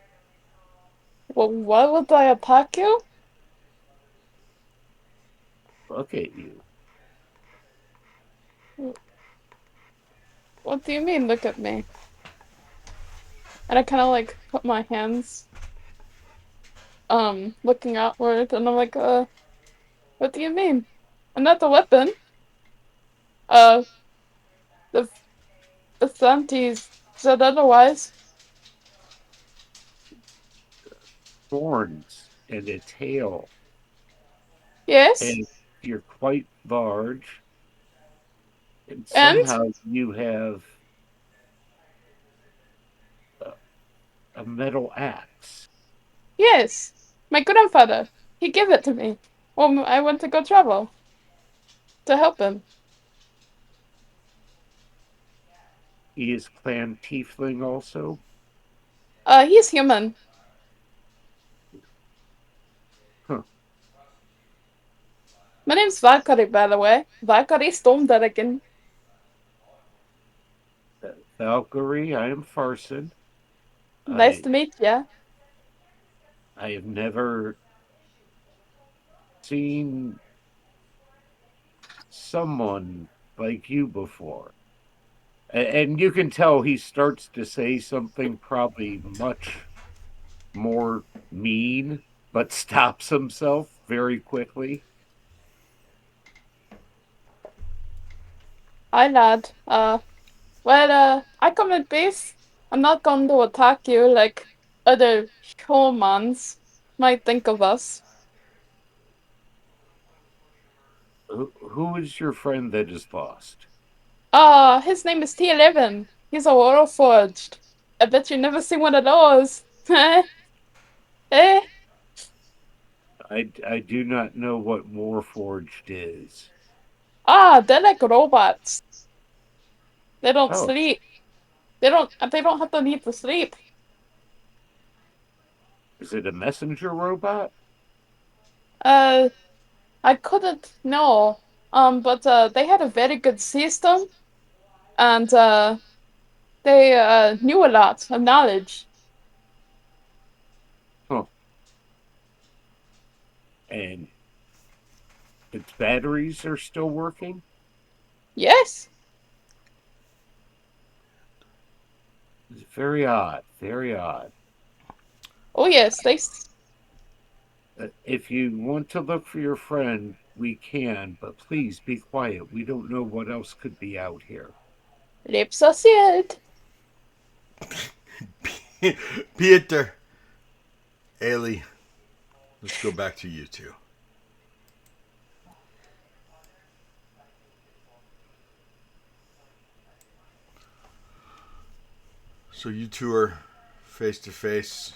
Well, why would I attack you? Look at you. What do you mean, look at me? And I kind of like put my hands, looking outward, and I'm like, what do you mean? I'm not the weapon. Uh, the, the Santis said otherwise. Horns and a tail, Yes? and you're quite large, and And? somehow you have a, a metal axe. Yes. My grandfather. He gave it to me when I went to go travel to help him. He is clan tiefling also. He's human. Huh. My name's Valkyrie, by the way. Valkyrie Stormdragon. Valkyrie, I am Farson. Nice I to meet ya. I have never seen someone like you before. And you can tell he starts to say something probably much more mean, but stops himself very quickly. Hi, lad. I come in peace. I'm not going to attack you like other humans might think of us. Who is your friend that is lost? His name is T11. He's a Warforged. I bet you never seen one of those. Eh? I do not know what Warforged is. They're like robots. They don't Oh, sleep. They don't have the need to sleep. is it a messenger robot? Uh, I couldn't know. But they had a very good system, and they knew a lot of knowledge. Huh. And its batteries are still working? Yes. It's very odd, very odd. Oh yes, If you want to look for your friend, we can, but please be quiet. We don't know what else could be out here. lips are sealed. Peter, Ailey, let's go back to you two. So you two are face to face.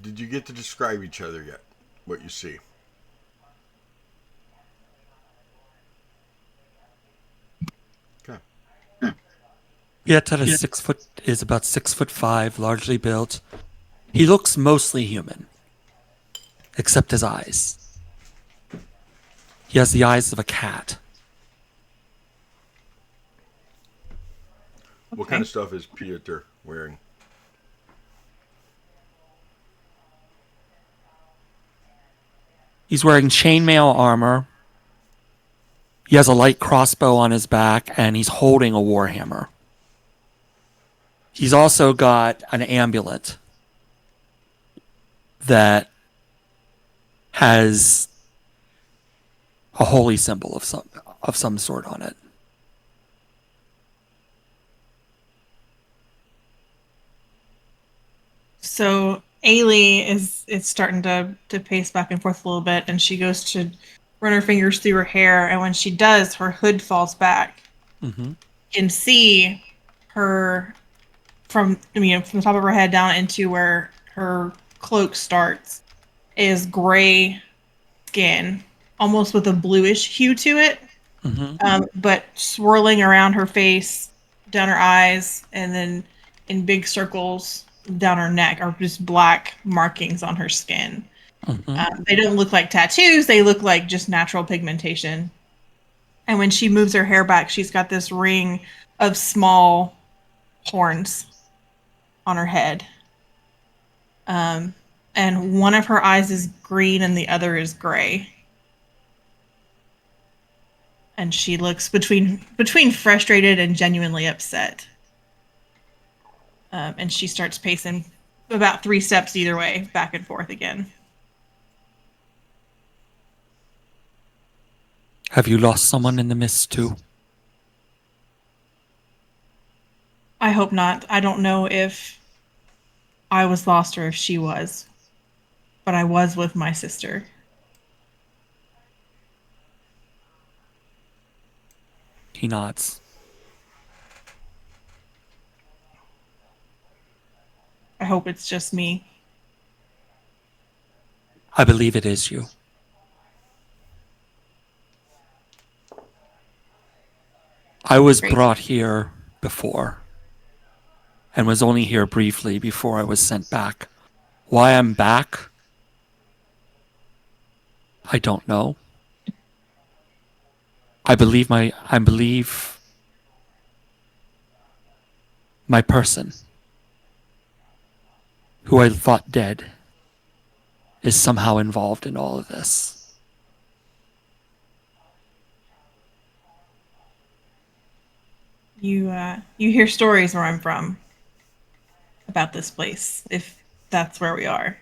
Did you get to describe each other yet? What you see? Okay. Pieta is about 6'5", largely built. He looks mostly human, except his eyes. He has the eyes of a cat. What kind of stuff is Pieter wearing? He's wearing chainmail armor. He has a light crossbow on his back, and he's holding a warhammer. He's also got an amulet that has a holy symbol of some sort on it. So Ailey is starting to pace back and forth a little bit, and she goes to run her fingers through her hair, and when she does, her hood falls back. Mm-hmm. You can see her from from the top of her head down into where her cloak starts is gray skin, almost with a bluish hue to it. Mm-hmm. But swirling around her face, down her eyes, and then in big circles down her neck are just black markings on her skin. Mm-hmm. They don't look like tattoos, they look like just natural pigmentation. And when she moves her hair back, she's got this ring of small horns on her head. And one of her eyes is green and the other is gray. And she looks between frustrated and genuinely upset. And she starts pacing about 3 steps either way, back and forth again. Have you lost someone in the mist too? I hope not. I don't know if I was lost or if she was, but I was with my sister. He nods. I hope it's just me. I believe it is you. I was Great. brought here before and was only here briefly before I was sent back. Why I'm back, I don't know. I believe my person, who I thought dead, is somehow involved in all of this. You hear stories where I'm from about this place, if that's where we are.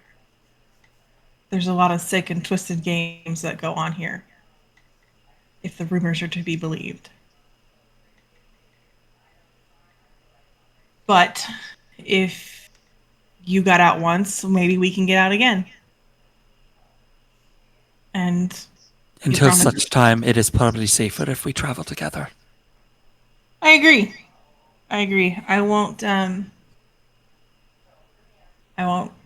There's a lot of sick and twisted games that go on here, if the rumors are to be believed. But if you got out once, maybe we can get out again. And Until such time, it is probably safer if we travel together. I agree. I won't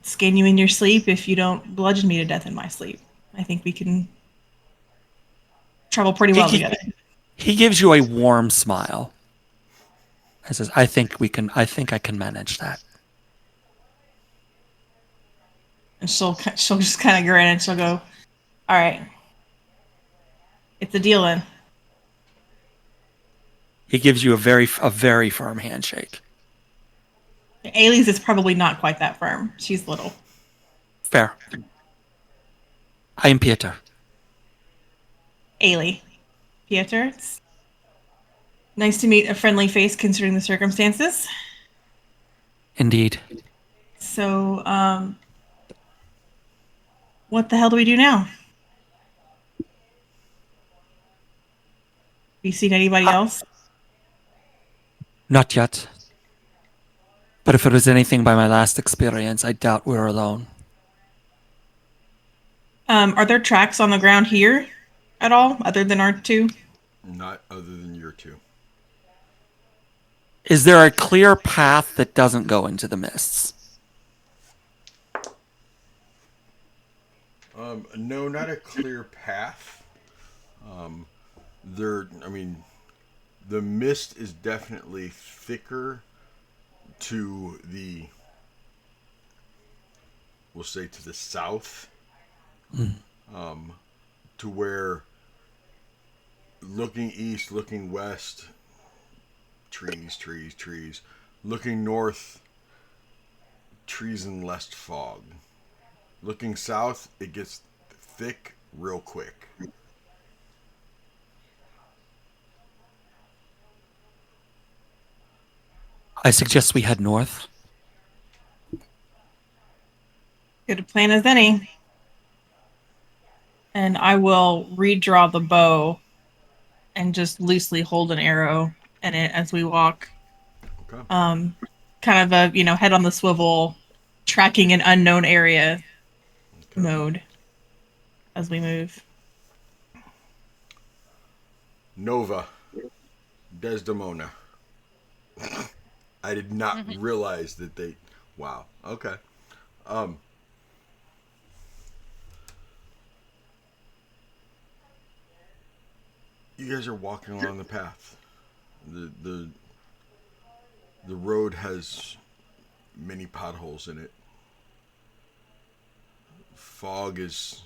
skin you in your sleep if you don't bludgeon me to death in my sleep. I think we can travel pretty well together. He gives you a warm smile. And says, I think I can manage that. And she'll just kind of grin and she'll go, all right. It's a deal then. He gives you a very firm handshake. Ailey's is probably not quite that firm. She's little. Fair. I am Pieter. Ailey. Pieter, it's nice to meet a friendly face considering the circumstances. Indeed. So, what the hell do we do now? Have you seen anybody else? Not yet. But if it was anything by my last experience, I doubt we're alone. Are there tracks on the ground here at all, other than our two? Not other than your two. Is there a clear path that doesn't go into the mists? No, not a clear path. The mist is definitely thicker to the, we'll say, to the south. To where looking east, looking west, trees, trees, trees. Looking north, trees and less fog. Looking south, it gets thick real quick. I suggest we head north. Good a plan as any. And I will redraw the bow and just loosely hold an arrow in it as we walk. Okay. Kind of a, head on the swivel, tracking an unknown area mode as we move. Nova. Desdemona. I did not realize that they... Wow. Okay. You guys are walking along the path. The road has many potholes in it. Fog is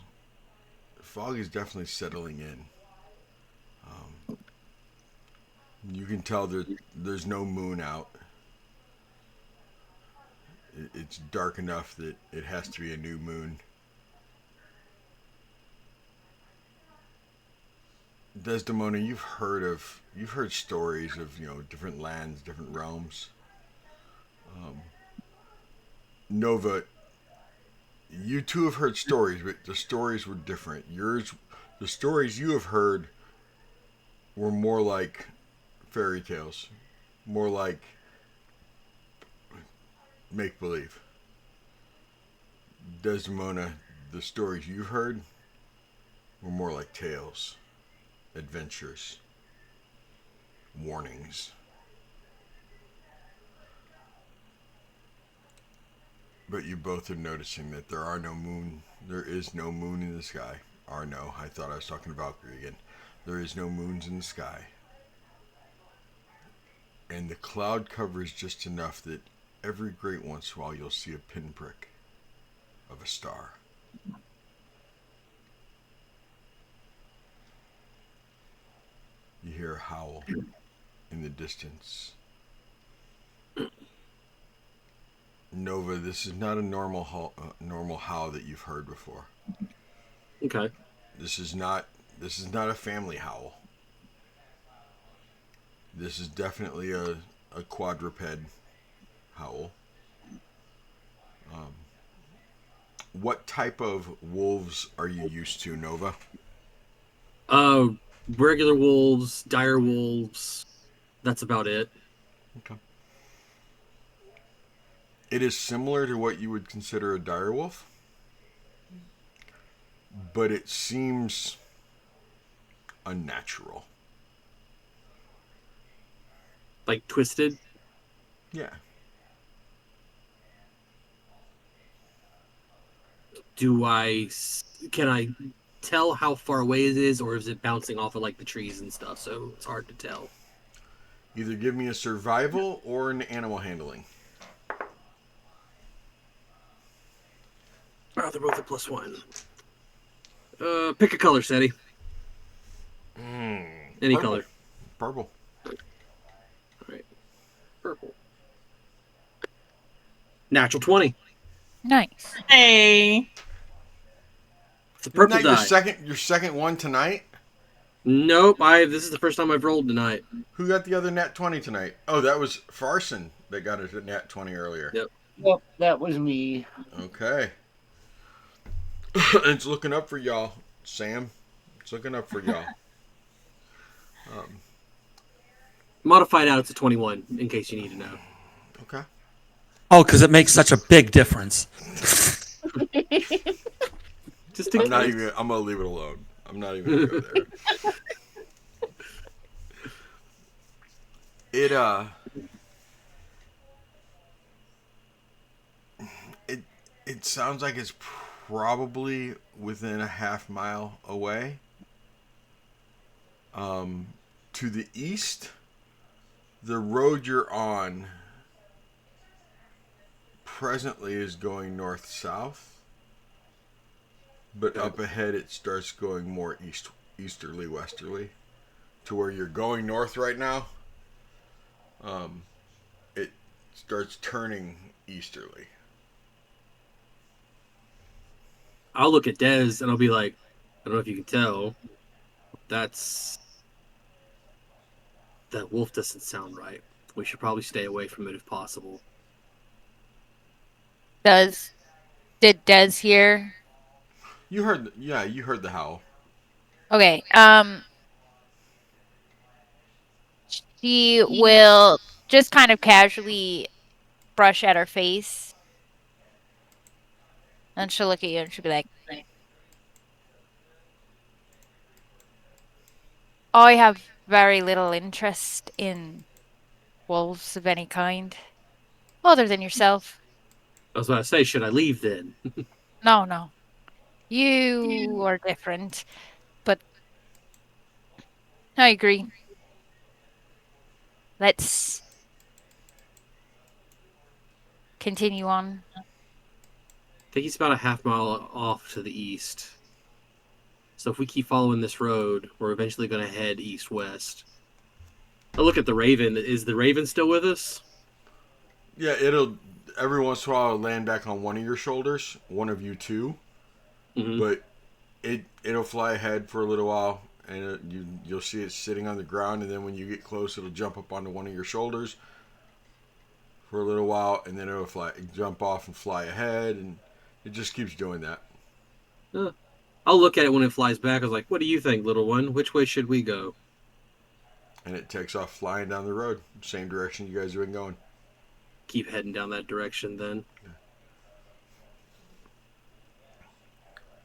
definitely settling in. You can tell there's no moon out. It's dark enough that it has to be a new moon. Desdemona, you've heard stories of different lands, different realms. Nova, you too have heard stories, but the stories were different. The stories you have heard were more like fairy tales, more like make believe. Desdemona, the stories you've heard were more like tales, adventures, warnings. But you both are noticing that there is no moon in the sky. I thought I was talking to Valkyrie again. There is no moons in the sky. And the cloud cover is just enough that every great once in a while you'll see a pinprick of a star. You hear a howl in the distance. Nova, this is not a normal howl that you've heard before. Okay. This is not a family howl. This is definitely a quadruped howl. What type of wolves are you used to, Nova? Regular wolves, dire wolves. That's about it. Okay. It is similar to what you would consider a dire wolf, but it seems unnatural. Like twisted? Yeah. Can I tell how far away it is, or is it bouncing off of like the trees and stuff, so it's hard to tell? Either give me a survival or an animal handling. Oh, they're both a +1. Pick a color, Seti. Any Purple. color. Purple. Alright. Purple. Natural 20. Nice. Hey. It's a purple Isn't that die. your second one tonight? Nope, this is the first time I've rolled tonight. Who got the other nat 20 tonight? Oh, that was Farson that got a nat 20 earlier. Yep. Yep, that was me. Okay. It's looking up for y'all, Sam. It's looking up for y'all. Modified out, it's a 21, in case you need to know. Okay. Oh, because it makes such a big difference. Just I'm gonna leave it alone. I'm not even gonna go there. It sounds like it's probably within a half mile away. To the east, the road you're on presently is going north-south, but up ahead it starts going more easterly, westerly, to where you're going north right now. um, it starts turning easterly. I'll look at Dez and I'll be like, I don't know if you can tell, that's that wolf doesn't sound right. We should probably stay away from it if possible. Did Des hear? You heard, yeah, you heard the howl. Okay. She will just kind of casually brush at her face, and she'll look at you and she'll be like, I have very little interest in wolves of any kind, other than yourself. I was about to say, should I leave then? No, no. You are different, but I agree. Let's continue on. I think he's about a half mile off to the east. So if we keep following this road, we're eventually going to head east-west. I look at the Raven. Is the Raven still with us? Yeah, it'll every once in a while it'll land back on one of your shoulders, one of you two, Mm-hmm. but it'll fly ahead for a little while, and you'll see it sitting on the ground, and then when you get close, it'll jump up onto one of your shoulders for a little while, and then it'll jump off and fly ahead, and it just keeps doing that. I'll look at it when it flies back. I was like, what do you think, little one? Which way should we go? And it takes off flying down the road, same direction you guys have been going. Keep heading down that direction then.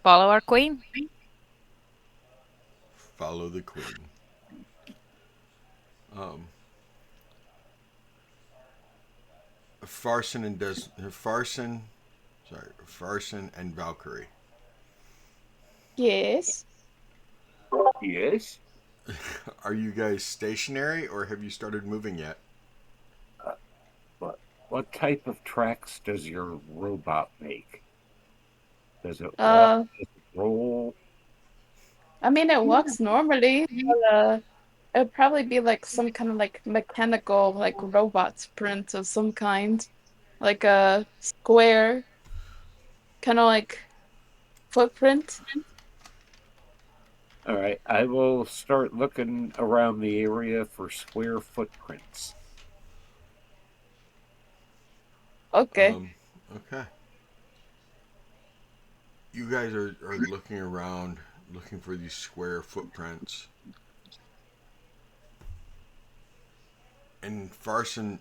Follow our queen. Follow the queen. Um, Farson and Farson and Valkyrie. Yes. Yes. Are you guys stationary or have you started moving yet? What type of tracks does your robot make? Does it walk? Uh, Does it roll? I mean, it walks normally, but it'd probably be like some kind of like mechanical, like robot sprint of some kind, like a square, kind of like footprint. All right, I will start looking around the area for square footprints. Okay. Okay. You guys are looking around, looking for these square footprints. And Farson,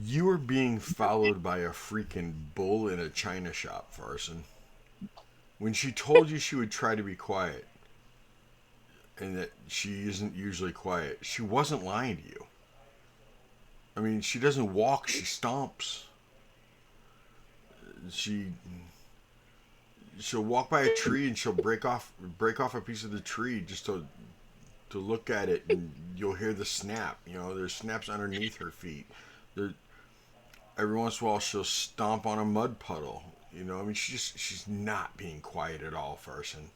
you are being followed by a freaking bull in a china shop, Farson. When she told you she would try to be quiet and that she isn't usually quiet, she wasn't lying to you. I mean, she doesn't walk, she stomps. She'll walk by a tree and she'll break off a piece of the tree just to look at it, and you'll hear the snap. You know, there's snaps underneath her feet. There, every once in a while, she'll stomp on a mud puddle. You know, I mean, she's not being quiet at all, Farson.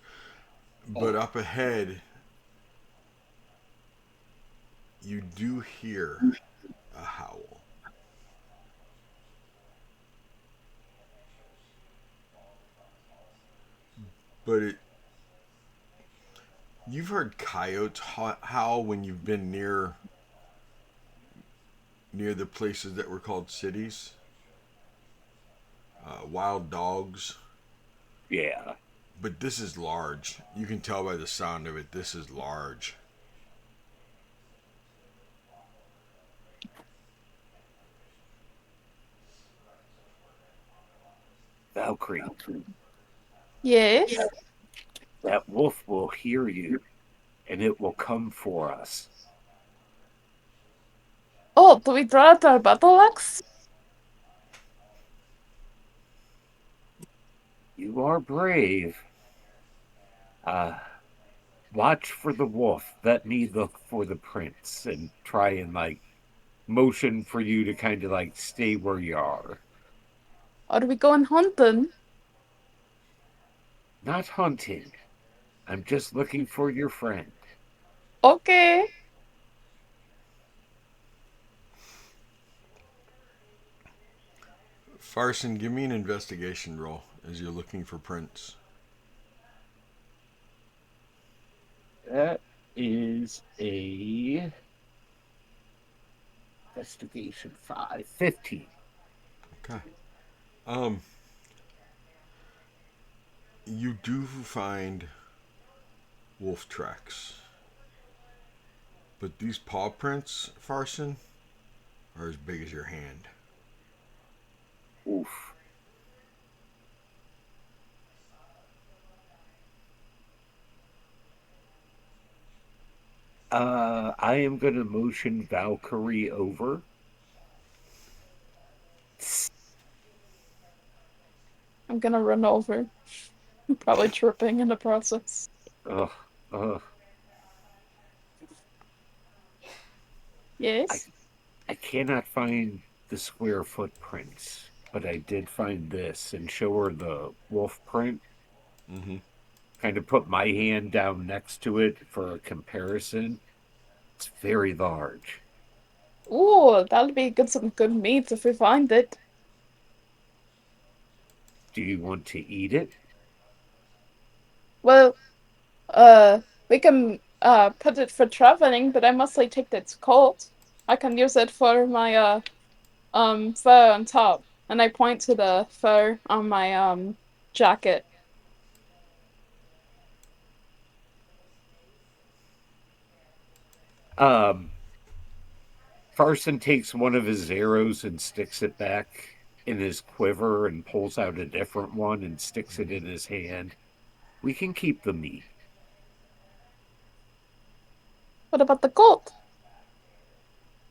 But up ahead, you do hear a howl. But you've heard coyotes howl when you've been near the places that were called cities. Wild dogs. Yeah. But this is large. You can tell by the sound of it, this is large. Valkyrie, Yes. that wolf will hear you, and it will come for us. Oh, do we draw out our battle axe? You are brave. Watch for the wolf. Let me look for the prince and try and like motion for you to kind of like stay where you are. Are we going hunting? Not hunting. I'm just looking for your friend. Okay. Farson, give me an investigation roll as you're looking for prints. That is a investigation 5. 15. Okay. You do find wolf tracks. But these paw prints, Farson, are as big as your hand. Oof. I am going to motion Valkyrie over. I'm gonna run over. Probably tripping in the process. Ugh, ugh. Yes? I cannot find the square footprints, but I did find this and show her the wolf print. Mm-hmm. Kind of put my hand down next to it for a comparison. It's very large. Ooh, that'll be good, some good meat if we find it. Do you want to eat it? Well, we can put it for traveling, but I mostly take its coat. I can use it for my fur on top. And I point to the fur on my jacket. Farson takes one of his arrows and sticks it back in his quiver and pulls out a different one and sticks it in his hand. We can keep the meat. What about the coat?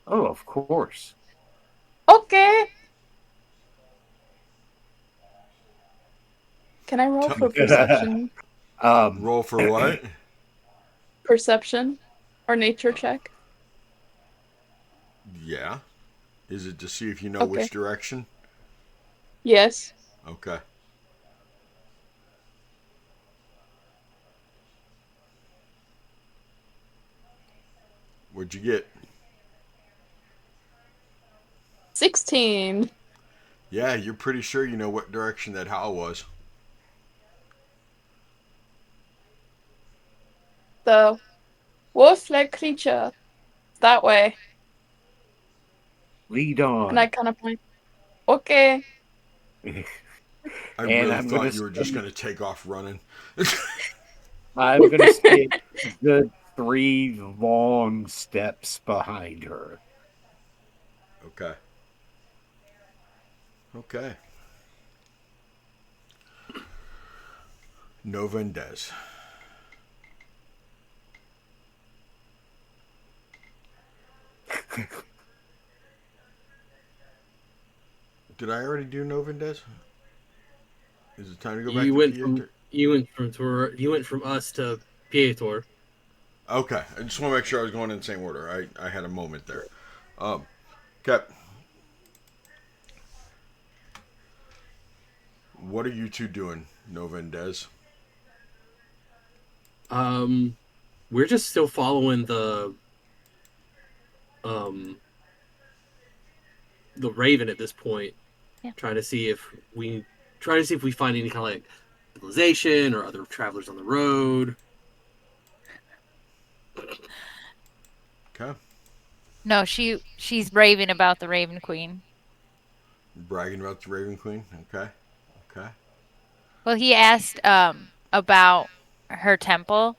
Oh, of course. Okay. Can I roll for perception? Roll for what? Perception or nature check? Yeah. Is it to see if you know Okay. which direction? Yes. Okay. What'd you get? 16. Yeah, you're pretty sure you know what direction that howl was. The wolf-like creature. That way. Lead And I on. kind of point. Okay. I And really I'm thought gonna you were just going to take off running. I'm gonna stay a good 3 long steps behind her. Okay. Okay. Nova and Des. Did I already do Nova and Des? Is it time to go back You to went Pieter? you went from us to Pietor. Okay, I just want to make sure I was going in the same order. I had a moment there. Okay. What are you two doing, Nova and Des? We're just still following um the Raven at this point. Yeah. Trying to see if we find any kind of like civilization or other travelers on the road. Okay. No, she's raving about the Raven Queen. Bragging about the Raven Queen. Okay. Okay. Well, he asked about her temple,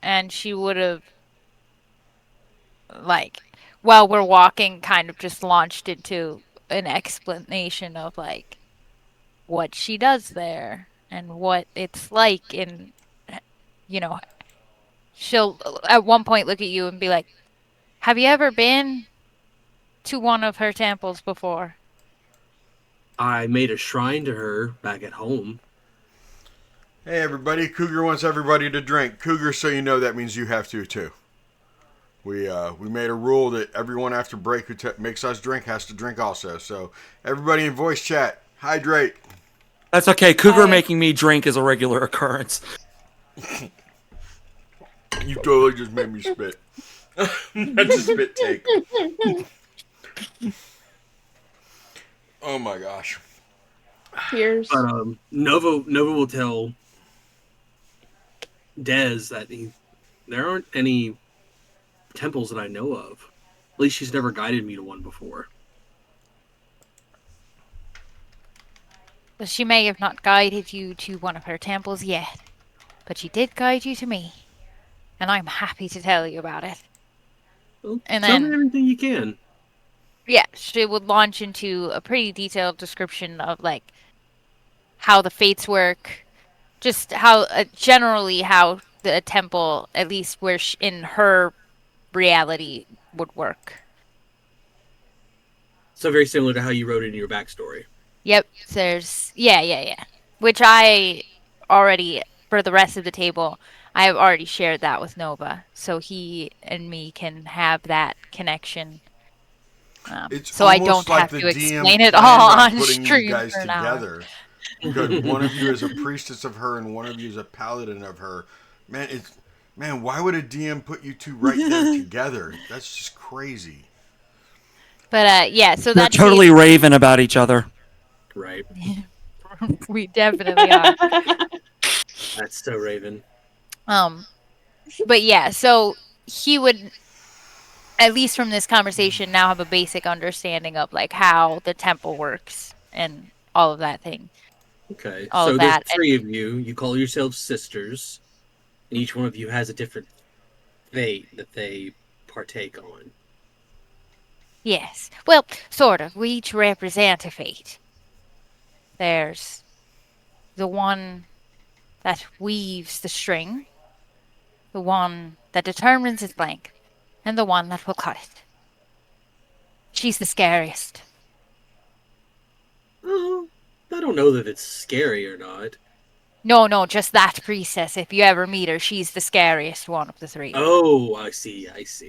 and she would have like while we're walking kind of just launched into an explanation of like what she does there and what it's like, and you know, she'll at one point look at you and be like, "Have you ever been to one of her temples before?" I made a shrine to her back at home. Hey, everybody. Cougar wants everybody to drink. Cougar, so you know that means you have to, too. We made a rule that everyone after break who makes us drink has to drink also. So, everybody in voice chat, hydrate. That's okay. Cougar Hi. making me drink is a regular occurrence. You totally just made me spit. That's a spit take. Oh my gosh. Tears. But Nova will tell Dez that there aren't any temples that I know of. At least she's never guided me to one before. Well, she may have not guided you to one of her temples yet, but she did guide you to me, and I'm happy to tell you about it. Well, And tell me then, everything you can. yeah, she would launch into a pretty detailed description of like how the fates work, just how generally how the temple, at least where in her reality, would work. So very similar to how you wrote it in your backstory. Yep, there's yeah. Which I already for the rest of the table, I have already shared that with Nova, so he and me can have that connection. It's So I almost don't like have the to DM explain it all planned on on putting you stream guys for an hour. together because one of you is a priestess of her and one of you is a paladin of her. Man, why would a DM put you two right there together? That's just crazy. But yeah, so They're that's totally raving about each other. Right. we definitely are. That's so Raven. But yeah, so he would at least from this conversation now have a basic understanding of like how the temple works and all of that thing. Okay. All of So there's that. And 3 of you. You call yourselves sisters, and each one of you has a different fate that they partake on. yes. Well, sort of. We each represent a fate. There's the one that weaves the string, the one that determines its length, and the one that will cut it. She's the scariest. Oh, I don't know that it's scary or not. No, just that priestess. If you ever meet her, she's the scariest one of the 3. Oh, I see.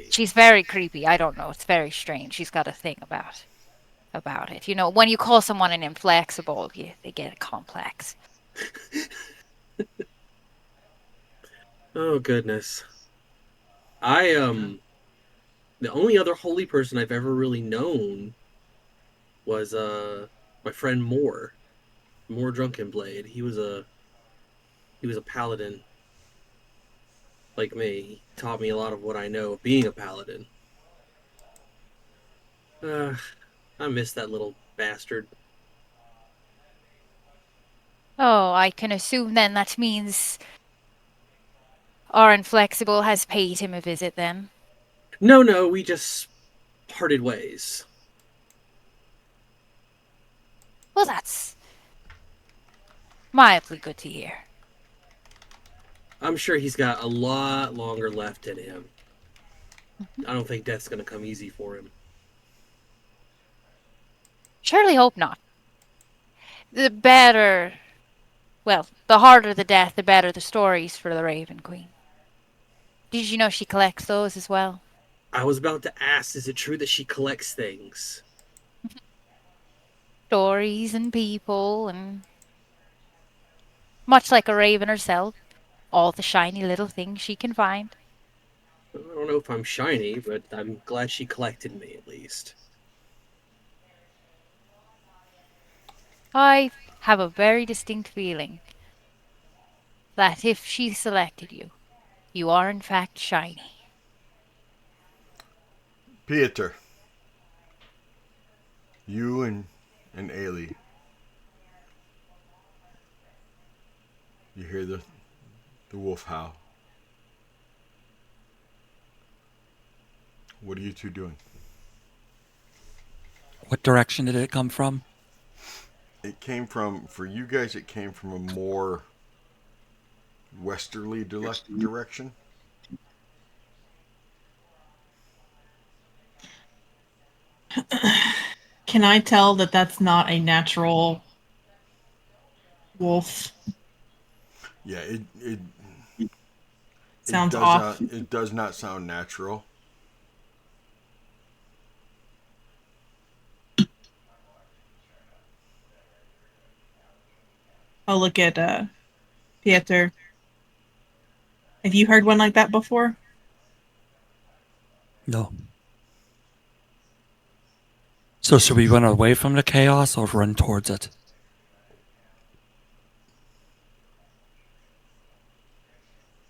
She's very creepy. I don't know. It's very strange. She's got a thing about it. You know, when you call someone an inflexible, they get complex. Oh goodness. I the only other holy person I've ever really known was my friend Moore Drunkenblade. He was a paladin like me. He taught me a lot of what I know of being a paladin. Uh, I miss that little bastard. Oh, I can assume then that means our inflexible has paid him a visit then. No, we just parted ways. Well, that's mildly good to hear. I'm sure he's got a lot longer left in him. I don't think death's gonna come easy for him. Surely hope not. The better, well, the harder the death, the better the stories for the Raven Queen. Did you know she collects those as well? I was about to ask, is it true that she collects things? Stories and people, and much like a raven herself, all the shiny little things she can find. I don't know if I'm shiny, but I'm glad she collected me at least. I have a very distinct feeling that if she selected you, you are in fact shiny. Pieter, you and Ailey, you hear the wolf howl. What are you two doing? What direction did it come from? It came from, for you guys, it came from a more westerly direction. Can I tell that that's not a natural wolf? Yeah, it Sounds does off. not, it does not sound natural. I'll look at Pieter. Have you heard one like that before? No. So should we run away from the chaos or run towards it?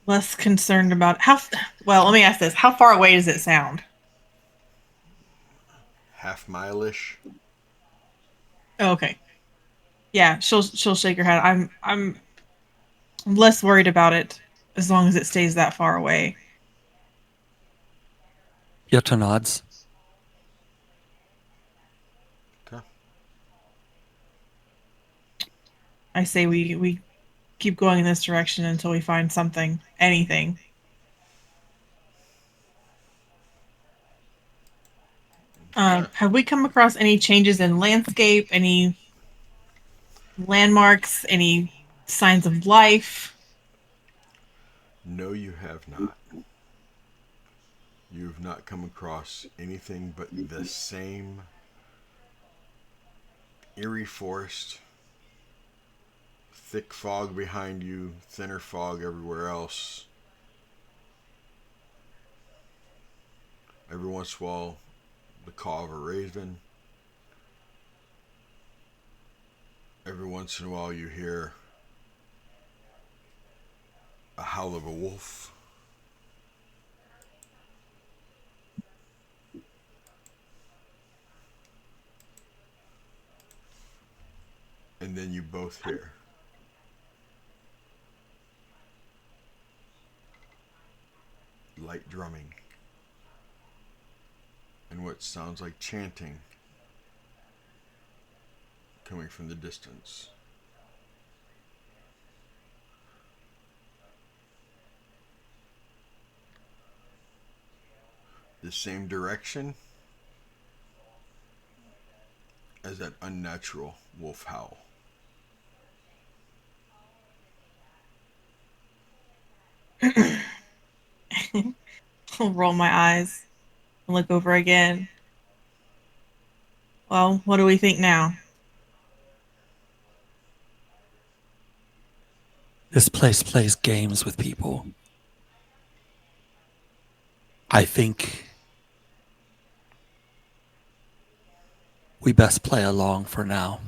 Less concerned about how. Well, let me ask this: how far away does it sound? Half mile-ish. Oh, okay. Yeah, she'll shake her head. I'm less worried about it as long as it stays that far away. Yetta nods. Okay. I say we keep going in this direction until we find something, anything. Have we come across any changes in landscape, any landmarks, any signs of life? No, you have not. You have not come across anything but the same eerie forest, thick fog behind you, thinner fog everywhere else. Every once in a while, the caw of a raven. Every once in a while, you hear a howl of a wolf. And then you both hear light drumming and what sounds like chanting coming from the distance. The same direction as that unnatural wolf howl. I'll roll my eyes and look over again. Well, what do we think now? This place plays games with people. I think we best play along for now.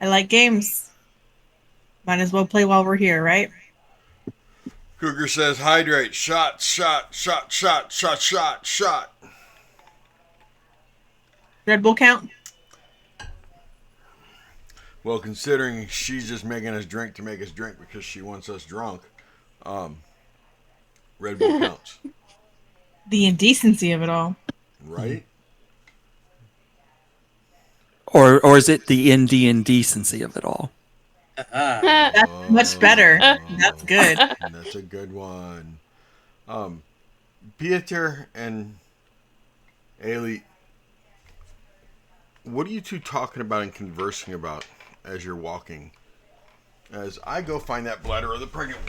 I like games. Might as well play while we're here, right? Cougar says, hydrate, shot, shot, shot, shot, shot, shot, shot. Red Bull count? Well, considering she's just making us drink to make us drink because she wants us drunk, Red Bull counts. The indecency of it all. Right? Or is it the indecency of it all? That's much better. That's good. That's a good one. Pieter and Ailey, what are you two talking about and conversing about as you're walking? As I go find that bladder of the pregnant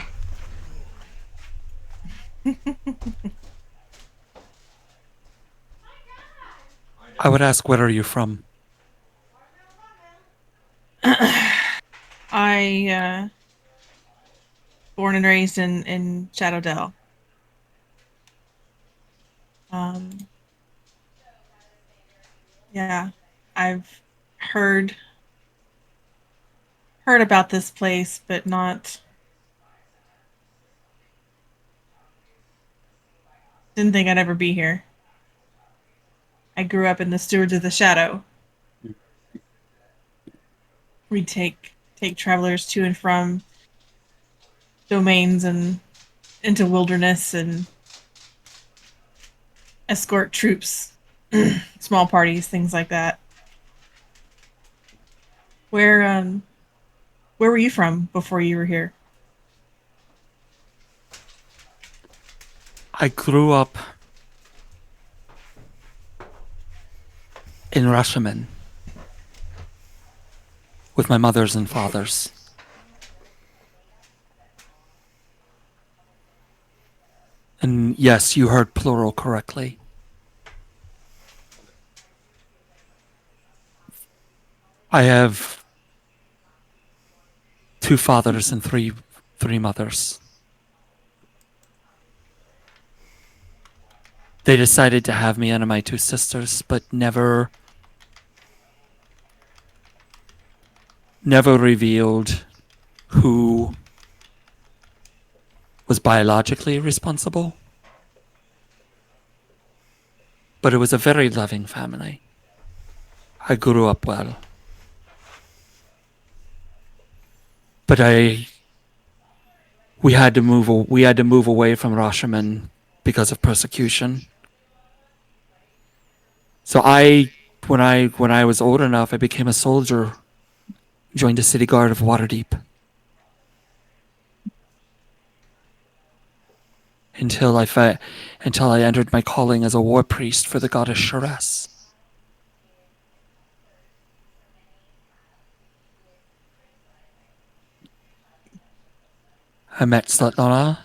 one. I would ask, where are you from? I born and raised in Shadow Dell. Yeah, I've heard about this place, but didn't think I'd ever be here. I grew up in the Stewards of the Shadow. We take travelers to and from domains and into wilderness and escort troops, small parties, things like that. Where were you from before you were here? I grew up in Rashomon with my mothers and fathers. And yes, you heard plural correctly. I have 2 fathers and three mothers. They decided to have me and my two sisters, but never revealed who was biologically responsible. But it was a very loving family. I grew up well. But we had to move away from Rashomon because of persecution. So when I was old enough, I became a soldier, joined the city guard of Waterdeep. Until I entered my calling as a war priest for the goddess Sharess. I met Svetlana,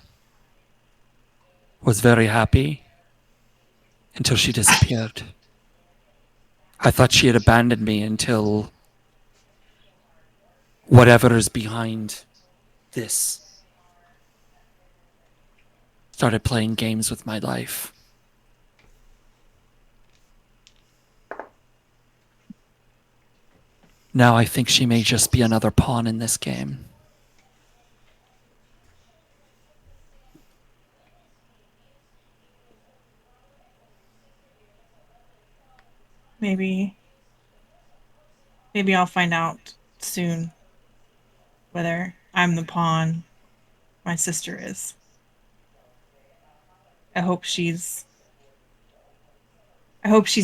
was very happy, until she disappeared. I thought she had abandoned me until whatever is behind this started playing games with my life. Now I think she may just be another pawn in this game. Maybe I'll find out soon whether I'm the pawn my sister is. I hope she's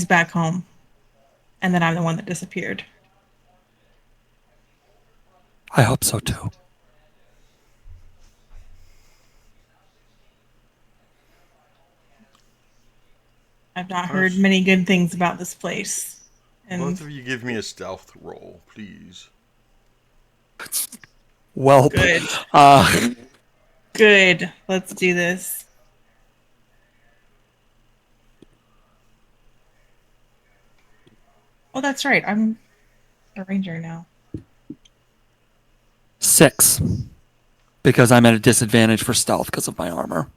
back home and that I'm the one that disappeared. I hope so too. I've not heard many good things about this place. And Both of you give me a stealth roll, please. Well, good. Good. Let's do this. Oh, that's right. I'm a ranger now. 6. Because I'm at a disadvantage for stealth because of my armor.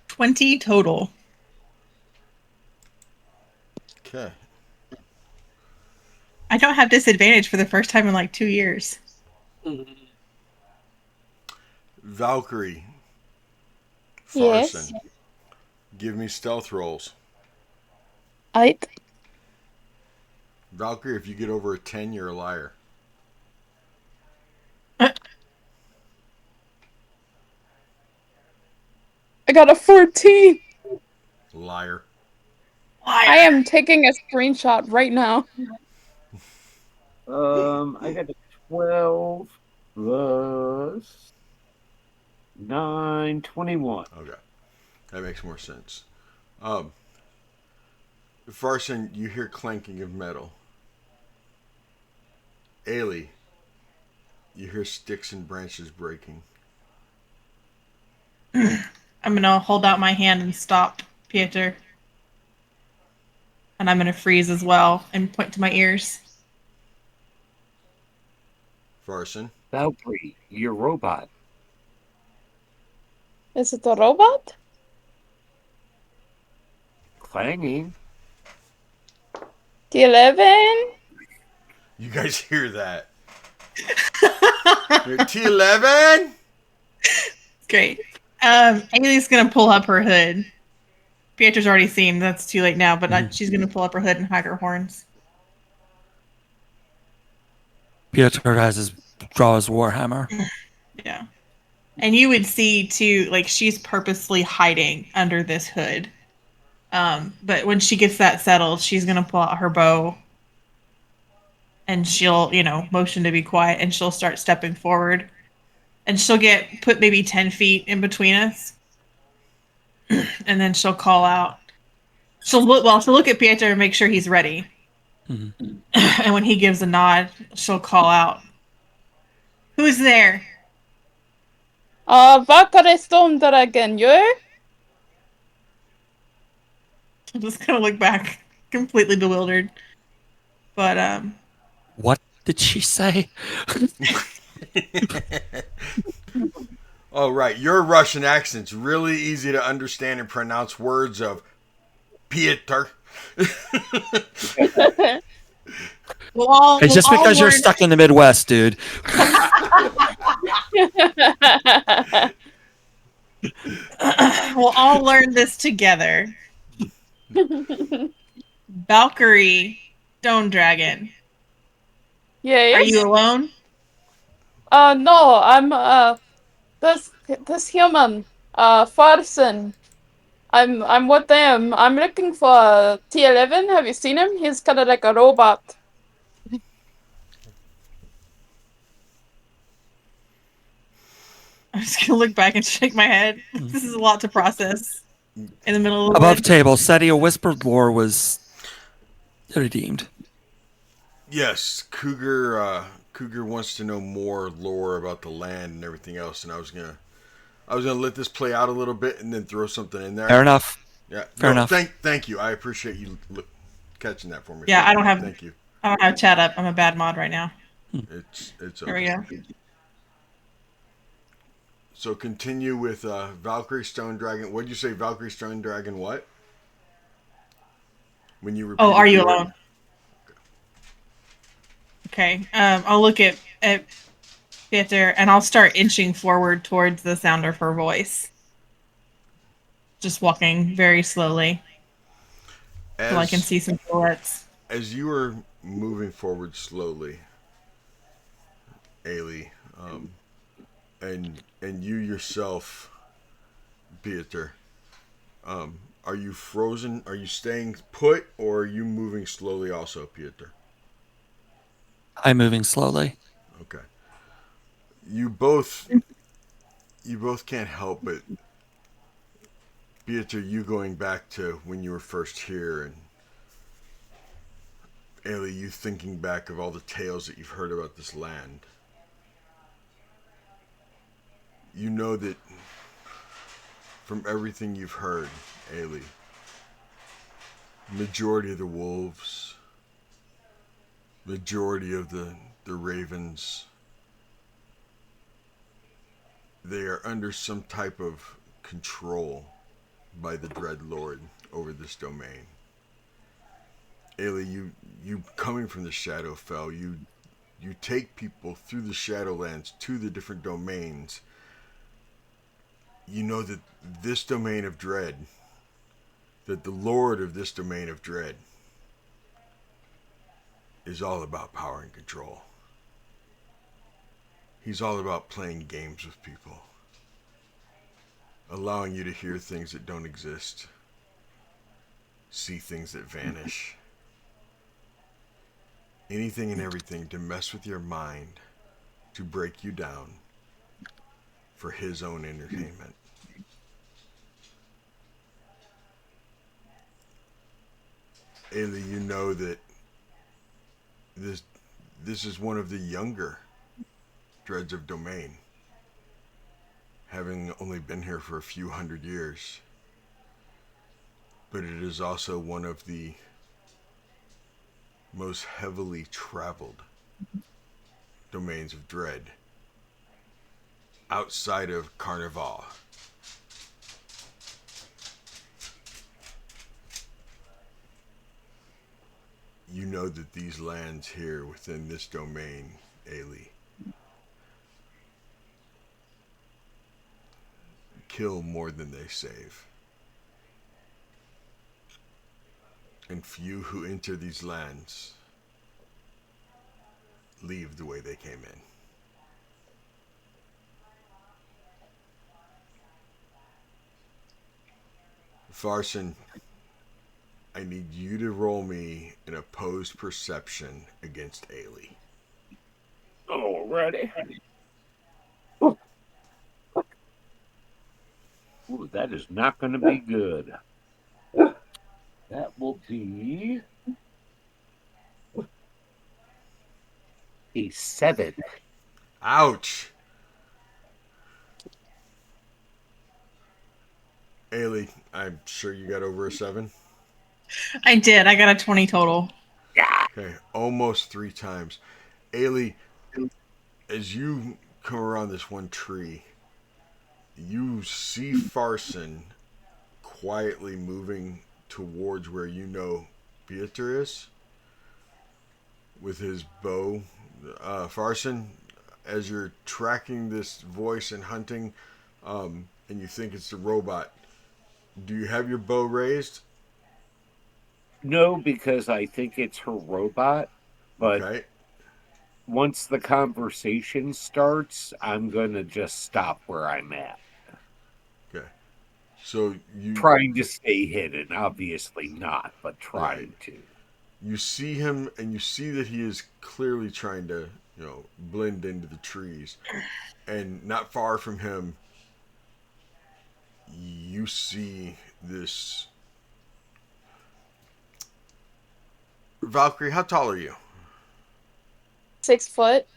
20 total. Okay. I don't have disadvantage for the first time in like 2 years. Valkyrie. Yes. Farson. Give me stealth rolls. Valkyrie, if you get over a 10, you're a liar. I got a 14. Liar. I am taking a screenshot right now. I got a 12 plus 9, 21. Okay. That makes more sense. Farson, you hear clanking of metal. Ailey, you hear sticks and branches breaking. I'm gonna hold out my hand and stop Pieter. And I'm gonna freeze as well and point to my ears. Farson. Valkyrie, your robot. Is it a robot? Clanging. T11? You guys hear that? T11? Great. Ailey's gonna pull up her hood. Pieter's already seen. That's too late now, but she's gonna pull up her hood and hide her horns. Pieter draws Warhammer. Yeah. And you would see too, like she's purposely hiding under this hood. But when she gets that settled, she's gonna pull out her bow and she'll, motion to be quiet and she'll start stepping forward. And she'll put maybe 10 feet in between us. And then she'll call out. She'll look at Pieter and make sure he's ready. Mm-hmm. And when he gives a nod, she'll call out, "Who's there?" Valkyrie Storm Dragon, you? I'm just gonna look back, completely bewildered. But What did she say? Oh, right. Your Russian accent's really easy to understand and pronounce words of Pieter. It's just because you're stuck in the Midwest, dude. We'll all learn this together. Valkyrie, Stone Dragon. Yeah, Are yes. you alone? No, I'm this human, Farson. I'm with them. I'm looking for T11. Have you seen him? He's kind of like a robot. I'm just gonna look back and shake my head. This is a lot to process in the middle of the Above woods. table, Seti, a whispered lore was redeemed. Yes, Cougar wants to know more lore about the land and everything else, and I was gonna let this play out a little bit and then throw something in there. Fair enough. Yeah. Fair enough. Thank you. I appreciate you catching that for me. Yeah, I don't have. Thank you. I don't have chat up. I'm a bad mod right now. It's There we okay. go. So continue with Valkyrie Stone Dragon. What did you say, Valkyrie Stone Dragon? What? When you repeat. Oh, are you alone? Okay. I'll look at Peter and I'll start inching forward towards the sound of her voice. Just walking very slowly so I can see some silhouettes. As you are moving forward slowly, Ailey, and you yourself, Peter, are you frozen? Are you staying put, or are you moving slowly also, Peter? I'm moving slowly. Okay. You both can't help but, Peter, you going back to when you were first here, and Ailey, you thinking back of all the tales that you've heard about this land. You know that from everything you've heard, Ailey, majority of the wolves, majority of the ravens, they are under some type of control by the Dread Lord over this domain. Ailey, you coming from the Shadowfell, you take people through the Shadowlands to the different domains. You know that this domain of dread, that the Lord of this domain of dread is all about power and control. He's all about playing games with people, allowing you to hear things that don't exist, see things that vanish, anything and everything to mess with your mind, to break you down for his own entertainment. Ailey, you know that this is one of the younger dreads of domain, having only been here for a few hundred years. But it is also one of the most heavily traveled domains of dread outside of Carnival. You know that these lands here within this domain, Ailey, kill more than they save. And few who enter these lands leave the way they came in. Farson, I need you to roll me an opposed perception against Ailey. Alrighty. Ooh, that is not going to be good. That will be a 7. Ouch! Ailey, I'm sure you got over a 7. I did. I got a 20 total. Okay, almost 3 times. Ailey, as you come around this one tree, you see Farson quietly moving towards where you know Pieter is with his bow. Farson, as you're tracking this voice and hunting, and you think it's the robot, do you have your bow raised? No, because I think it's her robot. But Okay. once the conversation starts, I'm going to just stop where I'm at. Okay. So you Trying to stay hidden. Obviously not, but right. trying to. You see him, and you see that he is clearly trying to, blend into the trees. And not far from him, you see this. Valkyrie, how tall are you? 6 foot.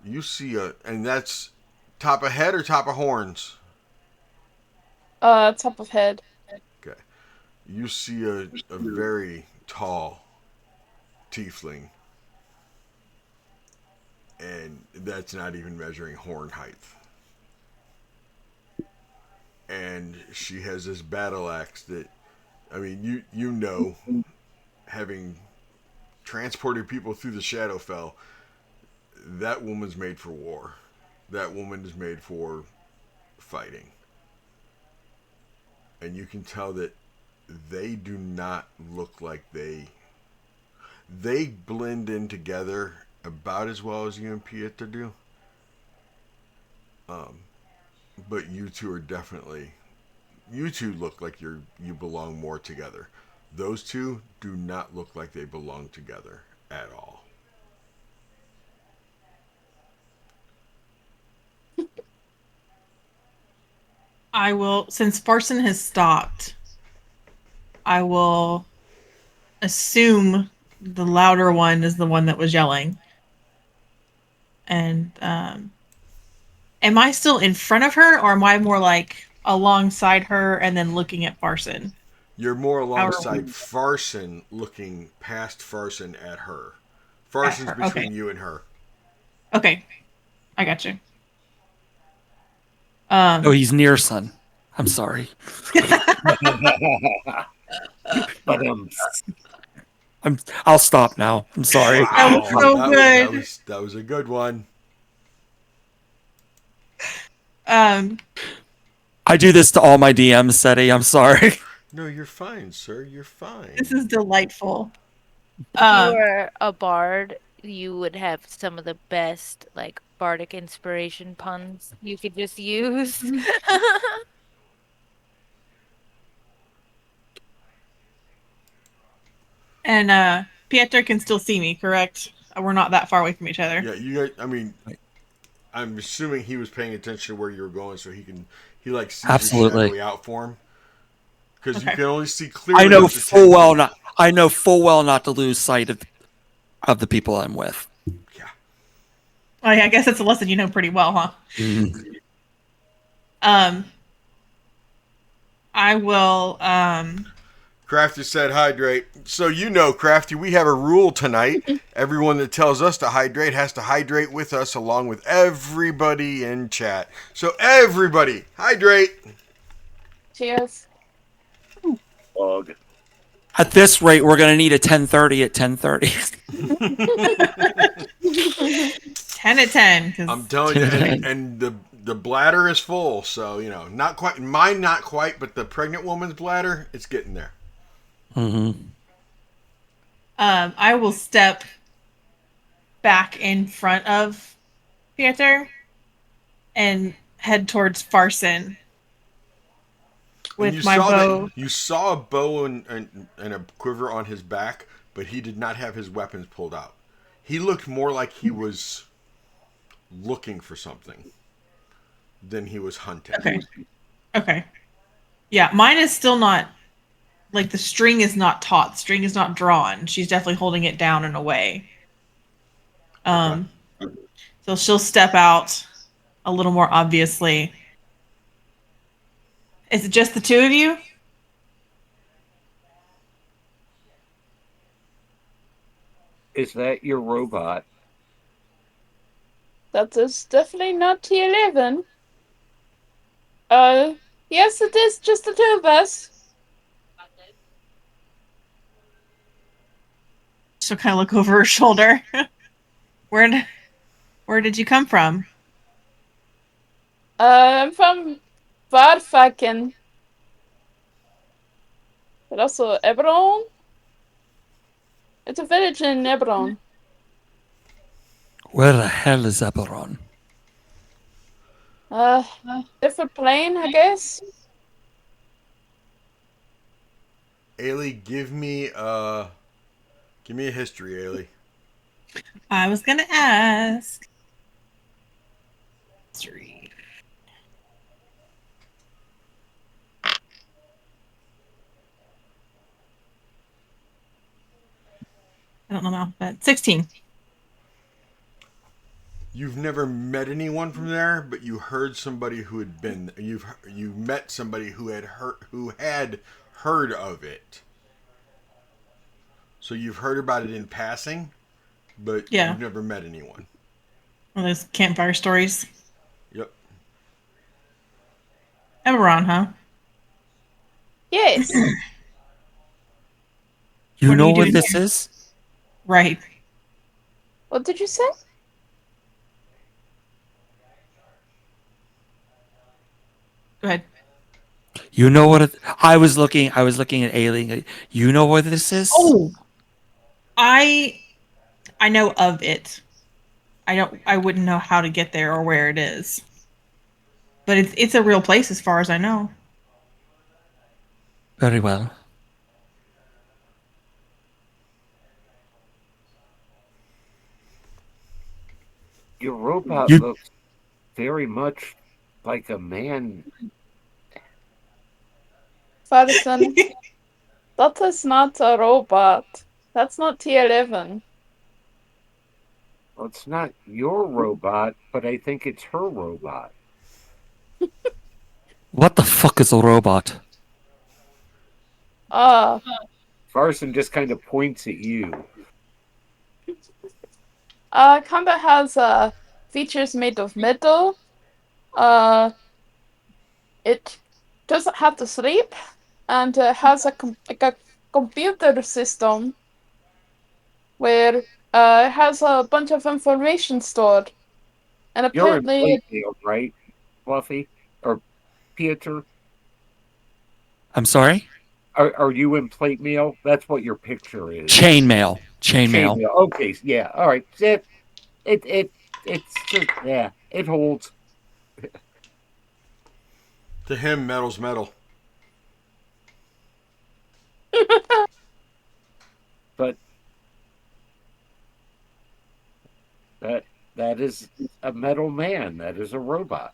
You see and that's top of head or top of horns? Top of head. Okay. You see a very tall tiefling, and that's not even measuring horn height. And she has this battle axe that, I mean, you know, having transported people through the Shadowfell, that woman's made for war. That woman is made for fighting. And you can tell that they do not look like they blend in together about as well as you and Pieter do. But you two are definitely, you two look like you belong more together. Those two do not look like they belong together at all. I will, since Farson has stopped, I will assume the louder one is the one that was yelling. And am I still in front of her, or am I more like alongside her and then looking at Farson? You're more alongside Farson, looking past Farson at her. Farson's her. between Okay. you and her. Okay, I got you. Oh, he's near son. I'm sorry. But I'll stop now. I'm sorry. That was so good. That was a good one. I do this to all my DMs, Seti. I'm sorry. No, you're fine, sir. You're fine. This is delightful. If you were a bard, you would have some of the best like bardic inspiration puns you could just use. And Pieter can still see me, correct? We're not that far away from each other. Yeah, you guys. I mean, I'm assuming he was paying attention to where you were going, so he sees Absolutely. your shadowy out form. Because you Okay. can only see clearly. I know up to full 10 well feet. not. I know full well not to lose sight of the people I'm with. Yeah. Oh, yeah, I guess that's a lesson you know pretty well, huh? Mhm. I will. Crafty said hydrate. So you know, Crafty, we have a rule tonight. Everyone that tells us to hydrate has to hydrate with us along with everybody in chat. So everybody, hydrate. Cheers. Bug. At this rate, we're gonna need a 10:30 at 10:30. 10 at 10. 'Cause I'm telling you, and the bladder is full. So not quite. Mine, not quite, but the pregnant woman's bladder, it's getting there. Mm-hmm. I will step back in front of Pieter and head towards Farson with my bow. You saw a bow and a quiver on his back, but he did not have his weapons pulled out. He looked more like he was looking for something than he was hunting. Okay. Yeah, mine is still not, like, the string is not taut. The string is not drawn. She's definitely holding it down in a way. So she'll step out a little more obviously. Is it just the two of you? Is that your robot? That is definitely not T11. Yes, it is just the two of us. So kind of look over her shoulder. where where did you come from? I'm from Varfaken. But also Eberron? It's a village in Eberron. Where the hell is Eberron? Uh, different plane, I guess. Ailey, give me a history, Ailey. I was gonna ask. History. I don't know now, but 16. You've never met anyone from there, but you heard somebody who had been. You met somebody who had heard of it. So you've heard about it in passing, but Yeah. you've never met anyone. One of those campfire stories. Yep. Eberron, huh? Yes. You What are know you where doing this here? is? Right. What did you say? Go ahead. You know what? I was looking at Alien. You know where this is? Oh, I know of it. I wouldn't know how to get there or where it is. But it's a real place as far as I know. Very well. Your robot You looks very much like a man. Farson, that is not a robot. That's not T11. Well, it's not your robot, but I think it's her robot. what the fuck is a robot? Ah, Farson just kind of points at you. Combat has features made of metal. Uh, it doesn't have to sleep, and has like a computer system where it has a bunch of information stored, and You're in apparently plate mail, right, Fluffy? Or Pieter? I'm sorry? Are you in plate mail? That's what your picture is. Chainmail. Chainmail. Chainmail. Okay, yeah. All right. It's just yeah. It holds. To him, metal's metal. But that is a metal man. That is a robot.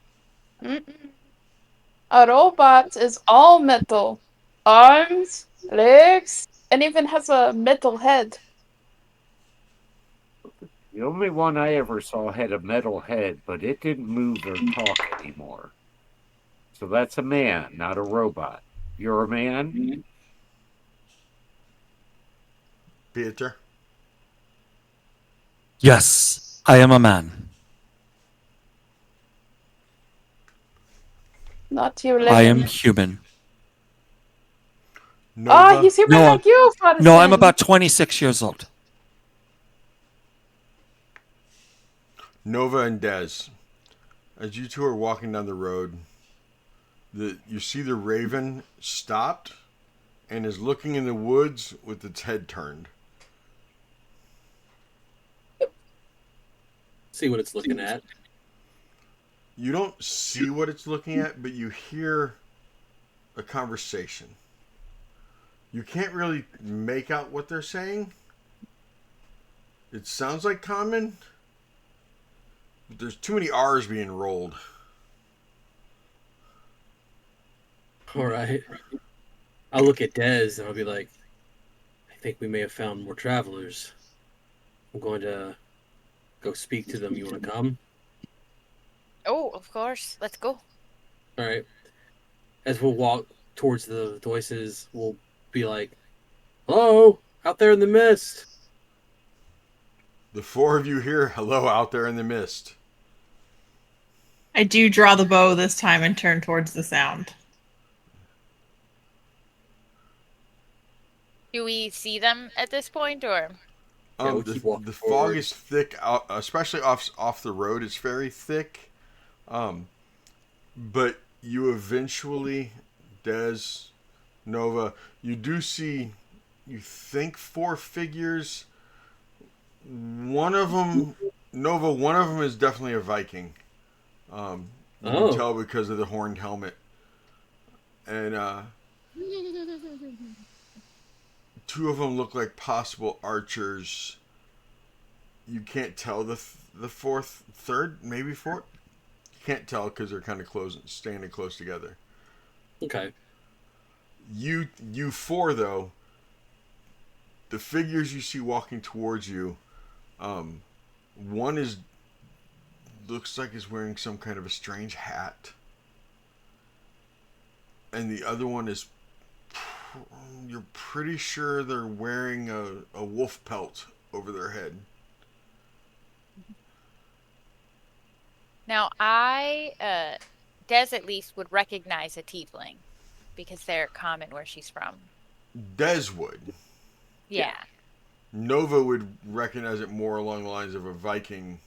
mm-mm. A robot is all metal, arms, legs, and even has a metal head. The only one I ever saw had a metal head, but it didn't move or talk anymore. So that's a man, not a robot. You're a man? Peter. Yes, I am a man. Not you I am living. human. Ah, Nova. he's human No, like you, no, I'm Farson. about 26 years old. Nova and Dez. As you two are walking down the road, you see the raven stopped and is looking in the woods with its head turned. See what it's looking at. You don't see what it's looking at, but you hear a conversation. You can't really make out what they're saying. It sounds like common, but there's too many R's being rolled. All right. I'll look at Dez and I'll be like, I think we may have found more travelers. I'm going to go speak to them. You want to come? Oh, of course. Let's go. All right. As we'll walk towards the voices, we'll be like, hello, out there in the mist. The four of you hear hello out there in the mist. I do draw the bow this time and turn towards the sound. Do we see them at this point, or? Yeah, we'll keep walking The fog forward. is thick, especially off the road. It's very thick. But you eventually, Des, Nova, you do see, you think 4 figures. One of them, Nova, one of them is definitely a Viking. You can tell because of the horned helmet. And 2 of them look like possible archers. You can't tell the third, maybe fourth. You can't tell because they're kind of standing close together. Okay. You 4 though. The figures you see walking towards you, one looks like is wearing some kind of a strange hat, and the other one is. You're pretty sure they're wearing a wolf pelt over their head. Now, Des at least would recognize a tiefling because they're common where she's from. Des would. Yeah. Nova would recognize it more along the lines of a Viking.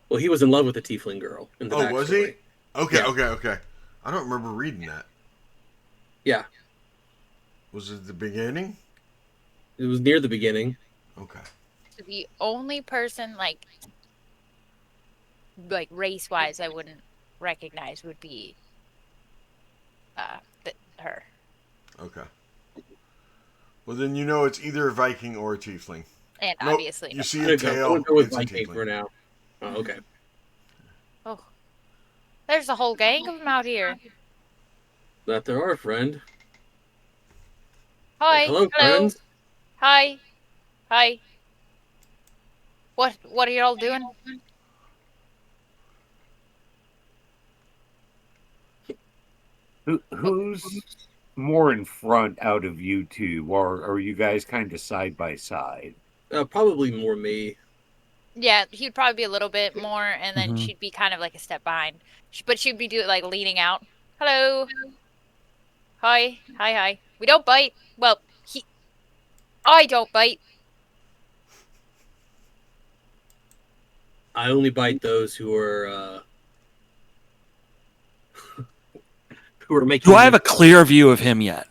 Well, he was in love with the tiefling girl in the backstory. Was he? Okay, Yeah. okay. I don't remember reading that. Yeah. Was it the beginning? It was near the beginning. Okay. So the only person, like race-wise, I wouldn't recognize would be her. Okay. Well, then you know it's either a Viking or a tiefling. And Nope, obviously, you see I'm a gonna tail. go with It's a Viking tiefling. for now. Oh, okay. oh, there's a whole gang of them out here. That there are, friend. Hi, Hello, friends. hi. What are you all doing? Who's more in front out of you two, or are you guys kind of side by side? Probably more me. Yeah, he'd probably be a little bit more, and then Mhm. she'd be kind of like a step behind. But she'd be leaning out. Hello. Hi. We don't bite. Well, I don't bite. I only bite those who are who are making. Do I have a clear view of him yet?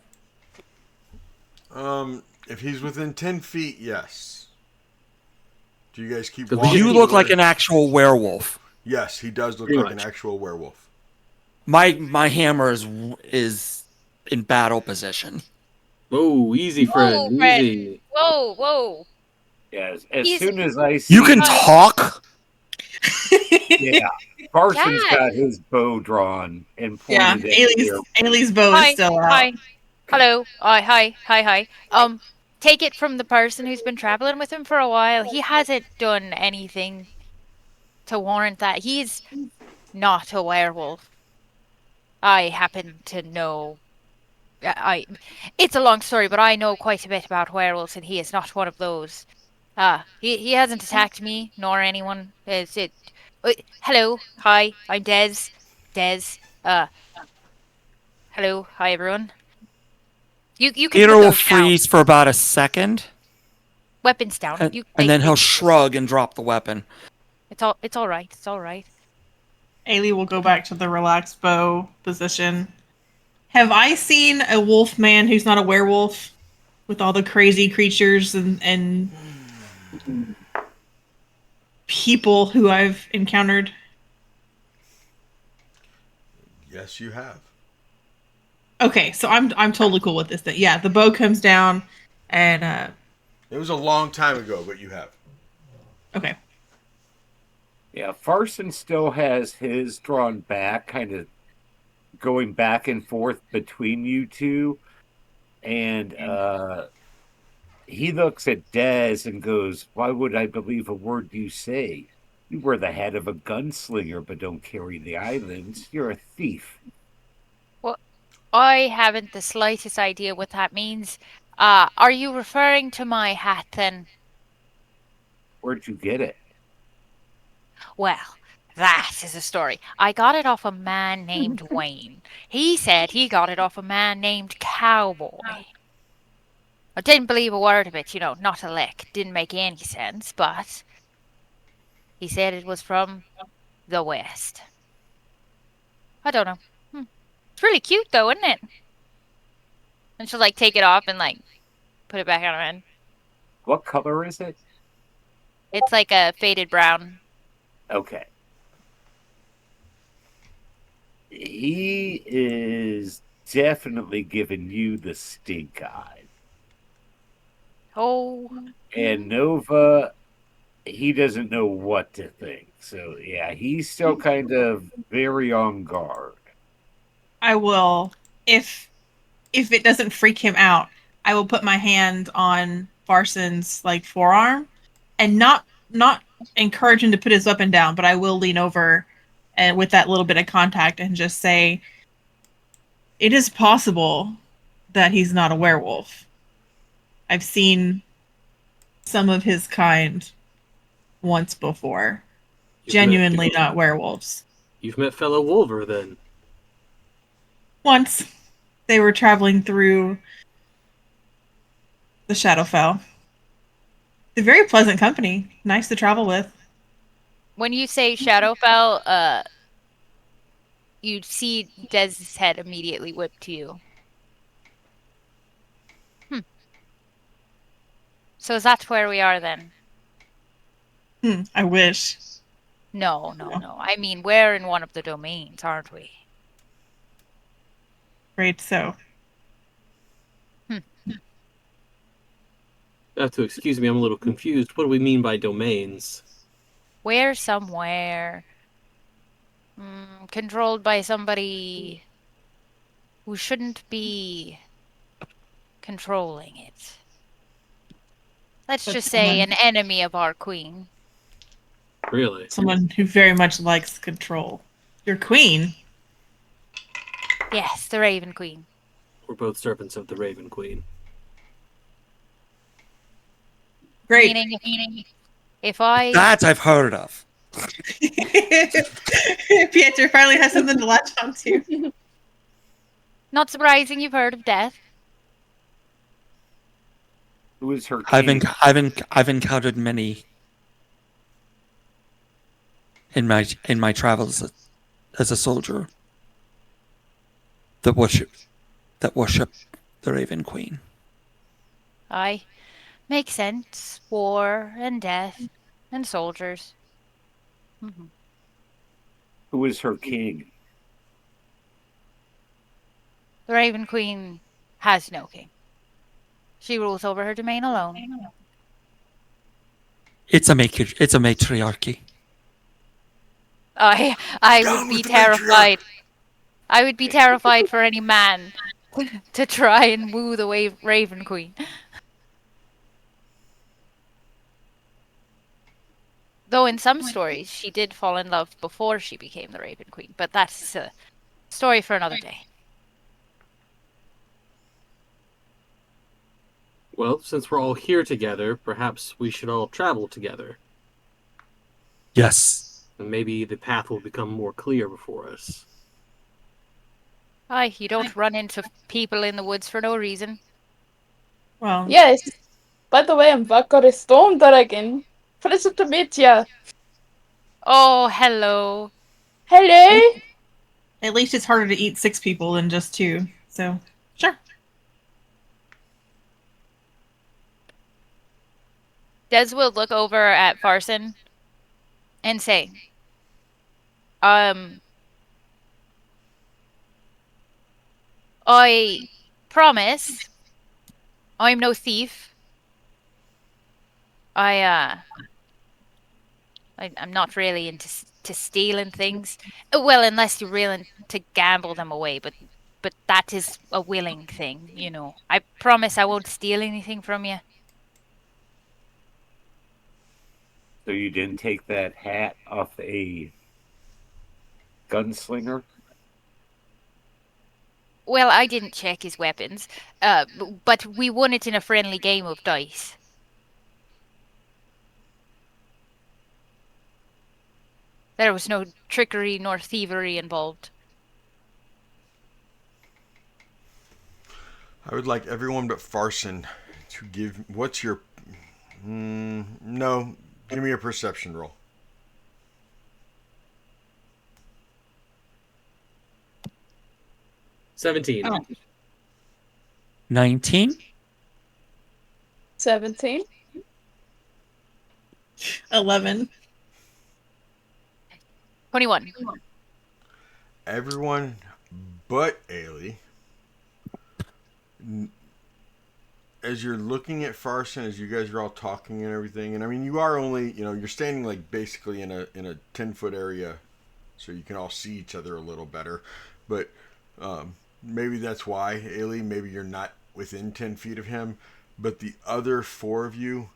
If he's within 10 feet, yes. Do you guys keep Because walking? You look like an actual werewolf. Yes, he does look Pretty like much. an actual werewolf. My hammer is in battle position. Whoa, easy, friend. Whoa, friend. Easy. Whoa. Yes. As He's- soon as I see, You can talk. yeah, Parson's Dad. got his bow drawn and Yeah, pointed at you. Ailey's bow is still out. Hi. Hello. Hi. Take it from the person who's been traveling with him for a while. He hasn't done anything to warrant that. He's not a werewolf. I happen to know. It's a long story, but I know quite a bit about werewolves, and he is not one of those. He hasn't attacked me nor anyone. Hello, hi, I'm Des. Hello, hi everyone. You can Peter put will those down. freeze for about a second, Weapons down. and then he'll shrug and drop the weapon. It's all right. It's all right. Ailey will go back to the relaxed bow position. Have I seen a wolf man who's not a werewolf with all the crazy creatures and people who I've encountered? Yes, you have. Okay, so I'm totally cool with this. That yeah, the bow comes down, and It was a long time ago, but you have. okay. Yeah, Farson still has his drawn back, kind of going back and forth between you two. And he looks at Dez and goes, "Why would I believe a word you say? You wear the hat of a gunslinger, but don't carry the islands. You're a thief." I haven't the slightest idea what that means. Are you referring to my hat then? Where'd you get it? Well, That is a story. I got it off a man named Wayne. He said he got it off a man named Cowboy. I didn't believe a word of it, not a lick. Didn't make any sense, but he said it was from the West. I don't know. It's really cute, though, isn't it? And she'll, take it off and, put it back on her head. What color is it? It's like a faded brown. Okay. He is definitely giving you the stink eye. Oh. And Nova, he doesn't know what to think. So, yeah, he's still kind of very on guard. I will, if it doesn't freak him out, I will put my hand on Farson's forearm, and not encourage him to put his weapon down, but I will lean over and with that little bit of contact and just say, it is possible that he's not a werewolf. I've seen some of his kind once before. Genuinely not werewolves. You've met fellow Wolver, then? Once. They were traveling through the Shadowfell. They're very pleasant company. Nice to travel with. When you say Shadowfell, you'd see Dez's head immediately whip to you. So is that where we are then? I wish. No. I mean, we're in one of the domains, aren't we? Great, so. You have to excuse me, I'm a little confused. What do we mean by domains? We're somewhere controlled by somebody who shouldn't be controlling it. Let's just say an enemy of our queen. Really? Someone who very much likes control. Your queen? Yes, the Raven Queen. We're both servants of the Raven Queen. Great. Meaning, if I... That I've heard of. Pietro finally has something to latch onto. Not surprising you've heard of death. Who is her king? I've encountered many in my travels as a soldier that worship the Raven Queen. Aye. Makes sense. War and death and soldiers. Who is her king? The Raven Queen has no king. She rules over her domain alone. It's a matriarchy. I would be terrified. I would be terrified for any man to try and woo the Raven Queen. Though in some stories, she did fall in love before she became the Raven Queen. But that's a story for another day. Well, since we're all here together, perhaps we should all travel together. Yes. And maybe the path will become more clear before us. Aye, you don't run into people in the woods for no reason. Well, Yes. By the way, I'm back on a storm dragon. Pleasure to meet ya. Oh, hello. Hello. at least it's harder to eat 6 people than just 2. So, sure. Des will look over at Farson and say, I promise I'm no thief. I'm not really into stealing things. Well, unless you're willing to gamble them away, but that is a willing thing, you know. I promise I won't steal anything from you. So you didn't take that hat off a gunslinger? Well, I didn't check his weapons, but we won it in a friendly game of dice. There was no trickery nor thievery involved. I would like everyone but Farson to give. What's your? No, give me a perception roll. 17. Oh. 19? 17. 11. 21. Everyone but Ailey. As you're looking at Farson, as you guys are all talking and everything, and I mean, you are only, you're standing like basically in a 10-foot area, so you can all see each other a little better. But maybe that's why, Ailey. Maybe you're not within 10 feet of him. But the other four of you,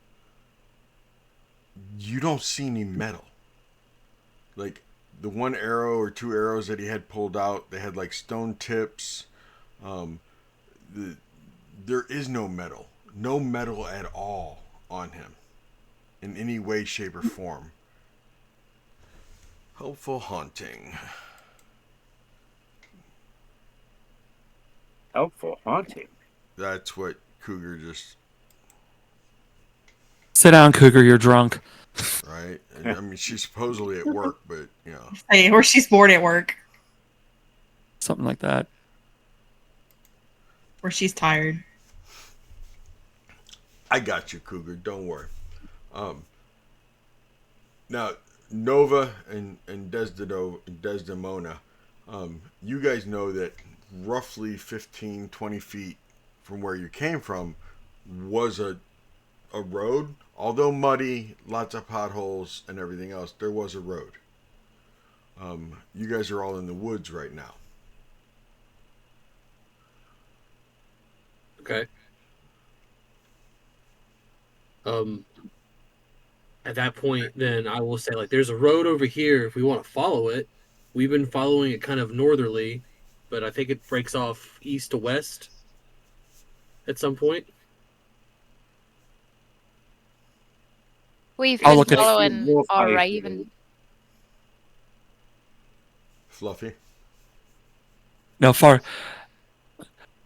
you don't see any metal. Like the one arrow or two arrows that he had pulled out, they had like stone tips. There is no metal. No metal at all on him in any way, shape, or form. Helpful haunting. Helpful haunting. That's what Cougar just. Sit down, Cougar. You're drunk. Right? I mean, she's supposedly at work, but, Hey, or she's bored at work. Something like that. Or she's tired. I got you, Cougar. Don't worry. Now, Nova and Desdemona, you guys know that roughly 15, 20 feet from where you came from was a road. Although muddy, lots of potholes and everything else, there was a road. You guys are all in the woods right now. Okay. At that point, then I will say, like, there's a road over here if we want to follow it. We've been following it kind of northerly, but I think it breaks off east to west at some point. We've I'll been look at- following Wolf our Eye raven. Road. Fluffy? No,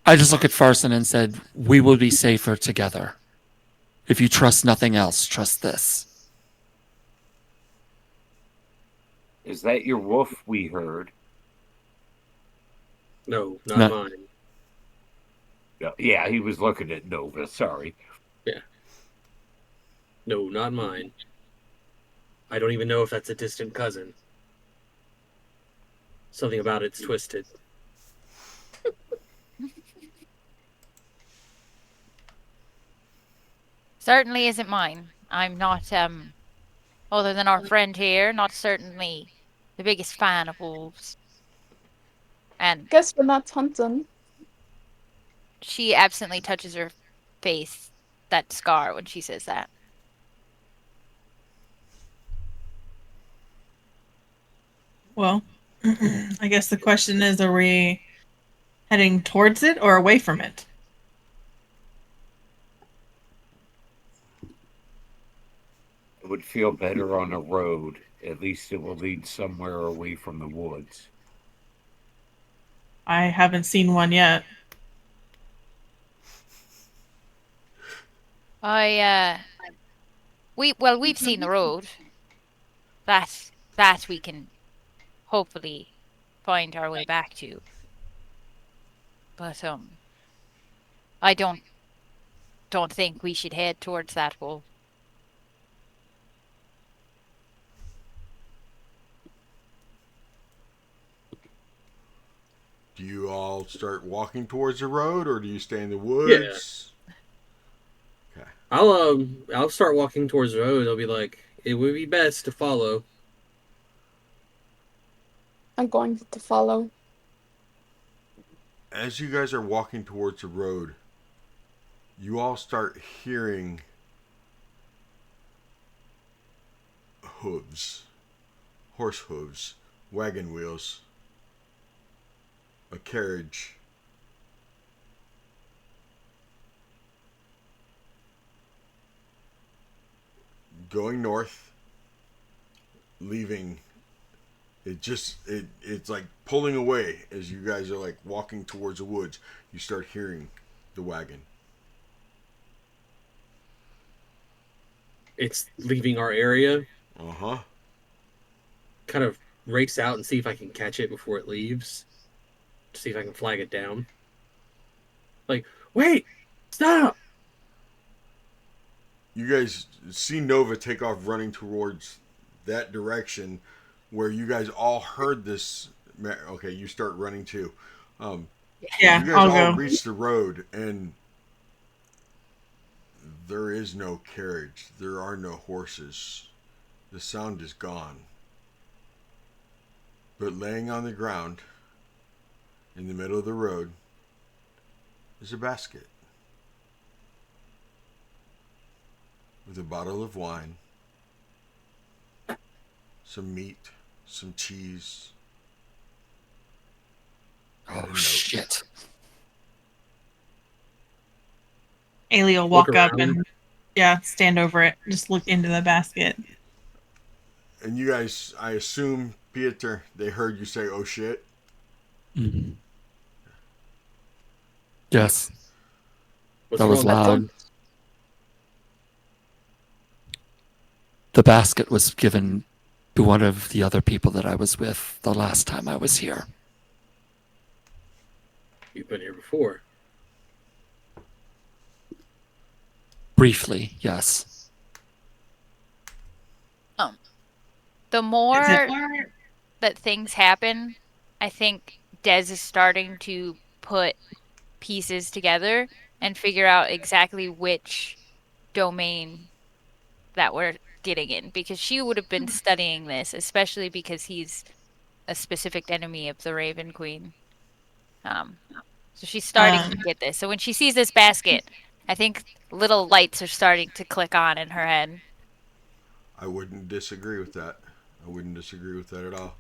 I just looked at Farson and said, we will be safer together. If you trust nothing else, trust this. Is that your wolf we heard? No, not No. mine. Yeah, he was looking at Nova. Sorry. Yeah. No, not mine. I don't even know if that's a distant cousin. Something about it's twisted. Certainly isn't mine. I'm not, other than our friend here, not certainly the biggest fan of wolves. And Guess we're not hunting. she absently touches her face, that scar, when she says that. Well, I guess the question is, are we heading towards it or away from it? It would feel better on a road. At least it will lead somewhere away from the woods. I haven't seen one yet. We've seen the road. That we can hopefully find our way back to. But I don't think we should head towards that wolf. Do you all start walking towards the road, or do you stay in the woods? Okay. I'll start walking towards the road. I'll be like, it would be best to follow. I'm going to follow. As you guys are walking towards the road, you all start hearing hooves, horse hooves, wagon wheels, a carriage. Going north, leaving It's like pulling away as you guys are like walking towards the woods. You start hearing the wagon. It's leaving our area. Uh-huh. Kind of race out and see if I can catch it before it leaves. See if I can flag it down. Like, wait, stop! You guys see Nova take off running towards that direction where you guys all heard this. Okay, you start running too. Um, Yeah, you guys I'll all go. reach the road and there is no carriage. There are no horses. The sound is gone. But laying on the ground in the middle of the road is a basket with a bottle of wine, some meat, some cheese. And a Oh note. shit! Ailey will Look walk up around. and stand over it. Just look into the basket. And you guys, I assume, Pieter, they heard you say, "Oh shit." Mhm. Yes, What's that was wrong with loud. them? The basket was given to one of the other people that I was with the last time I was here. You've been here before. Briefly, yes. The Is more it? that things happen, I think Des is starting to put pieces together and figure out exactly which domain that we're getting in, because she would have been studying this, especially because he's a specific enemy of the Raven Queen. So she's starting to get this. So when she sees this basket, I think little lights are starting to click on in her head. I wouldn't disagree with that. At all.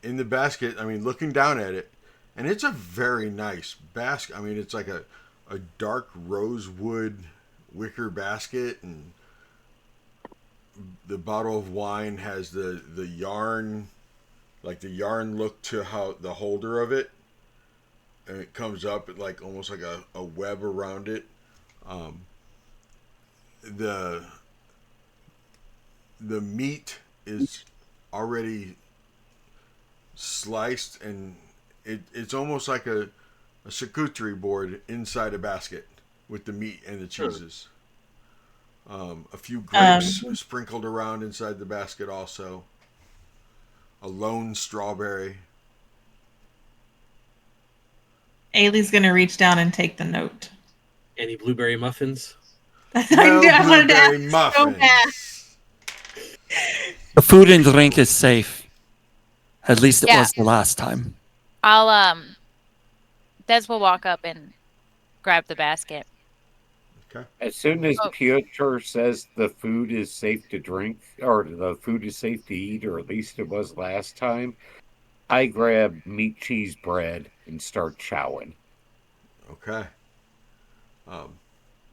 In the basket, I mean, looking down at it, and it's a very nice basket. I mean, it's like a dark rosewood wicker basket, and the bottle of wine has the yarn, like the yarn look to how the holder of it, and it comes up like almost like a web around it. Um, the the meat is already sliced, and it's almost like a charcuterie board inside a basket with the meat and the cheeses. A few grapes sprinkled around inside the basket also. A lone strawberry. Ailey's gonna reach down and take the note. Any blueberry muffins? No I wanted to ask blueberry so bad. muffins. The food and drink is safe. At least it Yeah. was the last time. I'll Des will walk up and grab the basket. Okay. As soon as Oh. Piotr says the food is safe to drink, or the food is safe to eat, or at least it was last time, I grab meat, cheese, bread and start chowing. Okay.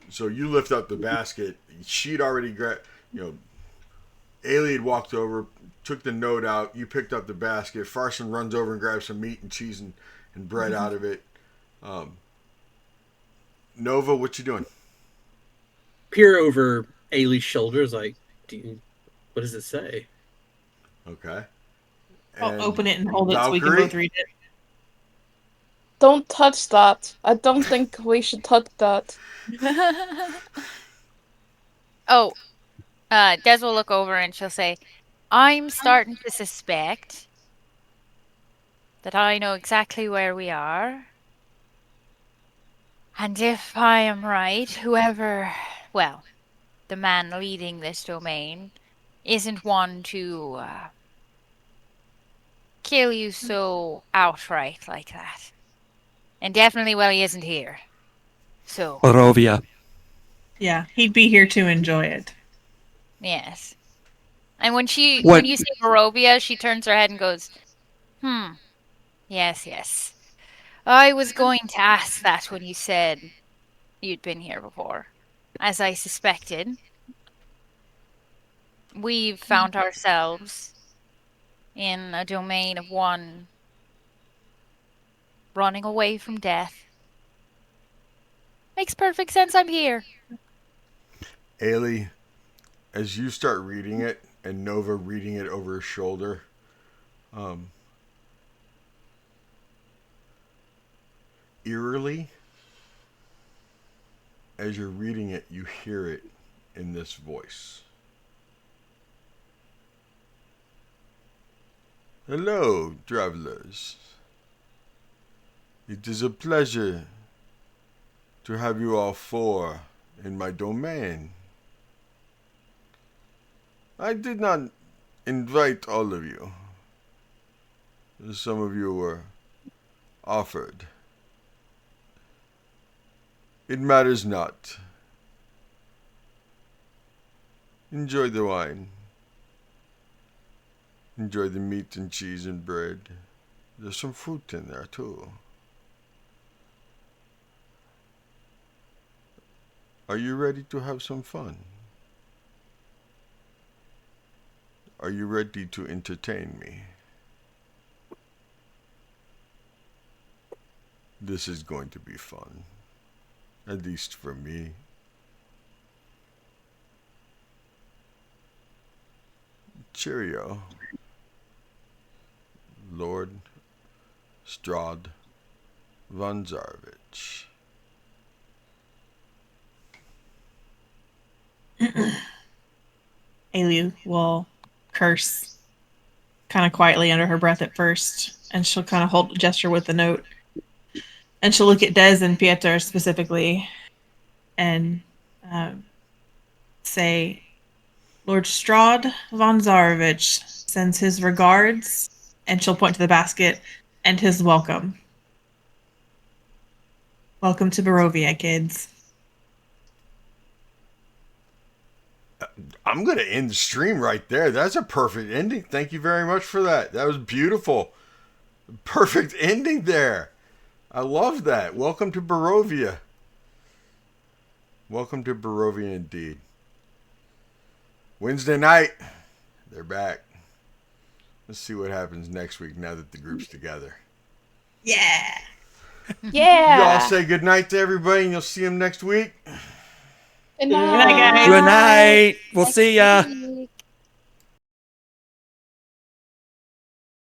So you lift up the basket. She'd already grabbed, Ailey had walked over, took the note out. You picked up the basket. Farson runs over and grabs some meat and cheese and bread out of it. Nova, what you doing? Peer over Ailey's shoulders, like, what does it say? Okay. I'll open it and hold it so we can Valkyrie? both read it. Don't touch that. I don't think we should touch that. Oh, Des will look over and she'll say, I'm starting to suspect that I know exactly where we are. And if I am right, well, the man leading this domain isn't one to kill you so outright like that. And definitely, well, he isn't here. So, Barovia. Yeah, he'd be here to enjoy it. yes. And when What? you say Barovia, she turns her head and goes, yes, yes. I was going to ask that when you said you'd been here before. As I suspected, we've found ourselves in a domain of one, running away from death. Makes perfect sense. I'm here. Ailey, as you start reading it and Nova reading it over his shoulder, eerily, as you're reading it, you hear it in this voice. Hello, travelers. It is a pleasure to have you all four in my domain. I did not invite all of you. Some of you were offered. It matters not. Enjoy the wine. Enjoy the meat and cheese and bread. There's some fruit in there too. Are you ready to have some fun? Are you ready to entertain me? This is going to be fun. At least for me. Cheerio. Lord Strahd von Zarevich. Ailey will curse kind of quietly under her breath at first, and she'll kind of hold gesture with the note. And she'll look at Des and Pieter specifically and say, Lord Strahd von Zarevich sends his regards, and she'll point to the basket, and his welcome. Welcome to Barovia, kids. I'm going to end the stream right there. That's a perfect ending. Thank you very much for that. That was beautiful. Perfect ending there. I love that. Welcome to Barovia. Welcome to Barovia indeed. Wednesday night, they're back. Let's see what happens next week now that the group's together. Yeah. Yeah. You all say good night to everybody, and you'll see them next week. Good night, guys. Good night. We'll see ya. Night.